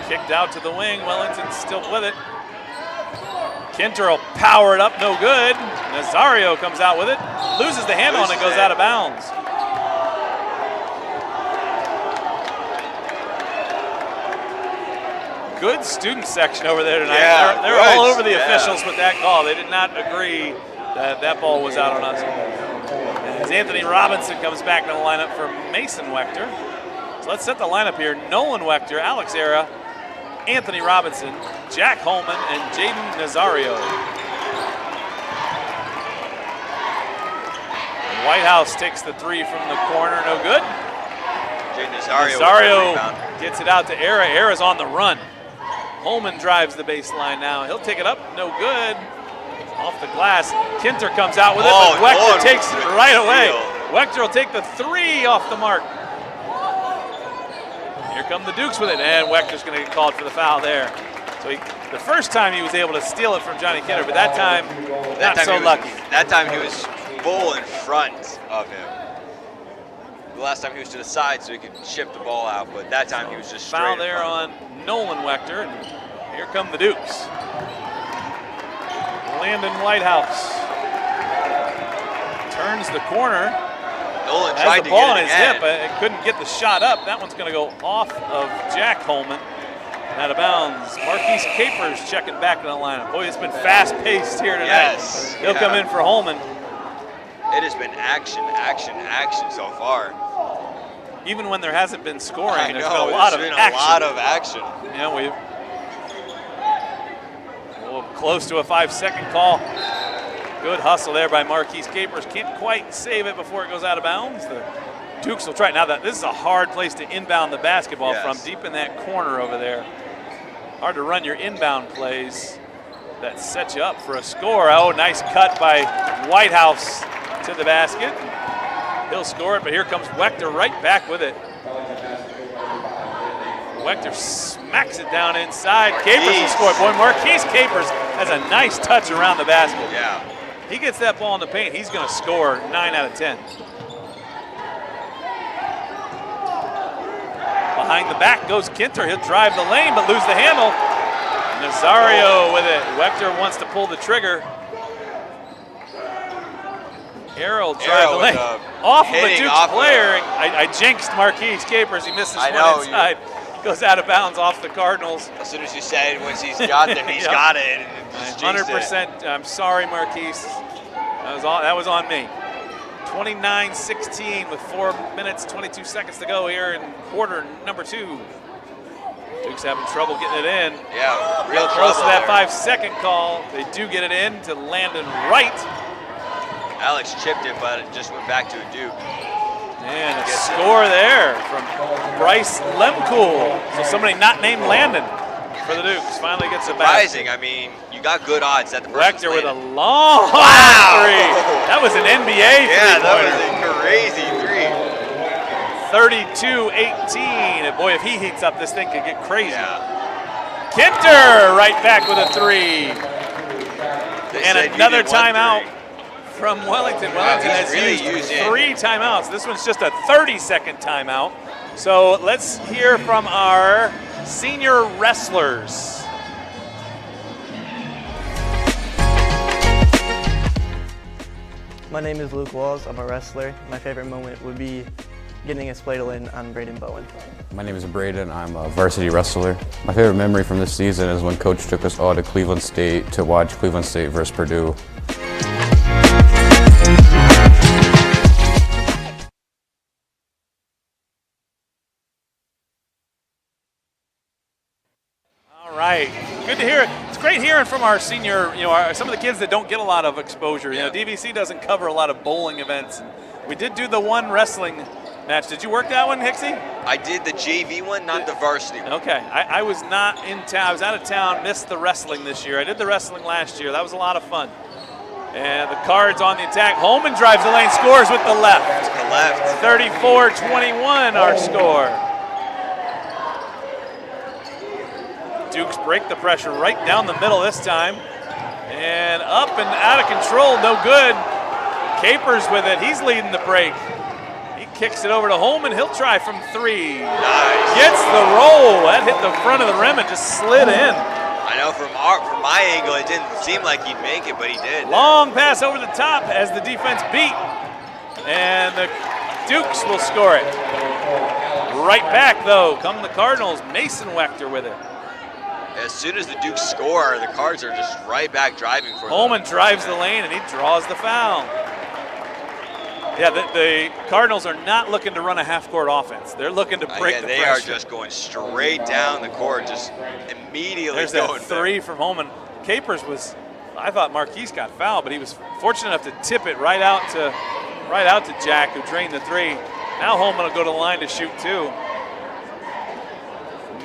Kicked out to the wing. Wellington's still with it. Kinter will power it up, no good. Nazario comes out with it. Loses the handle and it goes out of bounds. good student section over there tonight. Yeah, they're all over the officials with that call. They did not agree that that ball was out on us. As Anthony Robinson comes back to the lineup for Mason Wechter. So let's set the lineup here. Nolan Wechter, Alex Era, Anthony Robinson, Jack Holman, and Jaden Nazario. Whitehouse takes the three from the corner, no good. Jaden Nazario gets it out to Era. Era's on the run. Holman drives the baseline now. He'll take it up, no good. Off the glass. Kinter comes out with it, but Wechter takes it right away. Wechter will take the three off the mark. Here come the Dukes with it, and Wechter's going to get called for the foul there. So the first time he was able to steal it from Johnny Kinter, but that time, not so lucky. That time he was full in front of him. The last time he was to the side so he could chip the ball out, but that time he was just straight foul there on Nolan Wechter, and here come the Dukes. Landon Whitehouse turns the corner. Nolan has tried the to ball get on it his again. hip. It couldn't get the shot up. That one's going to go off of Jack Holman. Out of bounds. Marquise Capers checking back to the lineup. Boy, it's been fast-paced here tonight. Yes. He'll come in for Holman. It has been action, action, action so far. Even when there hasn't been scoring, I there's know, been a lot there's of been action. a lot of action. You know, we're close to a 5-second call. Good hustle there by Marquise Capers. Can't quite save it before it goes out of bounds. The Dukes will try. Now, this is a hard place to inbound the basketball from, deep in that corner over there. Hard to run your inbound plays that set you up for a score. Oh, nice cut by Whitehouse to the basket. He'll score it, but here comes Wechter right back with it. Wechter smacks it down inside. Capers will score. Boy, Marquise Capers has a nice touch around the basket. Yeah. He gets that ball in the paint, he's going to score 9 out of 10. Behind the back goes Kinter. He'll drive the lane, but lose the handle. Nazario with it. Wechter wants to pull the trigger. Arrow drive the lane. Off of a Duke's player. I jinxed Marquise Capers. He misses one inside. Goes out of bounds off the Cardinals. As soon as you said once he's got there, he's got it. And just 100%. I'm sorry, Marquise. That was on me. 29-16 with 4 minutes, 22 seconds to go here in quarter number 2. Dukes having trouble getting it in. Yeah, real close trouble to that there. 5-second call. They do get it in to Landon Wright. Alex chipped it, but it just went back to a Duke. And a score there from Bryce Lemcool. So somebody not named Landon for the Dukes finally gets it back. Surprising. I mean, you got good odds that the Wechter with a long three. That was an NBA Yeah, that three-pointer. was a crazy 32-18. And boy, if he heats up, this thing could get crazy. Kinter right back with a three. And another timeout from Wellington. Wellington has used 3 timeouts. This one's just a 30-second timeout. So let's hear from our senior wrestlers. My name is Luke Walls. I'm a wrestler. My favorite moment would be getting a spladle in on Braden Bowen. My name is Braden. I'm a varsity wrestler. My favorite memory from this season is when Coach took us all to Cleveland State to watch Cleveland State versus Purdue. All right, good to hear it. It's great hearing from our senior, some of the kids that don't get a lot of exposure. DVC doesn't cover a lot of bowling events. We did do the one wrestling match. Did you work that one, Hicksy? I did the JV one, not the varsity one. Okay, I was not in town. I was out of town, missed the wrestling this year. I did the wrestling last year. That was a lot of fun. And the Cards on the attack. Holman drives the lane, scores with the left. 34-21 our score. Dukes break the pressure right down the middle this time. And up and out of control, no good. Capers with it, he's leading the break. He kicks it over to Holman, he'll try from 3. Nice. Gets the roll, that hit the front of the rim and just slid in. I know from my angle, it didn't seem like he'd make it, but he did. Long pass over the top as the defense beat. And the Dukes will score it. Right back though, come the Cardinals, Mason Wechter with it. as soon as the Dukes score, the Cards are just right back driving for Holman drives the lane, and he draws the foul. Yeah, the Cardinals are not looking to run a half-court offense. They're looking to break the they pressure. are just going straight down the court, just immediately There's going that three from Holman. Capers was, I thought Marquise got fouled, but he was fortunate enough to tip it right out to Jack, who drained the three. Now Holman will go to the line to shoot two.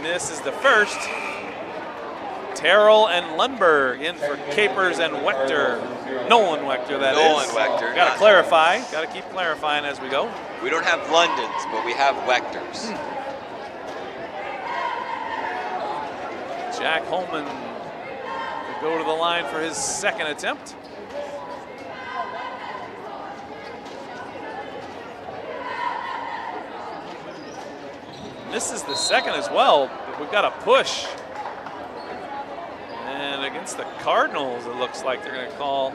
Misses the first. Terrell and Lundberg in for Capers and Wechter. Nolan Wechter, that is. Nolan Wechter. Got to clarify. Got to keep clarifying as we go. We don't have Londons, but we have Wechters. Jack Holman will go to the line for his second attempt. Misses the second as well, but we've got a push. And against the Cardinals, it looks like they're going to call.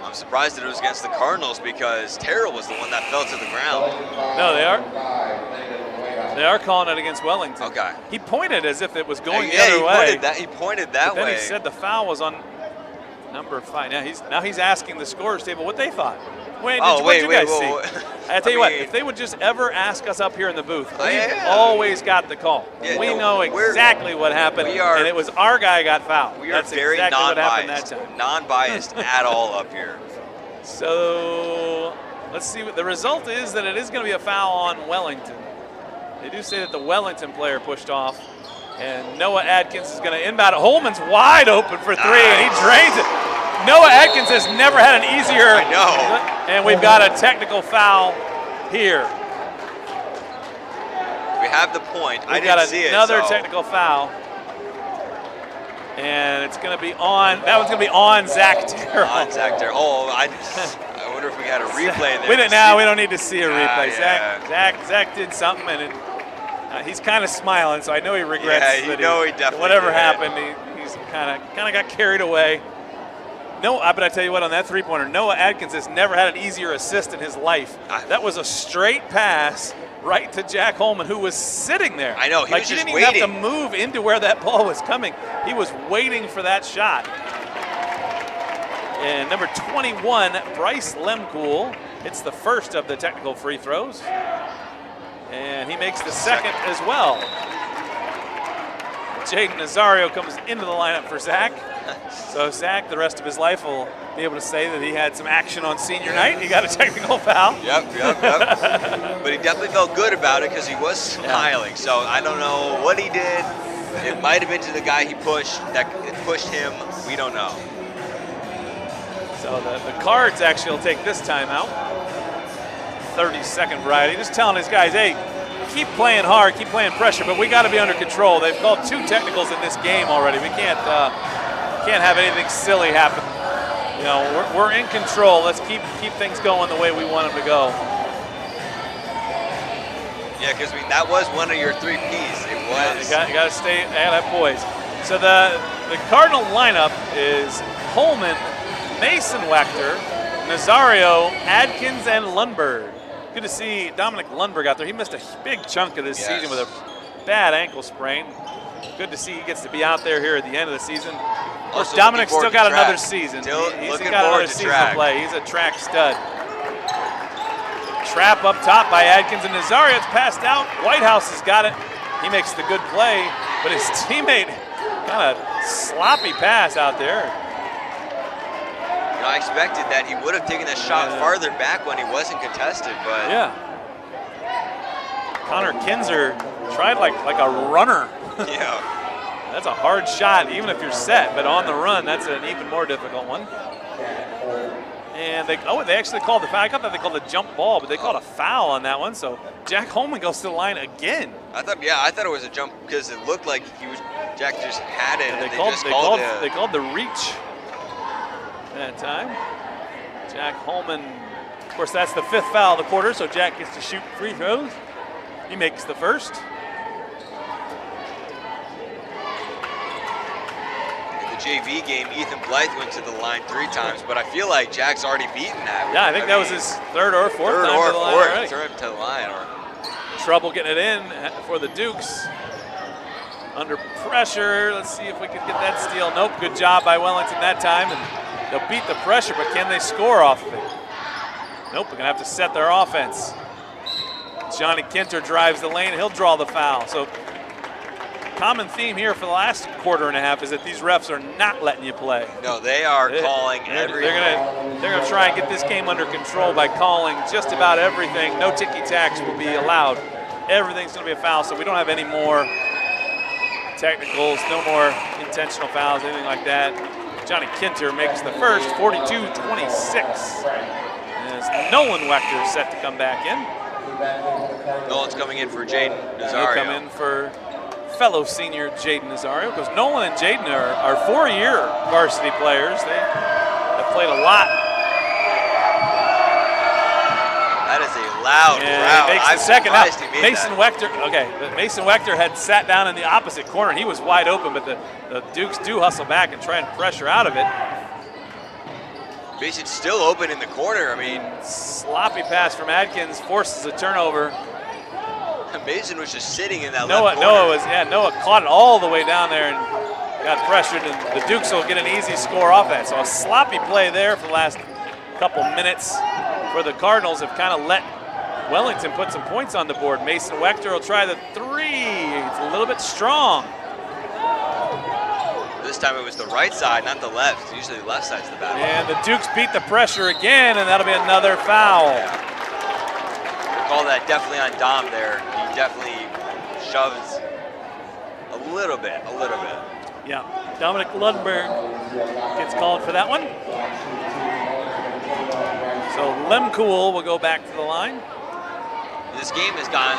I'm surprised that it was against the Cardinals because Terrell was the one that fell to the ground. No, they are. They are calling it against Wellington. Okay. He pointed as if it was going the other way. He pointed that but way. Then he said the foul was on number 5. Now he's asking the scorers table what they thought. What did you guys see? I tell you what, if they would just ever ask us up here in the booth, we've always got the call. Yeah, we know exactly what happened, and it was our guy got fouled. We are That's very exactly what happened that non-biased, time. non-biased at all up here. So let's see what the result is. That it is going to be a foul on Wellington. They do say that the Wellington player pushed off, and Noah Adkins is going to inbound it. Holman's wide open for three, and he drains it. Noah Adkins has never had an easier. I know. And we've got a technical foul here. We have the point. I We've got didn't see it. another technical foul. And it's going to be on. That one's going to be on Zach Terrell. On Zach Terrell. Oh, I wonder if we had a replay there. We don't need to see a replay. Yeah. Zach did something, and he's kind of smiling, so I know he regrets. Yeah, he definitely whatever did. happened. He's kind of got carried away. No, but I tell you what, on that three-pointer, Noah Adkins has never had an easier assist in his life. That was a straight pass right to Jack Holman, who was sitting there. I know, he was just didn't even have waiting. to move into where that ball was coming. He was waiting for that shot. And number 21, Bryce Lemcool, hits the first of the technical free throws. And he makes the second as well. Jake Nazario comes into the lineup for Zach. So Zach, the rest of his life, will be able to say that he had some action on senior night. He got a technical foul. Yep. But he definitely felt good about it because he was smiling. So I don't know what he did. It might have been to the guy he pushed that pushed him. We don't know. So the Cards actually will take this timeout. 30-second variety. Just telling his guys, hey, keep playing hard, keep playing pressure, but we got to be under control. They've called 2 technicals in this game already. We can't have anything silly happen. You know, we're in control. Let's keep things going the way we want them to go. Yeah, because that was one of your 3 Ps. It was. You got to stay at poise. So the Cardinal lineup is Holman, Mason Wechter, Nazario, Adkins, and Lundberg. Good to see Dominic Lundberg out there. He missed a big chunk of this season with a bad ankle sprain. Good to see he gets to be out there here at the end of the season. Of course, Dominic's still got another season. He's got another season to play. He's a track stud. Trap up top by Adkins and Nazario. It's passed out. Whitehouse has got it. He makes the good play, but his teammate kind of sloppy pass out there. I expected that he would have taken that shot farther back when he wasn't contested, but Connor Kinzer tried like a runner. Yeah. That's a hard shot, even if you're set, but on the run, that's an even more difficult one. And they actually called the foul. I thought they called a jump ball, but they called a foul on that one. So Jack Holman goes to the line again. I thought it was a jump because it looked like Jack just had it. And they called the reach that time. Jack Holman, of course, that's the 5th foul of the quarter, so Jack gets to shoot free throws. He makes the first. In the JV game, Ethan Blythe went to the line 3 times, but I feel like Jack's already beaten that. Yeah, I think that was his 3rd or 4th time to the line already. Third to the line. Trouble getting it in for the Dukes. under pressure. Let's see if we can get that steal. Nope, good job by Wellington that time. And they'll beat the pressure, but can they score off of it? Nope, we're gonna have to set their offense. Johnny Kinter drives the lane, he'll draw the foul. So common theme here for the last quarter and a half is that these refs are not letting you play. No, they are calling everything. They're gonna try and get this game under control by calling just about everything. No ticky-tacks will be allowed. Everything's gonna be a foul, so we don't have any more technicals, no more intentional fouls, anything like that. Johnny Kinter makes the first, 42-26. As Nolan Wechter set to come back in. Nolan's coming in for Jaden Nazario. He'll come in for fellow senior Jaden Nazario, because Nolan and Jaden are 4-year varsity players. They have played a lot. That is a loud crowd. Makes the second surprised out. he made Mason that. Wechter, okay, Mason Wechter had sat down in the opposite corner. He was wide open, but the Dukes do hustle back and try and pressure out of it. Mason's still open in the corner. I mean, sloppy pass from Adkins forces a turnover. Mason was just sitting in that left corner. Noah caught it all the way down there and got pressured, and the Dukes will get an easy score off that. So a sloppy play there for the last couple minutes where the Cardinals have kind of let Wellington put some points on the board. Mason Wechter will try the three. It's a little bit strong. This time it was the right side, not the left. Usually the left side's the battle. And the Dukes beat the pressure again, and that'll be another foul. Call that definitely on Dom there. He definitely shoves a little bit. Yeah, Dominic Lundberg gets called for that one. So Lemcool will go back to the line. This game has gone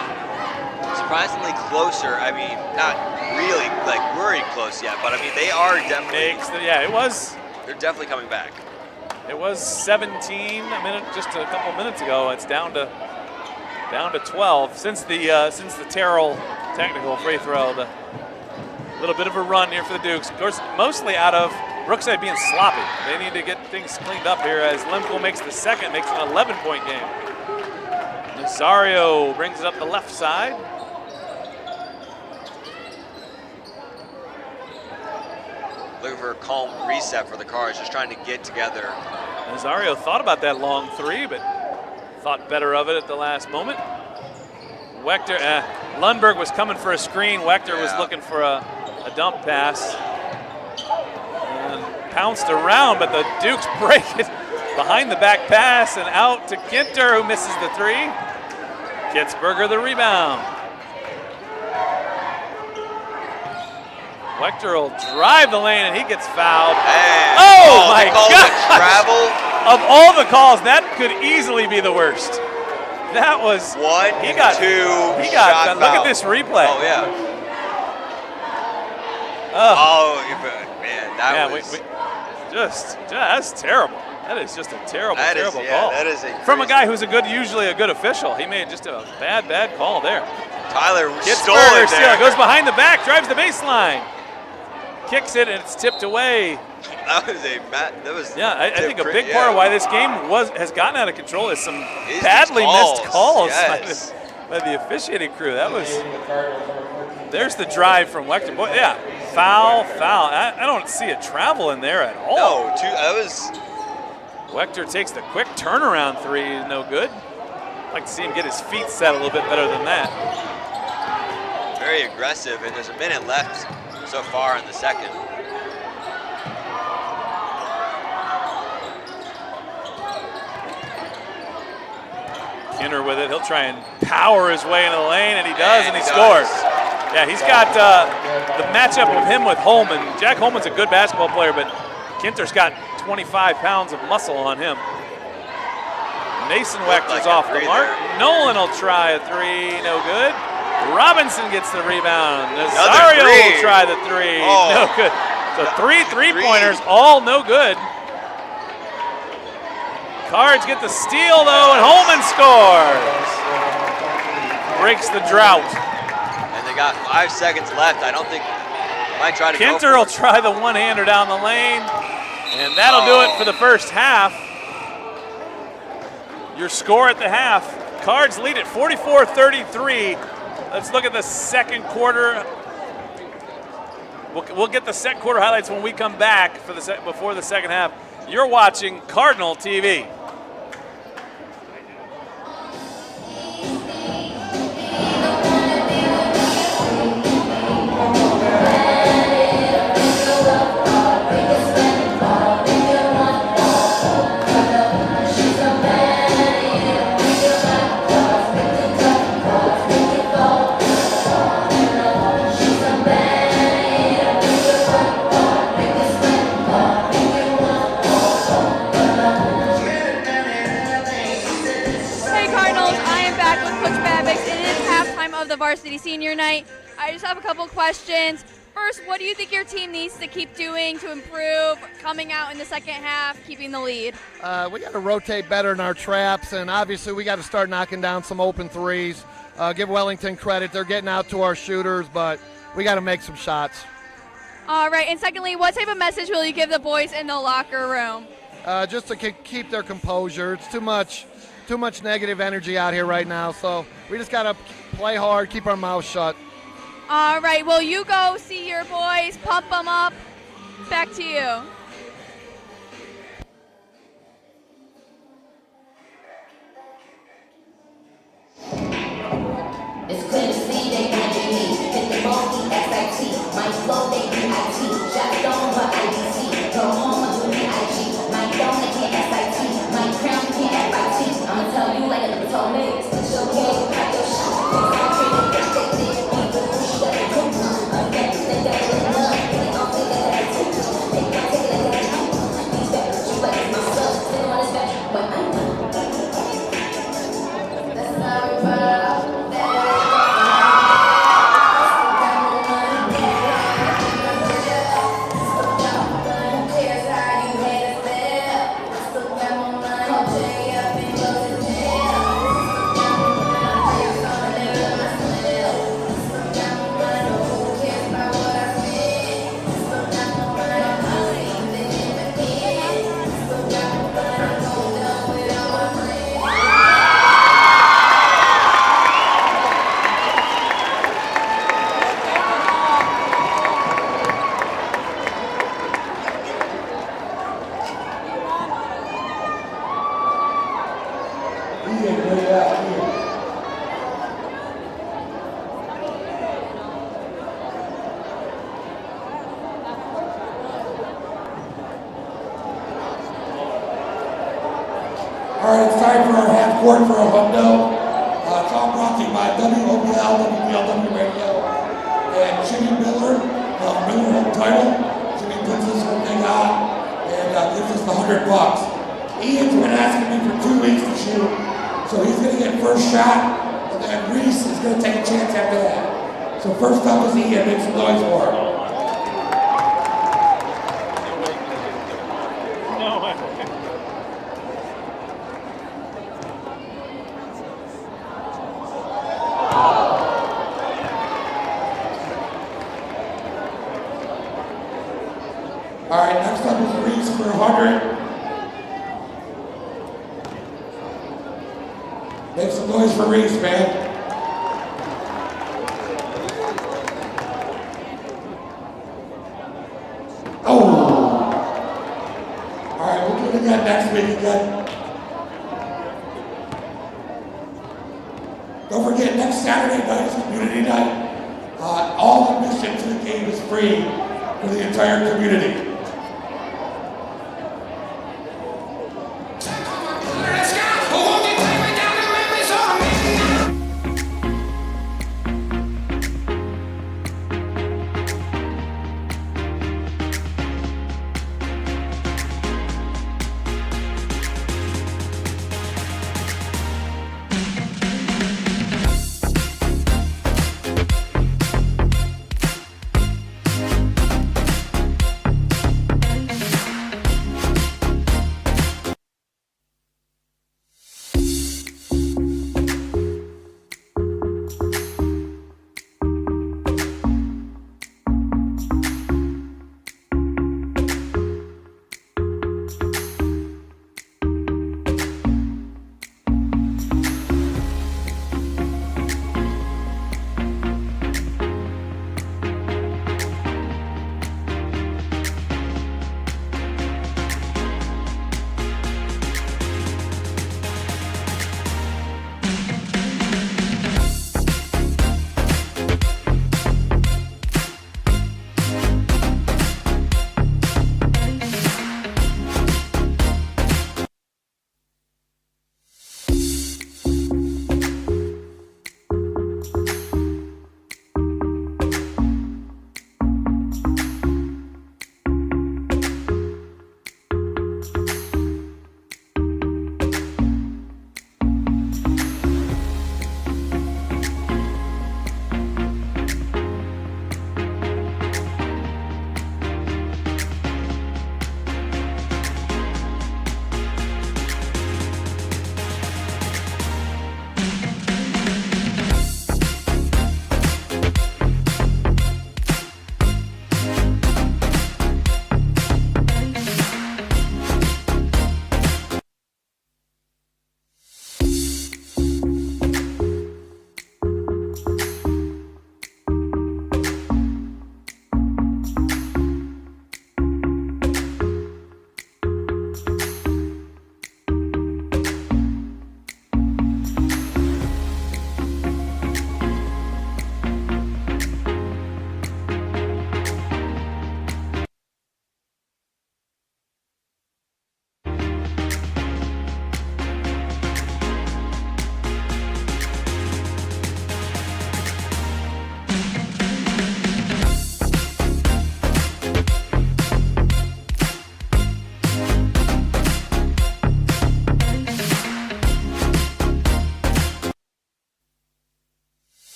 surprisingly closer. I mean, not really like worried close yet, but I mean they are definitely. It was. They're definitely coming back. It was 17 just a couple minutes ago. It's down to 12 since the Terrell technical free throw. The little bit of a run here for the Dukes. Of course, mostly out of Brookside being sloppy. They need to get things cleaned up here as Lemcool makes the second, makes an 11-point game. Nazario brings it up the left side. Looking for a calm reset for the Cards, just trying to get together. Nazario thought about that long three, but thought better of it at the last moment. Wechter, Lundberg was coming for a screen. Wechter was looking for a dump pass. And pounced around, but the Dukes break it. Behind the back pass and out to Kinter, who misses the three. Kitzberger the rebound. Wechter will drive the lane and he gets fouled. And oh my God! Travel. Of all the calls, that could easily be the worst. That was two. Look at this replay. Oh yeah. Man, that was that's terrible. That is just a terrible call. That is from a guy who's usually a good official. He made just a bad call there. Tyler stole it there. Goes behind the back, drives the baseline, kicks it, and it's tipped away. That was I think a big part of why this game has gotten out of control is some badly missed calls by the officiating crew. There's the drive from Wechter. Boy, foul. I don't see a travel in there at all. No, that was. Wechter takes the quick turnaround three, no good. I'd like to see him get his feet set a little bit better than that. Very aggressive, and there's a minute left so far in the second. Kinter with it, he'll try and power his way into the lane, and he does, and he scores. Yeah, he's got the matchup of him with Holman. Jack Holman's a good basketball player, but Kinter's got 25 pounds of muscle on him. Mason Wechter's off the mark. Nolan will try a three, no good. Robinson gets the rebound. Nazario will try the three, no good. So three three-pointers, all no good. Cards get the steal though, and Holman scores. Breaks the drought. And they got 5 seconds left. I don't think might try to Kinter will try the one-hander down the lane. And that'll do it for the first half. Your score at the half. Cards lead at 44-33. Let's look at the second quarter. We'll get the second quarter highlights when we come back for before the second half. You're watching Cardinal TV. Of the varsity senior night. I just have a couple questions. First, what do you think your team needs to keep doing to improve coming out in the second half, keeping the lead? We got to rotate better in our traps, and obviously we got to start knocking down some open threes. Give Wellington credit. They're getting out to our shooters, but we got to make some shots. All right, and secondly, what type of message will you give the boys in the locker room? Just to keep their composure. It's too much negative energy out here right now, so we just got to play hard, keep our mouths shut. All right, well, you go see your boys, pump them up. Back to you. It's clear to see they got JV. Hit the ball, SIT. My flow, they BIT. Shot don't but IBC. Go home, do BIG. My dome, they can't SIT. My crown, can't FIT. I'ma tell you like a little told me. It's okay, crack your shot. All right, it's time for our half court for a hundo. It's all brought to you by WOBL, WBLW Radio, and Jimmy Miller, Miller Home Title. Jimmy puts this whole thing on and gives us the $100. Ian's been asking me for 2 weeks to shoot, so he's gonna get first shot, and then Reese is gonna take a chance after that. So first up is Ian, make some noise for him. All right, next up is Reese for 100. Make some noise for Reese, man. Oh! All right, we'll do it again next week again. Don't forget, next Saturday night is community night. All admission to the game is free for the entire community.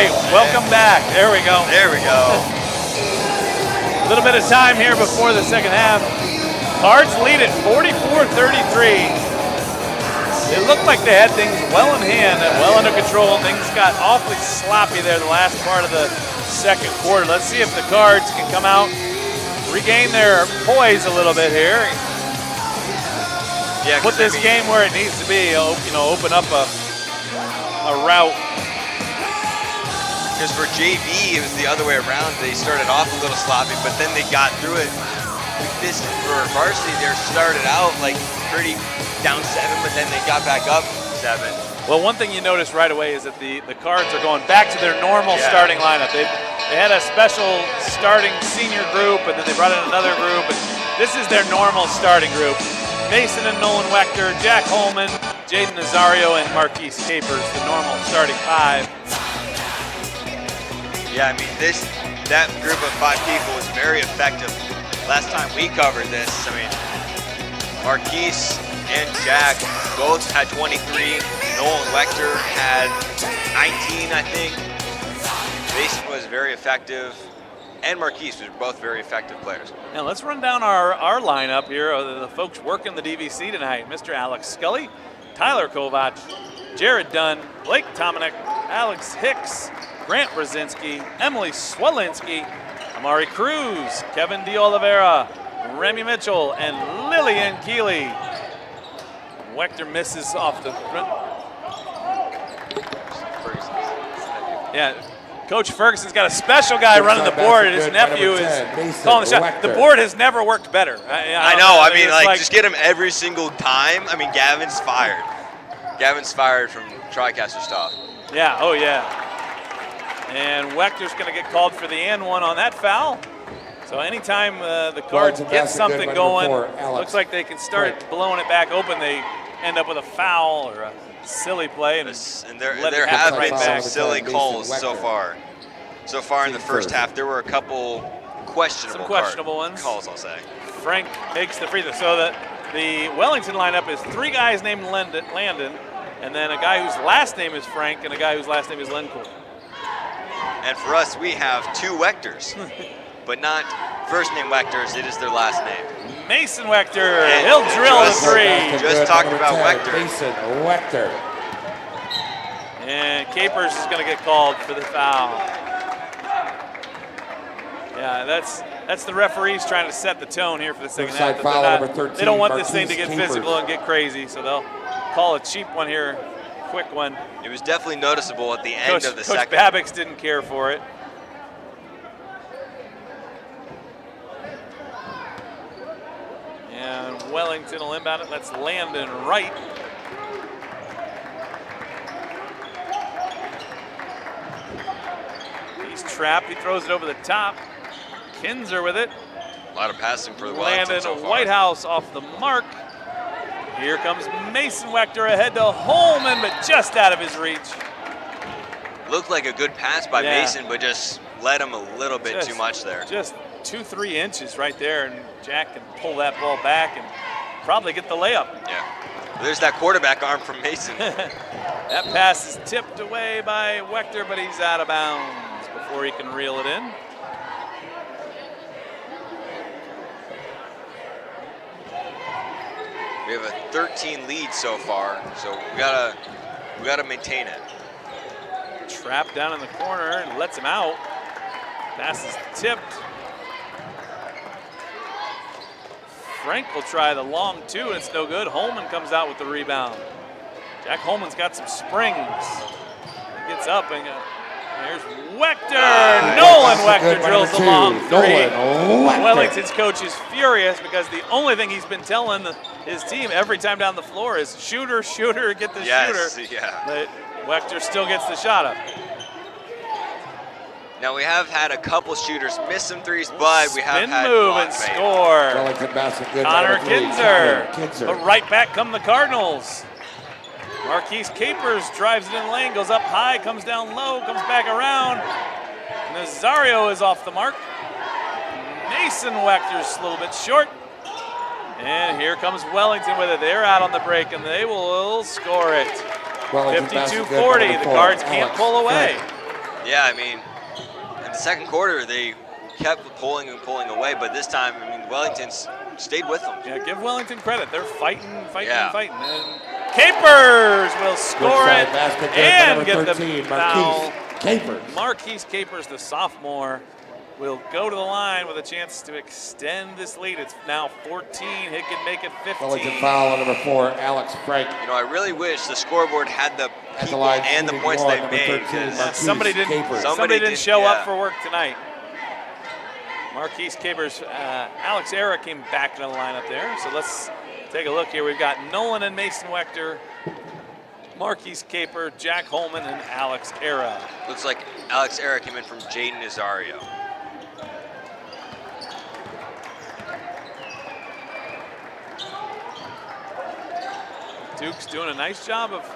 right, welcome back. There we go. There we go. A little bit of time here before the second half. Cards lead at 44-33. It looked like they had things well in hand, well under control. Things got awfully sloppy there the last part of the second quarter. Let's see if the Cards can come out, regain their poise a little bit here. Yeah, put this game where it needs to be. Open up a route. Because for JV, it was the other way around. They started off a little sloppy, but then they got through it. This for varsity, they started out like pretty down 7, but then they got back up 7. Well, one thing you notice right away is that the Cards are going back to their normal starting lineup. They had a special starting senior group, and then they brought in another group, and this is their normal starting group. Mason and Nolan Wechter, Jack Holman, Jaden Nazario, and Marquise Capers, the normal starting 5. Yeah, I mean, that group of 5 people was very effective. Last time we covered this, I mean, Marquise and Jack both had 23. Nolan Wechter had 19, I think. Mason was very effective, and Marquise were both very effective players. Now let's run down our lineup here. The folks working the DVC tonight. Mr. Alex Scully, Tyler Kovach, Jared Dunn, Blake Tomanek, Alex Hicks, Grant Brzezinski, Emily Swalinski, Amari Cruz, Kevin De Oliveira, Remy Mitchell, and Lillian Keeley. Wechter misses off the front. Yeah, Coach Ferguson's got a special guy running the board, and his nephew is calling the shot. The board has never worked better. I know. I mean, like, just get him every single time. I mean, Gavin's fired. Gavin's fired from TriCaster stuff. Yeah, oh yeah. And Wechter's going to get called for the and one on that foul. So anytime the Cards get something going, looks like they can start blowing it back open, they end up with a foul or a silly play. And there have been some silly calls so far. So far in the first half, there were a couple questionable calls, I'll say. Frank makes the free throw. So the Wellington lineup is 3 guys named Landon, and then a guy whose last name is Frank and a guy whose last name is Lencourt. And for us, we have 2 Wechters, but not first name Wechters, it is their last name. Mason Wechter, he'll drill the 3. Just talked about Wechter. Mason Wechter. And Capers is going to get called for the foul. Yeah, that's the referees trying to set the tone here for the second half. Foul number 13, they don't want this thing to Marquise get Capers. physical and get crazy, so they'll call a cheap one here, quick one. It was definitely noticeable at the end of the Coach second. Babix didn't care for it. And Wellington will inbound it. That's Landon Wright. He's trapped. He throws it over the top. Kinzer with it. A lot of passing for the Wellington Landon so far. Whitehouse off the mark. Here comes Mason Wechter ahead to Holman, but just out of his reach. Looked like a good pass by Mason, but just led him a little bit too much there. Just 2-3 inches right there, and Jack can pull that ball back and probably get the layup. Yeah. There's that quarterback arm from Mason. That pass is tipped away by Wechter, but he's out of bounds before he can reel it in. We have a 13 lead so far, so we gotta maintain it. Trapped down in the corner and lets him out. Pass is tipped. Frank will try the long 2, and it's no good. Holman comes out with the rebound. Jack Holman's got some springs. He gets up and there's Wechter. Nolan Wechter drills the long 3. Wellington's coach is furious because the only thing he's been telling his team every time down the floor is shooter, shooter, get the shooter. Yeah. But Wechter still gets the shot up. Now we have had a couple shooters miss some threes, but we have had move and score. Wellington basket good. Connor Kinzer. Kinzer. But right back come the Cardinals. Marquise Capers drives it in the lane, goes up high, comes down low, comes back around. Nazario is off the mark. Mason Wechter's a little bit short. And here comes Wellington with it. They're out on the break, and they will score it. 52-40. The Cards can't pull away. Yeah, I mean, in the second quarter, they kept pulling and pulling away, but this time, I mean, Wellington's stayed with them. Yeah, give Wellington credit. They're fighting. Yeah. And Capers will score it and get the 13, foul. Capers. Marquise Capers, the sophomore, will go to the line with a chance to extend this lead. It's now 14. He can make it 15. Wellington foul on number 4, Alex Frank. You know, I really wish the scoreboard had the At the people line, and the shooting points guard, they number made. 13, 'cause Marquise Somebody didn't Capers. show up yeah. for work tonight. Marquise Capers, Alex Era came back to the lineup there. So let's take a look here. We've got Nolan and Mason Wechter, Marquise Caper, Jack Holman, and Alex Era. Looks like Alex Era came in from Jaden Nazario. Duke's doing a nice job of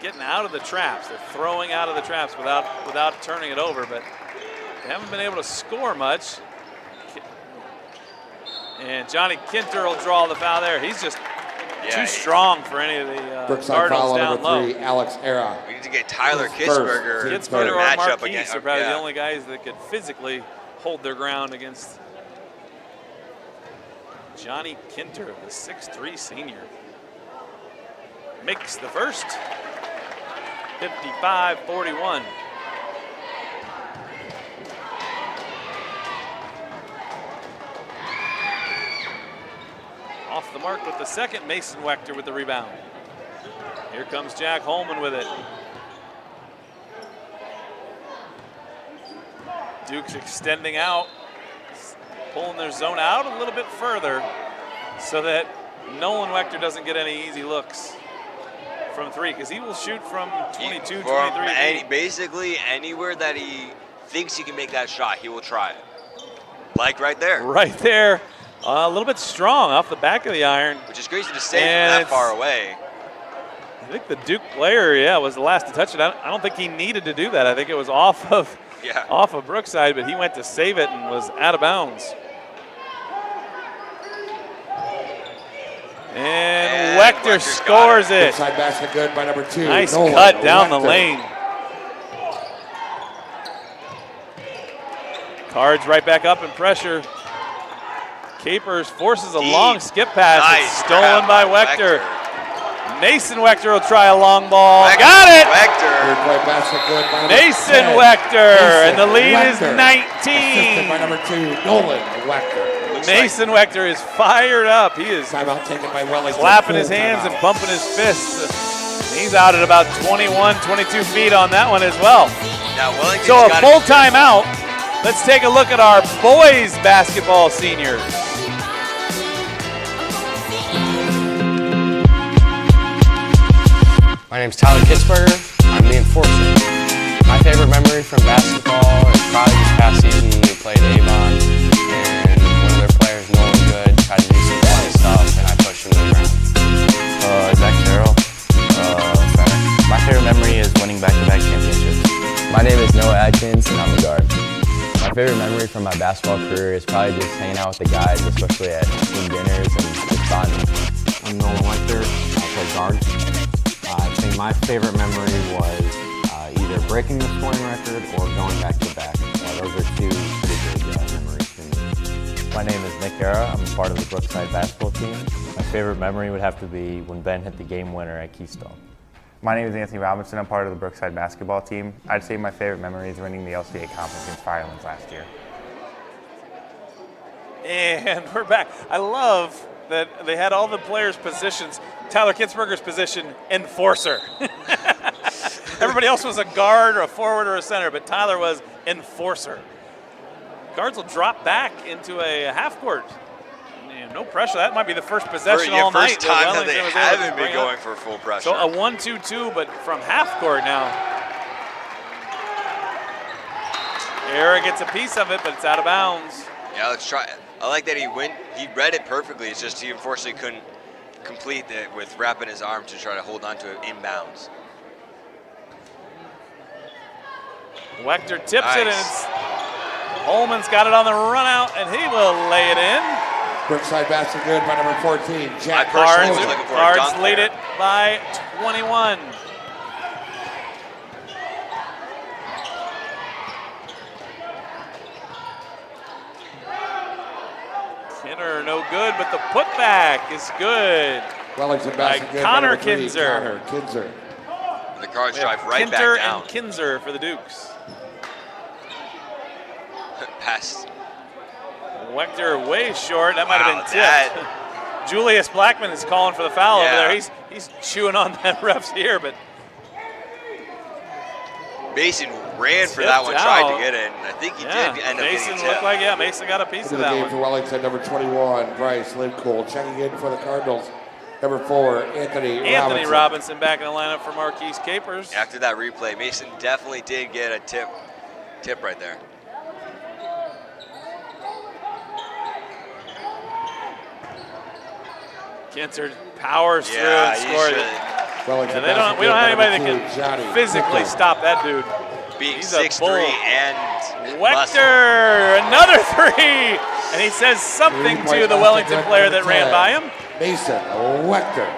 getting out of the traps. They're throwing out of the traps without turning it over, but they haven't been able to score much. And Johnny Kinter will draw the foul there. He's just too strong for any of the Brookside Cardinals foul on down number low. 3, Alex Era. We need to get Tyler First. Kitzberger Or match up Marquise against. are probably the only guys that could physically hold their ground against Johnny Kinter, the 6'3" senior. Makes the first, 55-41. Off the mark with the second, Mason Wechter with the rebound. Here comes Jack Holman with it. Duke's extending out, pulling their zone out a little bit further so that Nolan Wechter doesn't get any easy looks from three, because he will shoot from 22, 23 feet. Basically, anywhere that he thinks he can make that shot, he will try it. Like right there. Right there. A little bit strong off the back of the iron. Which is crazy to say from that far away. I think the Duke player, was the last to touch it. I don't think he needed to do that. I think it was off of Brookside, but he went to save it and was out of bounds. And Wechter scores it. Brookside basket good by number 2. Nice Nolan cut down the Wechter. lane. Cards right back up in pressure. Capers forces a long skip pass. Nice It's stolen grab by by Wechter. Mason Wechter will try a long ball. Wechter. Got it! Third play basket good by number Mason 10. Wechter, and the Mason lead Wechter. is 19. Assisted by number 2, Nolan Wechter. Mason Wechter is fired up. He is Timeout taken by Wellington. clapping his Full hands timeout. and pumping his fists. He's out at about 21, 22 feet on that one as well. Now Wellington's So a got full timeout. Let's take a look at our boys basketball seniors. My name's Tyler Kitzberger. I'm the enforcer. My favorite memory from basketball is probably this past season when we played Avon, and one of their players, Nolan Good, tried to do some funny stuff, and I pushed him to the ground. Zach Farrell, center. My favorite memory is winning back-to-back championships. My name is Noah Adkins, and I'm a guard. My favorite memory from my basketball career is probably just hanging out with the guys, especially at team dinners and just fun. I'm Nolan Wechter. I play guard. I think my favorite memory was either breaking the scoring record or going back-to-back. Those are two pretty big memories for me. My name is Nick Guerra. I'm a part of the Brookside basketball team. My favorite memory would have to be when Ben hit the game winner at Keystone. My name is Anthony Robinson. I'm part of the Brookside basketball team. I'd say my favorite memory is winning the LCA conference against Firelands last year. And we're back. I love that they had all the players' positions. Tyler Kitzberger's position, enforcer. Everybody else was a guard or a forward or a center, but Tyler was enforcer. Guards will drop back into a half court. No pressure. That might be the first possession all night. First time that they Wellington was able to haven't been bring going up. for full pressure. So a 1-2-2, but from half court now. Era gets a piece of it, but it's out of bounds. Yeah, let's try it. I like that he read it perfectly. It's just he unfortunately couldn't complete it with wrapping his arm to try to hold on to it inbounds. Wechter tips it, and it's Holman's got it on the run out, and he will lay it in. Brookside basket good by number 14, Jack Cards Holman. lead it by 21. Inner, no good, but the putback is good. Wellington by basket Connor number 3, Kinzer. Connor Kinzer. The Cards We have drive right Kinter back down. and Kinzer for the Dukes. Pass. Wechter way short. That might Wow, have been tipped. Julius Blackman is calling for the foul over Yeah. there. He's chewing on that ref's ear, but Mason ran for Tipped that one, tried out. to get in. I think he yeah, did end up Mason getting looked tipped. like Mason got a piece Into of the that game one. for Wellington, number 21, Bryce Lidcool. Checking in for the Cardinals, number 4, Anthony Robinson back in the lineup for Marquise Capers. After that replay, Mason definitely did get a tip right there. Kinzer powers through Yeah, and he scores should. it. Wellington Yeah, we don't have anybody that can physically stop that dude. Being He's a 6'3" bull. and Wechter, another three, and he says something to the Wellington player that ran by him. Mason Wechter.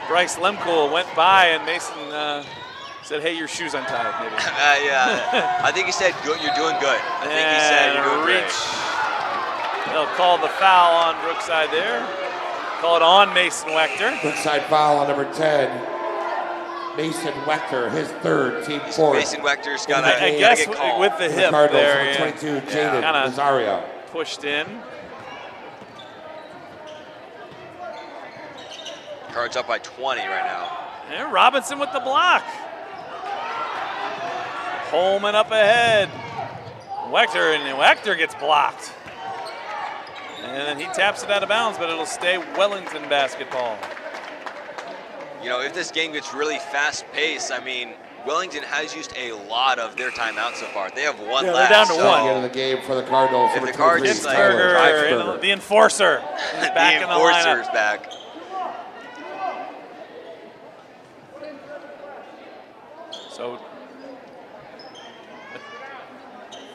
Bryce Lemcool went by, and Mason said, "Hey, your shoe's untied." Maybe. Yeah, I think he said, "Good, you're doing good." I think he said, "You're doing great." They'll call the foul on Brookside there. Call it on Mason Wechter. Brookside foul on number 10. Mason Wechter, his third, team fourth. Mason Wechter's got to I guess get called. with the hip Cardinals, there, number 22, Jaden kinda Nazario. pushed in. Cards up by 20 right now. And Robinson with the block. Holman up ahead. Wechter gets blocked. And then he taps it out of bounds, but it'll stay Wellington basketball. You know, if this game gets really fast-paced, I mean, Wellington has used a lot of their timeouts so far. They have one Yeah, left. they're down to so one. End of the game for the Cardinals. If number the Cards 23, like, Tyler Ginsberger, the enforcer, is back in the lineup. enforcer's back. So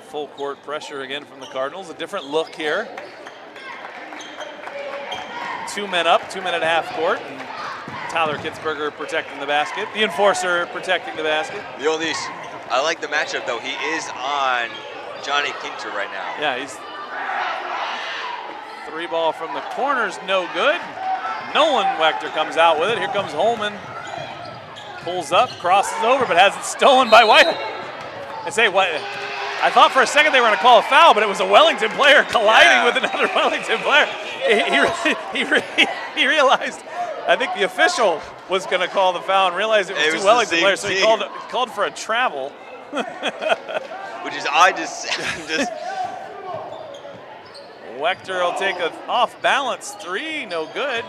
full court pressure again from the Cardinals. A different look here. 2 men up, 2 men at half court. And Tyler Kitzberger protecting the basket. The enforcer protecting the basket. I like the matchup though. He is on Johnny Kinter right now. Yeah, he's 3 ball from the corner's no good. Nolan Wechter comes out with it. Here comes Holman. Pulls up, crosses over, but has it stolen by White. I say what? I thought for a second they were going to call a foul, but it was a Wellington player colliding with another Wellington player. He realized, I think the official was going to call the foul and realized it was two Wellington players, so he called for a travel. Which is, I just Wechter will take an off-balance 3, no good.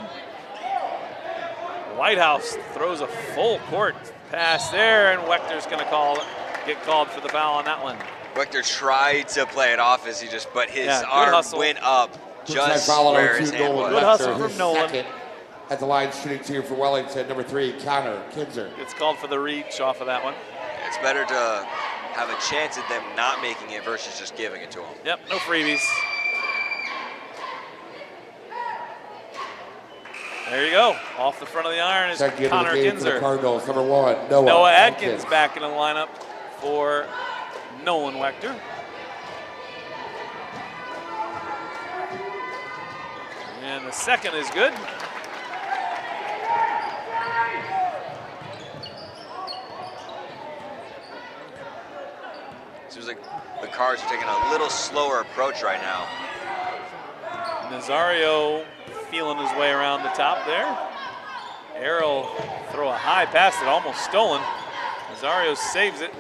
Whitehouse throws a full court pass there, and Wechter's going to get called for the foul on that one. Wechter tried to play it off as but his arm hustle. went up just where his hand was. Good hustle from Nolan. Second at the line shooting 2 for Wellington, number 3, Connor Kinzer. It's called for the reach off of that one. It's better to have a chance at them not making it versus just giving it to them. Yep, no freebies. There you go. Off the front of the iron is Second Connor of the game for the Kinzer. Cardinals, number 1, Noah Adkins back in the lineup for Nolan Wechter. And the second is good. Seems like the Cards are taking a little slower approach right now. Nazario feeling his way around the top there. Arrow throw a high pass that almost stolen. Nazario saves it.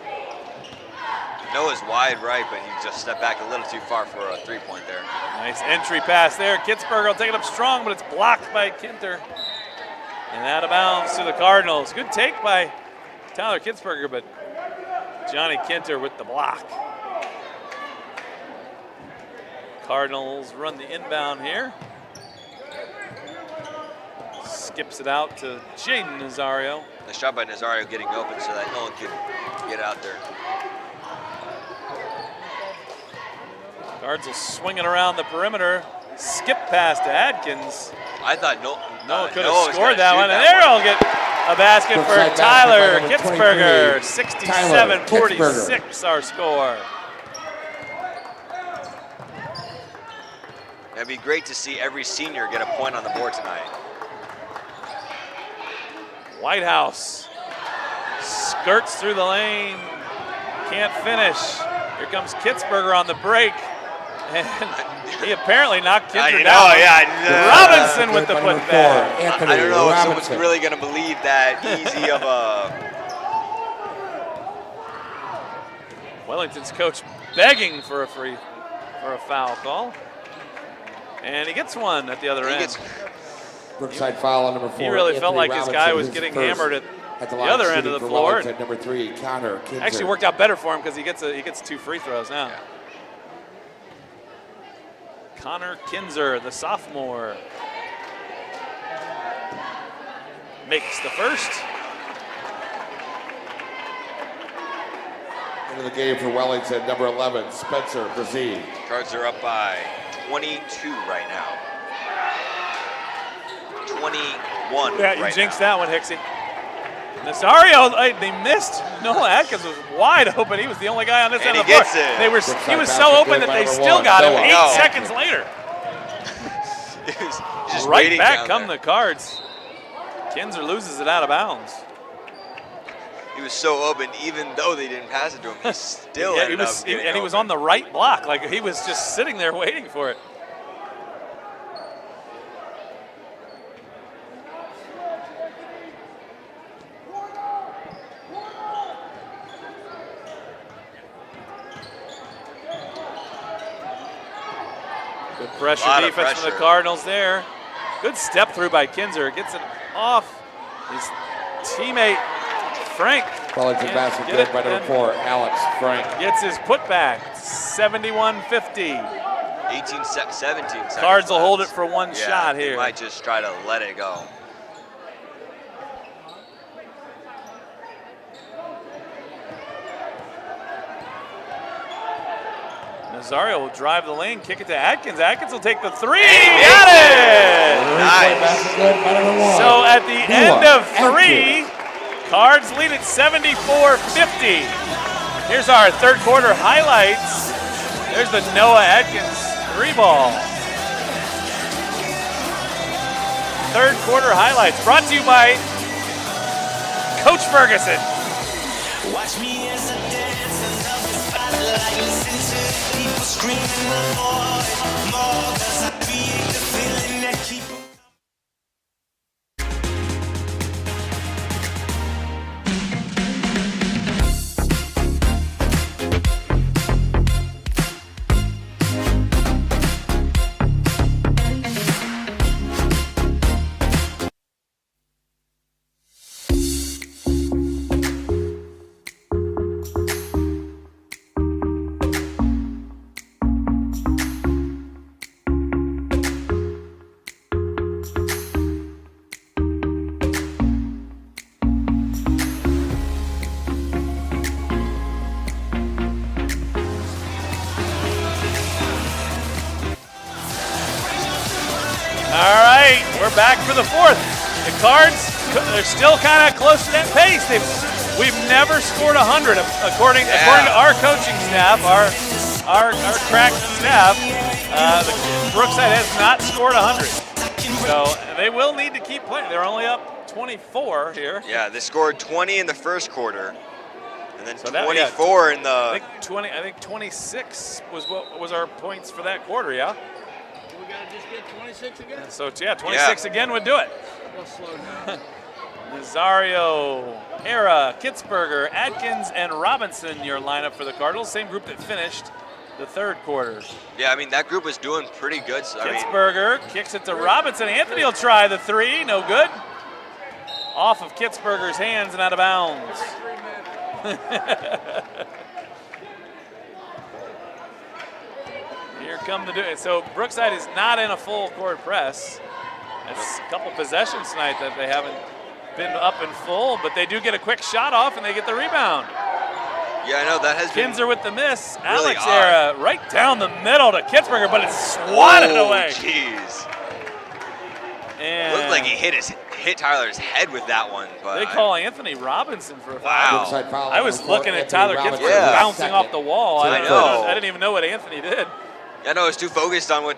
Noah's wide right, but he just stepped back a little too far for a three-point there. Nice entry pass there. Kitzberger will take it up strong, but it's blocked by Kinter. And out of bounds to the Cardinals. Good take by Tyler Kitzberger, but Johnny Kinter with the block. Cardinals run the inbound here. Skips it out to Jaden Nazario. Nice job by Nazario getting open so that no one could get out there. Cards will swing it around the perimeter. Skip pass to Adkins. I thought Noah could have scored that one. And there will get a basket for Tyler Kitzberger. 67-46 our score. It'd be great to see every senior get a point on the board tonight. Whitehouse skirts through the lane, can't finish. Here comes Kitzberger on the break, and he apparently knocked Kinzer down. Robinson with the putback. I don't know if someone's really going to believe that easy of a... Wellington's coach begging for a foul call, and he gets one at the other end. Brookside foul on number 4. He really felt like Robinson, his guy was his getting first hammered at the line other end shooting of the for floor. Wellington, number 3, Connor Kinzer. Actually worked out better for him because he gets 2 free throws now. Yeah. Connor Kinzer, the sophomore, makes the first. Into the game for Wellington, number 11, Spencer Brazil. Cards are up by 22 right now. 21 Yeah, you right jinxed now. that one, Hicksy. Nazario, they missed. Noah Atkins was wide open. He was the only guy on this And end of he the floor. gets it. He was so open that they still got him 8 seconds later. Just right waiting back down come there. the Cards. Kinzer loses it out of bounds. He was so open, even though they didn't pass it to him, he still Yeah, ended up getting and he was open. on the right block. Like he was just sitting there waiting for it. Good pressure Lot of defense from the pressure. Cardinals there. Good step through by Kinzer. Gets it off his teammate, Frank. Wellington Can't basket get good it, by number and 4, Alex Frank. Gets his putback, 71-50. 17 seconds. Cards will hold it left. for one Yeah, shot they here. might just try to let it go. Nazario will drive the lane, kick it to Atkins. Atkins will take the three. Got it! Nice. So at the end of 3, Cards lead at 74-50. Here's our third quarter highlights. There's the Noah Atkins 3-ball. Third quarter highlights brought to you by Coach Ferguson. Watch me as I dance another spotlight. Listen to people screaming more, 'cause I create the feeling that keep. All right, we're back for the fourth. The Cards, they're still kind of close to that pace. We've never scored 100, according to our coaching staff, our crack staff. The Brookside has not scored 100, so they will need to keep playing. They're only up 24 here. Yeah, they scored 20 in the first quarter, and then So 24 in the. I think 26 was what was our points for that quarter. Yeah. We got to just get 26 again? So yeah, 26 again would do it. We'll slow down. Nazario, Hera, Kitzberger, Atkins, and Robinson, your lineup for the Cardinals. Same group that finished the third quarter. Yeah, I mean, that group was doing pretty good. So, I mean, Kitzberger kicks it to Robinson. Anthony will try the 3, no good. Off of Kitzberger's hands and out of bounds. Here come the do. So Brookside is not in a full court press. That's a couple possessions tonight that they haven't been up in full, but they do get a quick shot off and they get the rebound. yeah, I know that has been. Kinzer with the miss. really Alex odd. Era right down the middle to Kitzberger, but it's swatted away. Jeez. And Looked like he hit Tyler's head with that one, but they call Anthony Robinson for a Wow. foul. I was looking at Anthony Tyler Robinson. Kitzberger Yeah. bouncing off the wall. I know. I didn't even know what Anthony did. Yeah, no, I was too focused on what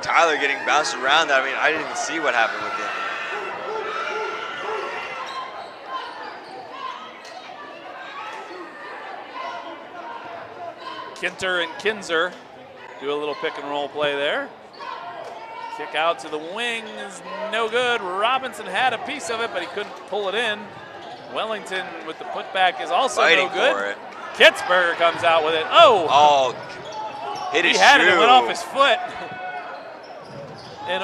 Tyler getting bounced around. I mean, I didn't even see what happened with him. Kinter and Kinzer do a little pick and roll play there. Kick out to the wing is no good. Robinson had a piece of it, but he couldn't pull it in. Wellington with the putback is also Fighting no good. for it. Kitzberger comes out with it. Oh! Hit his he had shoe. it. It went off his foot. And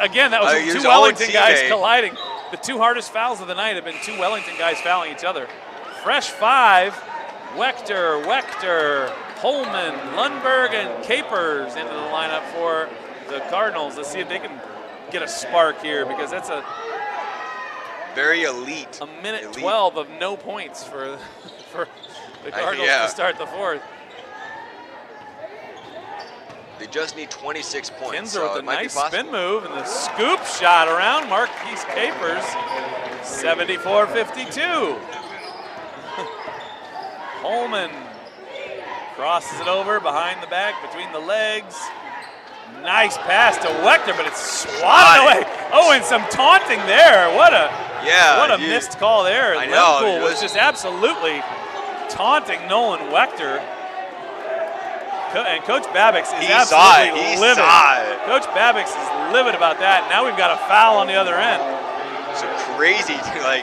again, that was two Wellington guys colliding. The two hardest fouls of the night have been two Wellington guys fouling each other. Fresh 5. Wechter, Holman, Lundberg, and Capers into the lineup for the Cardinals. Let's see if they can get a spark here, because that's a very elite. A minute 12 of no points for the Cardinals to start the fourth. They just need 26 points. Kinzer with a nice spin move and the scoop shot around Marquise Capers. 74-52. Holman crosses it over behind the back, between the legs. Nice pass to Wechter, but it's swatted away. Oh, and some taunting there. What a missed call there. I know. Lempool was just absolutely taunting Nolan Wechter. And Coach Babix is absolutely livid. Coach Babix is livid about that. Now we've got a foul on the other end. So crazy,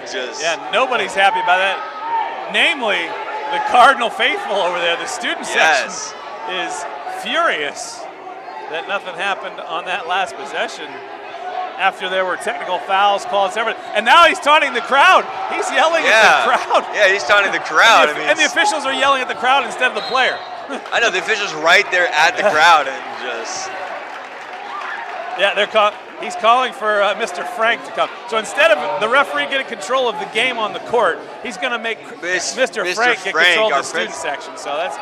just. Yeah, nobody's happy about that. Namely, the Cardinal faithful over there, the student section, is furious that nothing happened on that last possession after there were technical fouls called separate. And now he's taunting the crowd. He's yelling at the crowd. Yeah, he's taunting the crowd. And the officials are yelling at the crowd instead of the player. I know, the officials right there at the crowd and just. Yeah, he's calling for Mr. Frank to come. So instead of the referee getting control of the game on the court, he's going to make Mr. Frank get control of the student section. So that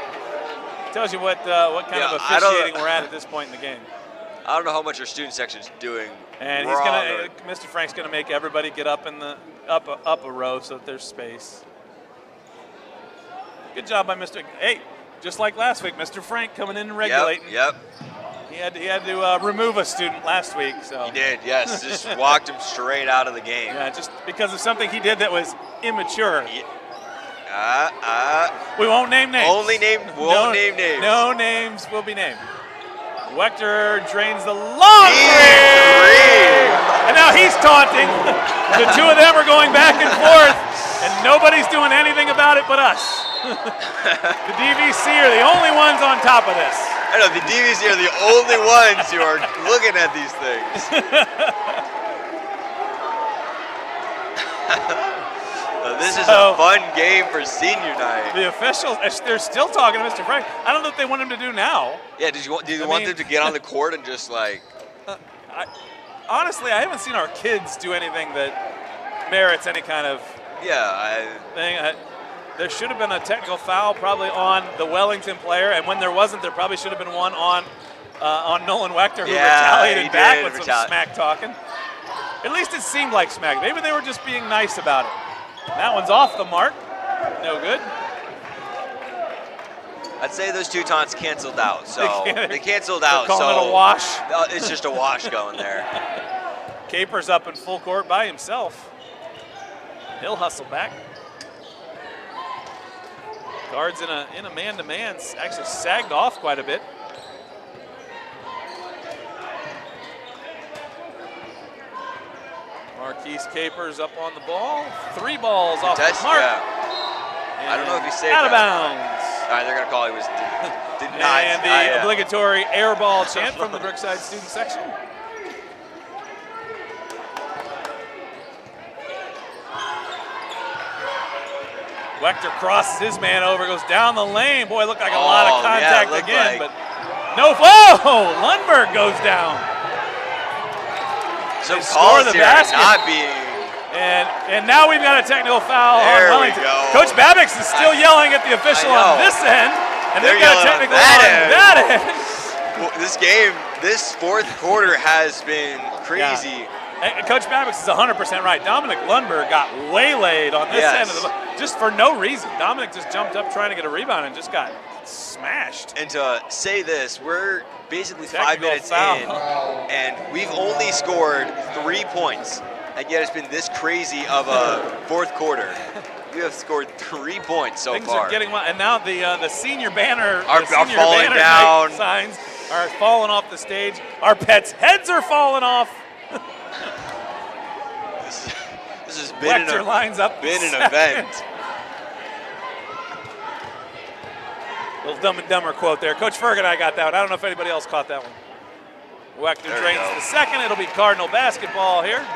tells you what kind of officiating we're at this point in the game. I don't know how much our student section's doing. And Mr. Frank's going to make everybody get up in the up a row so that there's space. Good job by Mr. Hey, just like last week, Mr. Frank coming in and regulating. Yep. He had to remove a student last week. So he did, yes. Just walked him straight out of the game. Yeah, just because of something he did that was immature. Yeah. We won't name names. Won't name names. No names will be named. Wechter drains the long three. And now he's taunting. The two of them are going back and forth, and nobody's doing anything about it but us. The DVC are the only ones on top of this. I know, the DVC are the only ones who are looking at these things. This is a fun game for senior night. The officials, they're still talking to Mr. Frank. I don't know what they want him to do now. Yeah, do you want them to get on the court and just honestly, I haven't seen our kids do anything that merits any kind of thing. There should have been a technical foul probably on the Wellington player, and when there wasn't, there probably should have been one on Nolan Wechter, who retaliated back with some smack talking. At least it seemed like smack. Maybe they were just being nice about it. That one's off the mark. No good. I'd say those two taunts canceled out. So they canceled out. Calling it a wash. It's just a wash going there. Capers up in full court by himself. He'll hustle back. Guards in a man-to-man, actually sagged off quite a bit. Marquise Capers up on the ball. 3 balls off the mark. Yeah. I don't know if he saved out of that. bounds. All right, they're going to call it was denied. And the obligatory air ball chant from the Brookside student section. Wechter crosses his man over, goes down the lane. Boy, it looked like a lot of contact again, but no. Oh, Lundberg goes down. So calls here not being. And now we've got a technical foul on Wellington. We go. Coach Babix is still yelling at the official on this end, and they've got a technical on that end. Well, this game, this fourth quarter has been crazy. Yeah. Coach Babix is 100% right. Dominic Lundberg got waylaid on this end of the just for no reason. Dominic just jumped up trying to get a rebound and just got smashed. And to say this, we're basically 5 minutes in, and we've only scored 3 points, and yet it's been this crazy of a fourth quarter. We have scored 3 points so Things far. are getting well, and now the senior banner are falling down. Signs are falling off the stage. Our pets' heads are falling off. This has been an event. Little Dumb and Dumber quote there. Coach Ferg and I got that one. I don't know if anybody else caught that one. Wechter drains the second. It'll be Cardinal basketball here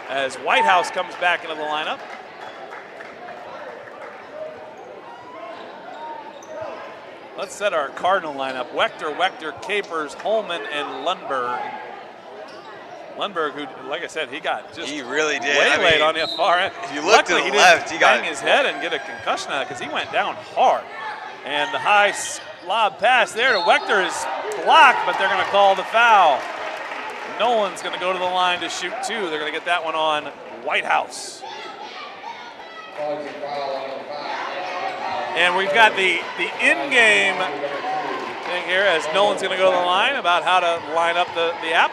as Whitehouse comes back into the lineup. Let's set our Cardinal lineup. Wechter, Capers, Holman, and Lundberg. Lundberg, who, like I said, he really did. Waylaid on the far end. If you look to the left, he got bang his head and get a concussion out because he went down hard. And the high lob pass there to Wechter is blocked, but they're going to call the foul. Nolan's going to go to the line to shoot 2. They're going to get that one on Whitehouse. And we've got the in-game thing here as Nolan's going to go to the line about how to line up the app.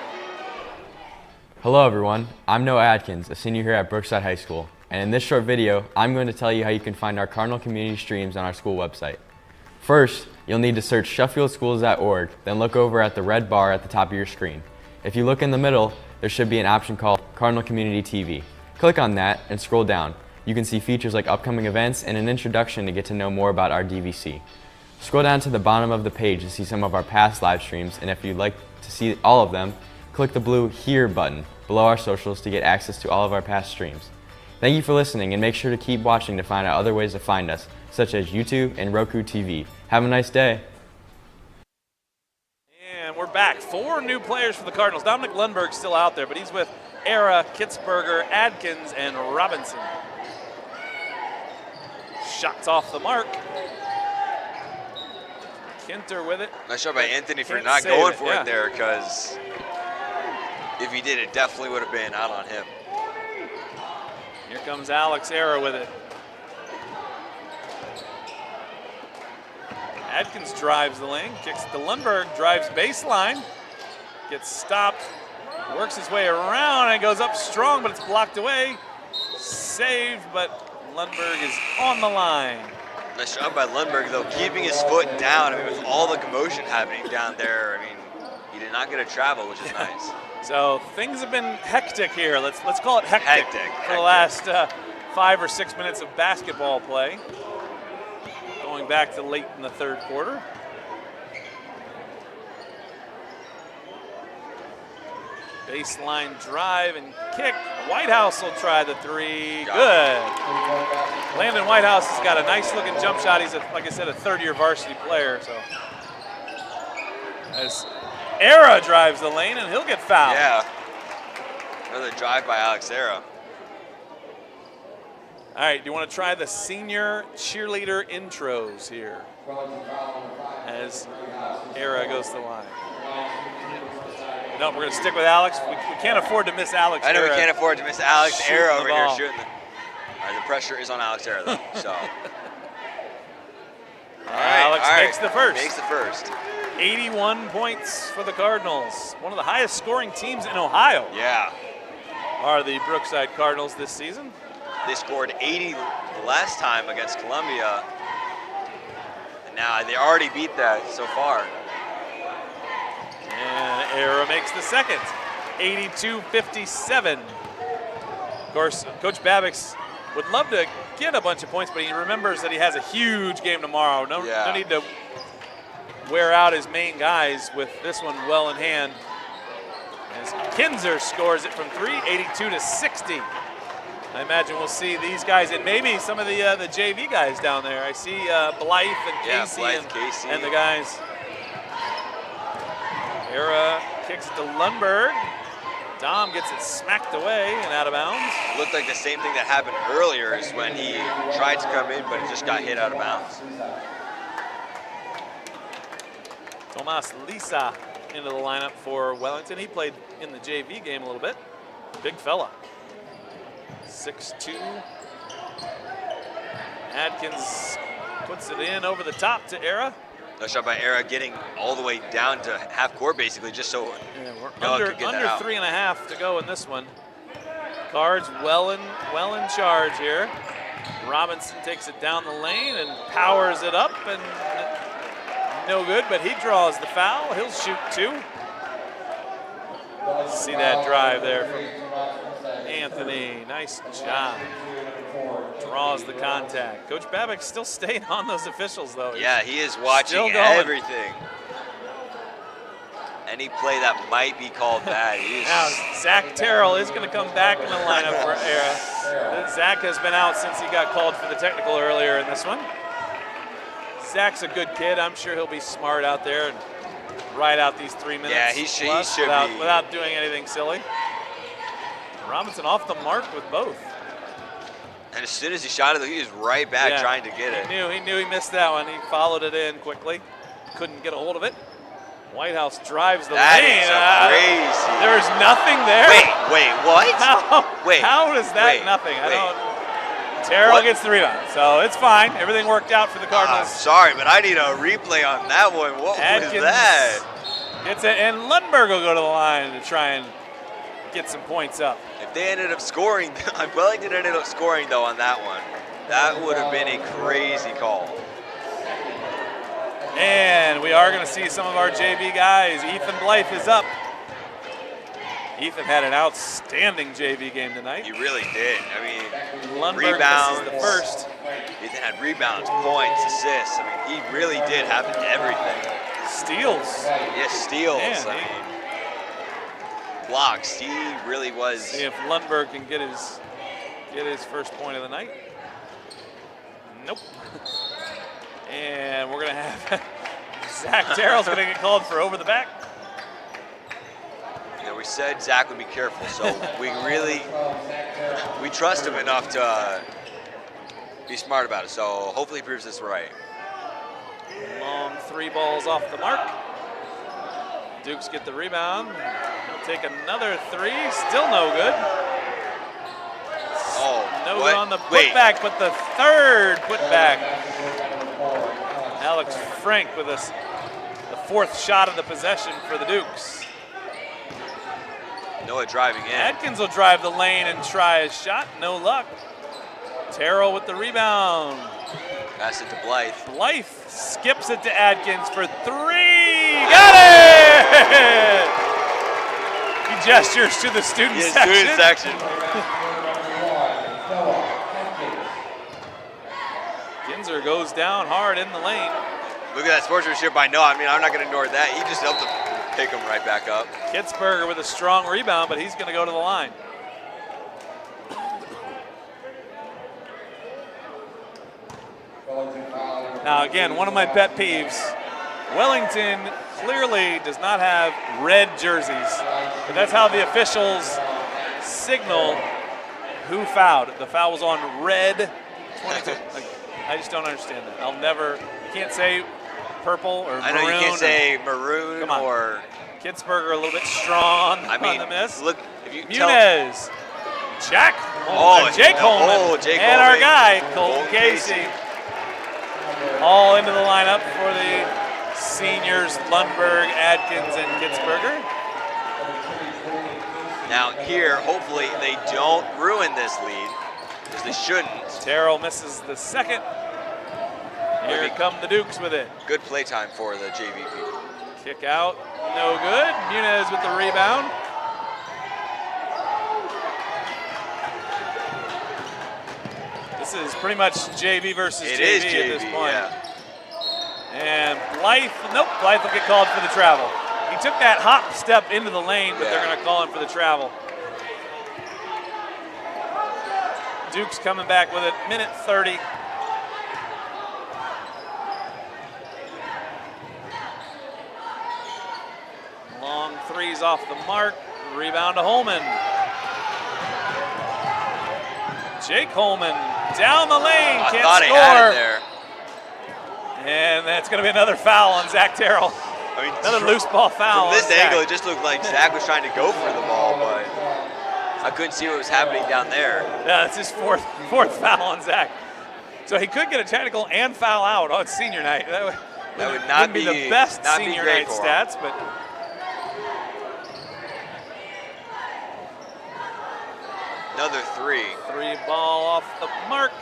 Hello everyone, I'm Noah Adkins, a senior here at Brookside High School. And in this short video, I'm going to tell you how you can find our Cardinal Community streams on our school website. First, you'll need to search SheffieldSchools.org, then look over at the red bar at the top of your screen. If you look in the middle, there should be an option called Cardinal Community TV. Click on that and scroll down. You can see features like upcoming events and an introduction to get to know more about our DVC. Scroll down to the bottom of the page to see some of our past live streams, and if you'd like to see all of them, click the blue Here button below our socials to get access to all of our past streams. Thank you for listening, and make sure to keep watching to find out other ways to find us, such as YouTube and Roku TV. Have a nice day. And we're back. 4 new players for the Cardinals. Dominic Lundberg's still out there, but he's with Era, Kitzberger, Adkins, and Robinson. Shots off the mark. Kinter with it. Nice job by Anthony for Can't not save going it, for yeah. it there, because if he did, it definitely would have been out on him. Here comes Alex Era with it. Adkins drives the lane, kicks to Lundberg, drives baseline, gets stopped, works his way around and goes up strong, but it's blocked away. Saved, but Lundberg is on the line. Nice job by Lundberg, though, keeping his foot down. I mean, with all the commotion happening down there, I mean, he did not get to travel, which is nice. So things have been hectic here. Let's call it hectic for the last 5 or 6 minutes of basketball play. Going back to late in the third quarter. Baseline drive and kick. Whitehouse will try the 3. Good. Landon Whitehouse has got a nice looking jump shot. He's, like I said, a third-year varsity player. So as Era drives the lane, and he'll get fouled. Yeah. Another drive by Alex Era. All right, do you want to try the senior cheerleader intros here as Era goes to the line? No, we're going to stick with Alex. We can't afford to miss Alex. I know Era we can't afford to miss Alex Era over here ball. shooting. All right, the pressure is on Alex Era, though. So. All right, Alex makes the first. Makes the first. 81 points for the Cardinals. One of the highest scoring teams in Ohio. Yeah. Are the Brookside Cardinals this season. They scored 80 the last time against Columbia. And now they already beat that so far. And Era makes the second. 82-57. Of course, Coach Babix would love to get a bunch of points, but he remembers that he has a huge game tomorrow. No need to wear out his main guys with this one well in hand. As Kinzer scores it from 3, 82-60. I imagine we'll see these guys and maybe some of the JV guys down there. I see Blythe and Casey, and the guys. Era kicks it to Lundberg. Dom gets it smacked away and out of bounds. Looked like the same thing that happened earlier is when he tried to come in, but it just got hit out of bounds. Tomas Lisa into the lineup for Wellington. He played in the JV game a little bit. Big fella. 6'2". Adkins puts it in over the top to Era. Nice shot by Era, getting all the way down to half court basically, just so we're Noah under could get that out. 3.5 to go in this one. Cards well in charge here. Robinson takes it down the lane and powers it up, and no good, but he draws the foul. He'll shoot 2. See that drive there from Anthony. Nice job. Draws the contact. Coach Babbitt's still staying on those officials, though. Yeah, he is watching everything. Any play that might be called bad. Now, Zach Terrell is going to come back in the lineup for Era. Zach has been out since he got called for the technical earlier in this one. Zach's a good kid. I'm sure he'll be smart out there and ride out these 3 minutes. Yeah, he should be. Without doing anything silly. Robinson off the mark with both. And as soon as he shot it, he was right back trying to get it. He knew he missed that one. He followed it in quickly. Couldn't get a hold of it. Whitehouse drives the lane. That is crazy. There's nothing there. Wait, what? How is that nothing? I don't. Terrell gets the rebound, so it's fine. Everything worked out for the Cardinals. Sorry, but I need a replay on that one. What was that? Gets it, and Lundberg will go to the line to try and get some points up. If they ended up scoring, Wellington ended up scoring though on that one. That would have been a crazy call. And we are going to see some of our JV guys. Ethan Blythe is up. Ethan had an outstanding JV game tonight. He really did. I mean, Lundberg rebounds. This is the first. Ethan had rebounds, points, assists. I mean, he really did have everything. Steals. Yes, steals. Man, I mean, blocks. He really was. See if Lundberg can get his first point of the night. Nope. And we're going to have Zach Terrell's going to get called for over the back. You know, we said Zach would be careful, so we trust him enough to be smart about it. So hopefully he proves this right. Long 3 balls off the mark. Dukes get the rebound. He'll take another 3. Still no good. No good on the putback, but the third putback. Alex Frank with the 4th shot of the possession for the Dukes. Noah driving in. Adkins will drive the lane and try his shot. No luck. Terrell with the rebound. Pass it to Blythe. Blythe skips it to Adkins for 3. Got it! He gestures to the student section. Student section. Kinzer goes down hard in the lane. Look at that sportsmanship by Noah. I mean, I'm not going to ignore that. He just helped him pick him right back up. Kitzberger with a strong rebound, but he's going to go to the line. Now, again, one of my pet peeves. Wellington clearly does not have red jerseys, but that's how the officials signal who fouled. The foul was on red 22. I just don't understand that. You can't say purple or maroon. I know you can't say maroon or. Kitzberger a little bit strong on the miss. Look, if you Muniz. Jake Holman. And our guy, Colton Casey. All into the lineup for the seniors, Lundberg, Adkins, and Kitzberger. Now here, hopefully they don't ruin this lead, because they shouldn't. Terrell misses the second. Here come the Dukes with it. Good playtime for the JV people. Kick out, no good. Muniz with the rebound. This is pretty much JV versus JV at this point. Yeah. And Blythe will get called for the travel. He took that hop step into the lane, but they're going to call him for the travel. Duke's coming back with it, minute 30. Long 3s off the mark, rebound to Holman. Jake Holman down the lane, can't score. He had it there. And that's going to be another foul on Zach Terrell. Another loose ball foul. From this angle, it just looked like Zach was trying to go for the ball, but I couldn't see what was happening down there. Yeah, it's his fourth foul on Zach. So he could get a technical and foul out on senior night. That would not be the best senior night stats, but another three. Three ball off the mark.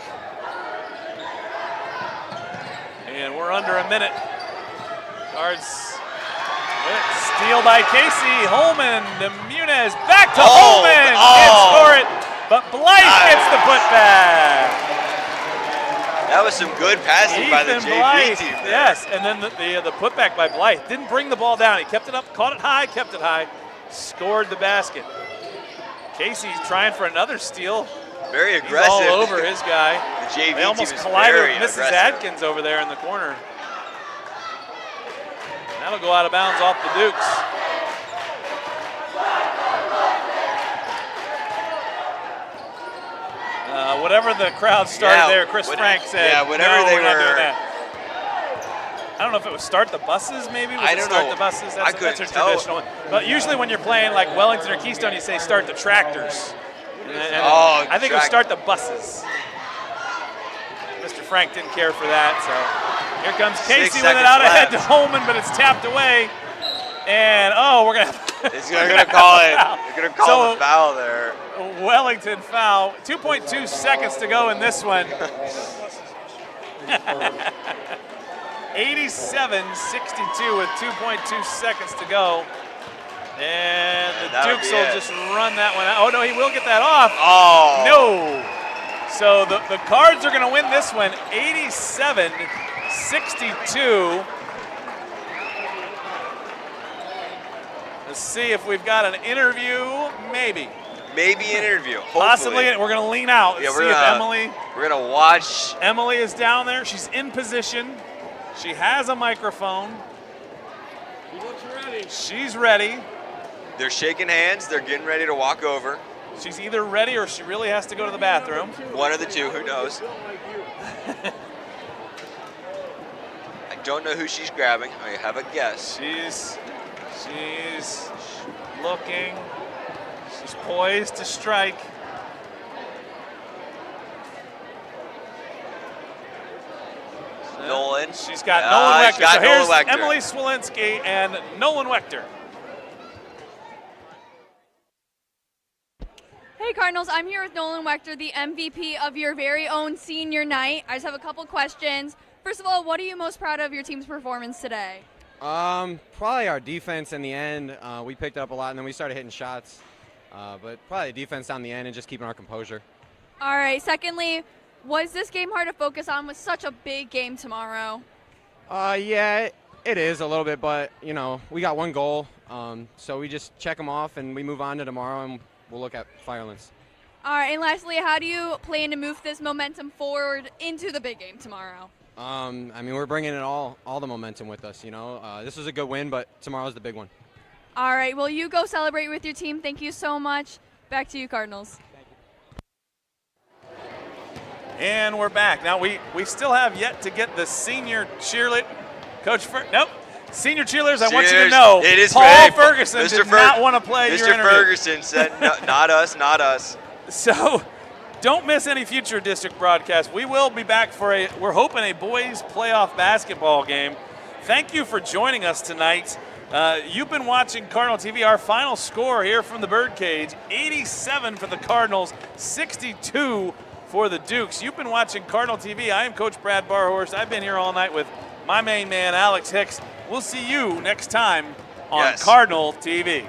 And we're under a minute. Guards. Steal by Casey. Holman to Muniz. Back to Holman. Can't score it, but Blythe gets the putback. That was some good passing by the JV Blythe, team there. yes, and then the putback by Blythe. Didn't bring the ball down. He kept it up, caught it high, kept it high, scored the basket. Casey's trying for another steal. Very aggressive. He's all over his guy. The JV they almost team is collided very with Mrs. aggressive. Adkins over there in the corner. That'll go out of bounds off the Dukes. Whatever the crowd started there, Chris Frank said. Yeah, whatever no, they we're not were. doing that. I don't know if it was start the buses, maybe. Was I it don't start know. the buses. I That's a couldn't tell. traditional. But usually when you're playing like Wellington or Keystone, you say start the tractors. And Oh, I think it was start the buses. Mr. Frank didn't care for that, so here comes Casey with it out ahead to Holman, but it's tapped away. And we're gonna. They're gonna call it. They're gonna call the foul there. Wellington foul. 2.2 seconds to go in this one. 87-62 with 2.2 seconds to go. And the Dukes will just run that one out. Oh, no, he will get that off. Oh. No. So the Cards are going to win this one 87-62. Let's see if we've got an interview. Maybe. Maybe an interview. Hopefully. Possibly. We're going to lean out and see if Emily. We're going to watch. Emily is down there. She's in position. She has a microphone. She's ready. They're shaking hands. They're getting ready to walk over. She's either ready or she really has to go to the bathroom. One of the two. Who knows? I don't know who she's grabbing. I have a guess. She's looking. She's poised to strike. Nolan. She's got Nolan Wechter. She's got so here's Nolan Wechter. Emily Swolinsky and Nolan Wechter. Hey Cardinals, I'm here with Nolan Wechter, the MVP of your very own senior night. I just have a couple questions. First of all, what are you most proud of your team's performance today? Probably our defense in the end. We picked up a lot, and then we started hitting shots. But probably defense down the end and just keeping our composure. All right. Secondly, was this game hard to focus on with such a big game tomorrow? Yeah, it is a little bit, but, you know, we got one goal. So we just check them off, and we move on to tomorrow, and we'll look at Firelands. All right. And lastly, how do you plan to move this momentum forward into the big game tomorrow? I mean, we're bringing it all the momentum with us, you know. This was a good win, but tomorrow's the big one. All right. Well, you go celebrate with your team. Thank you so much. Back to you, Cardinals. And we're back. Now, we still have yet to get the senior cheerleader. Coach senior cheerleaders, I want you to know, it is Paul Ferguson did not want to play your interview. Mr. Ferguson said, no, not us, not us. So don't miss any future district broadcasts. We will be back for we're hoping a boys playoff basketball game. Thank you for joining us tonight. You've been watching Cardinal TV. Our final score here from the Birdcage, 87 for the Cardinals, 62 for the Dukes. You've been watching Cardinal TV. I am Coach Brad Barhorst. I've been here all night with my main man, Alex Hicks. We'll see you next time on Cardinal TV.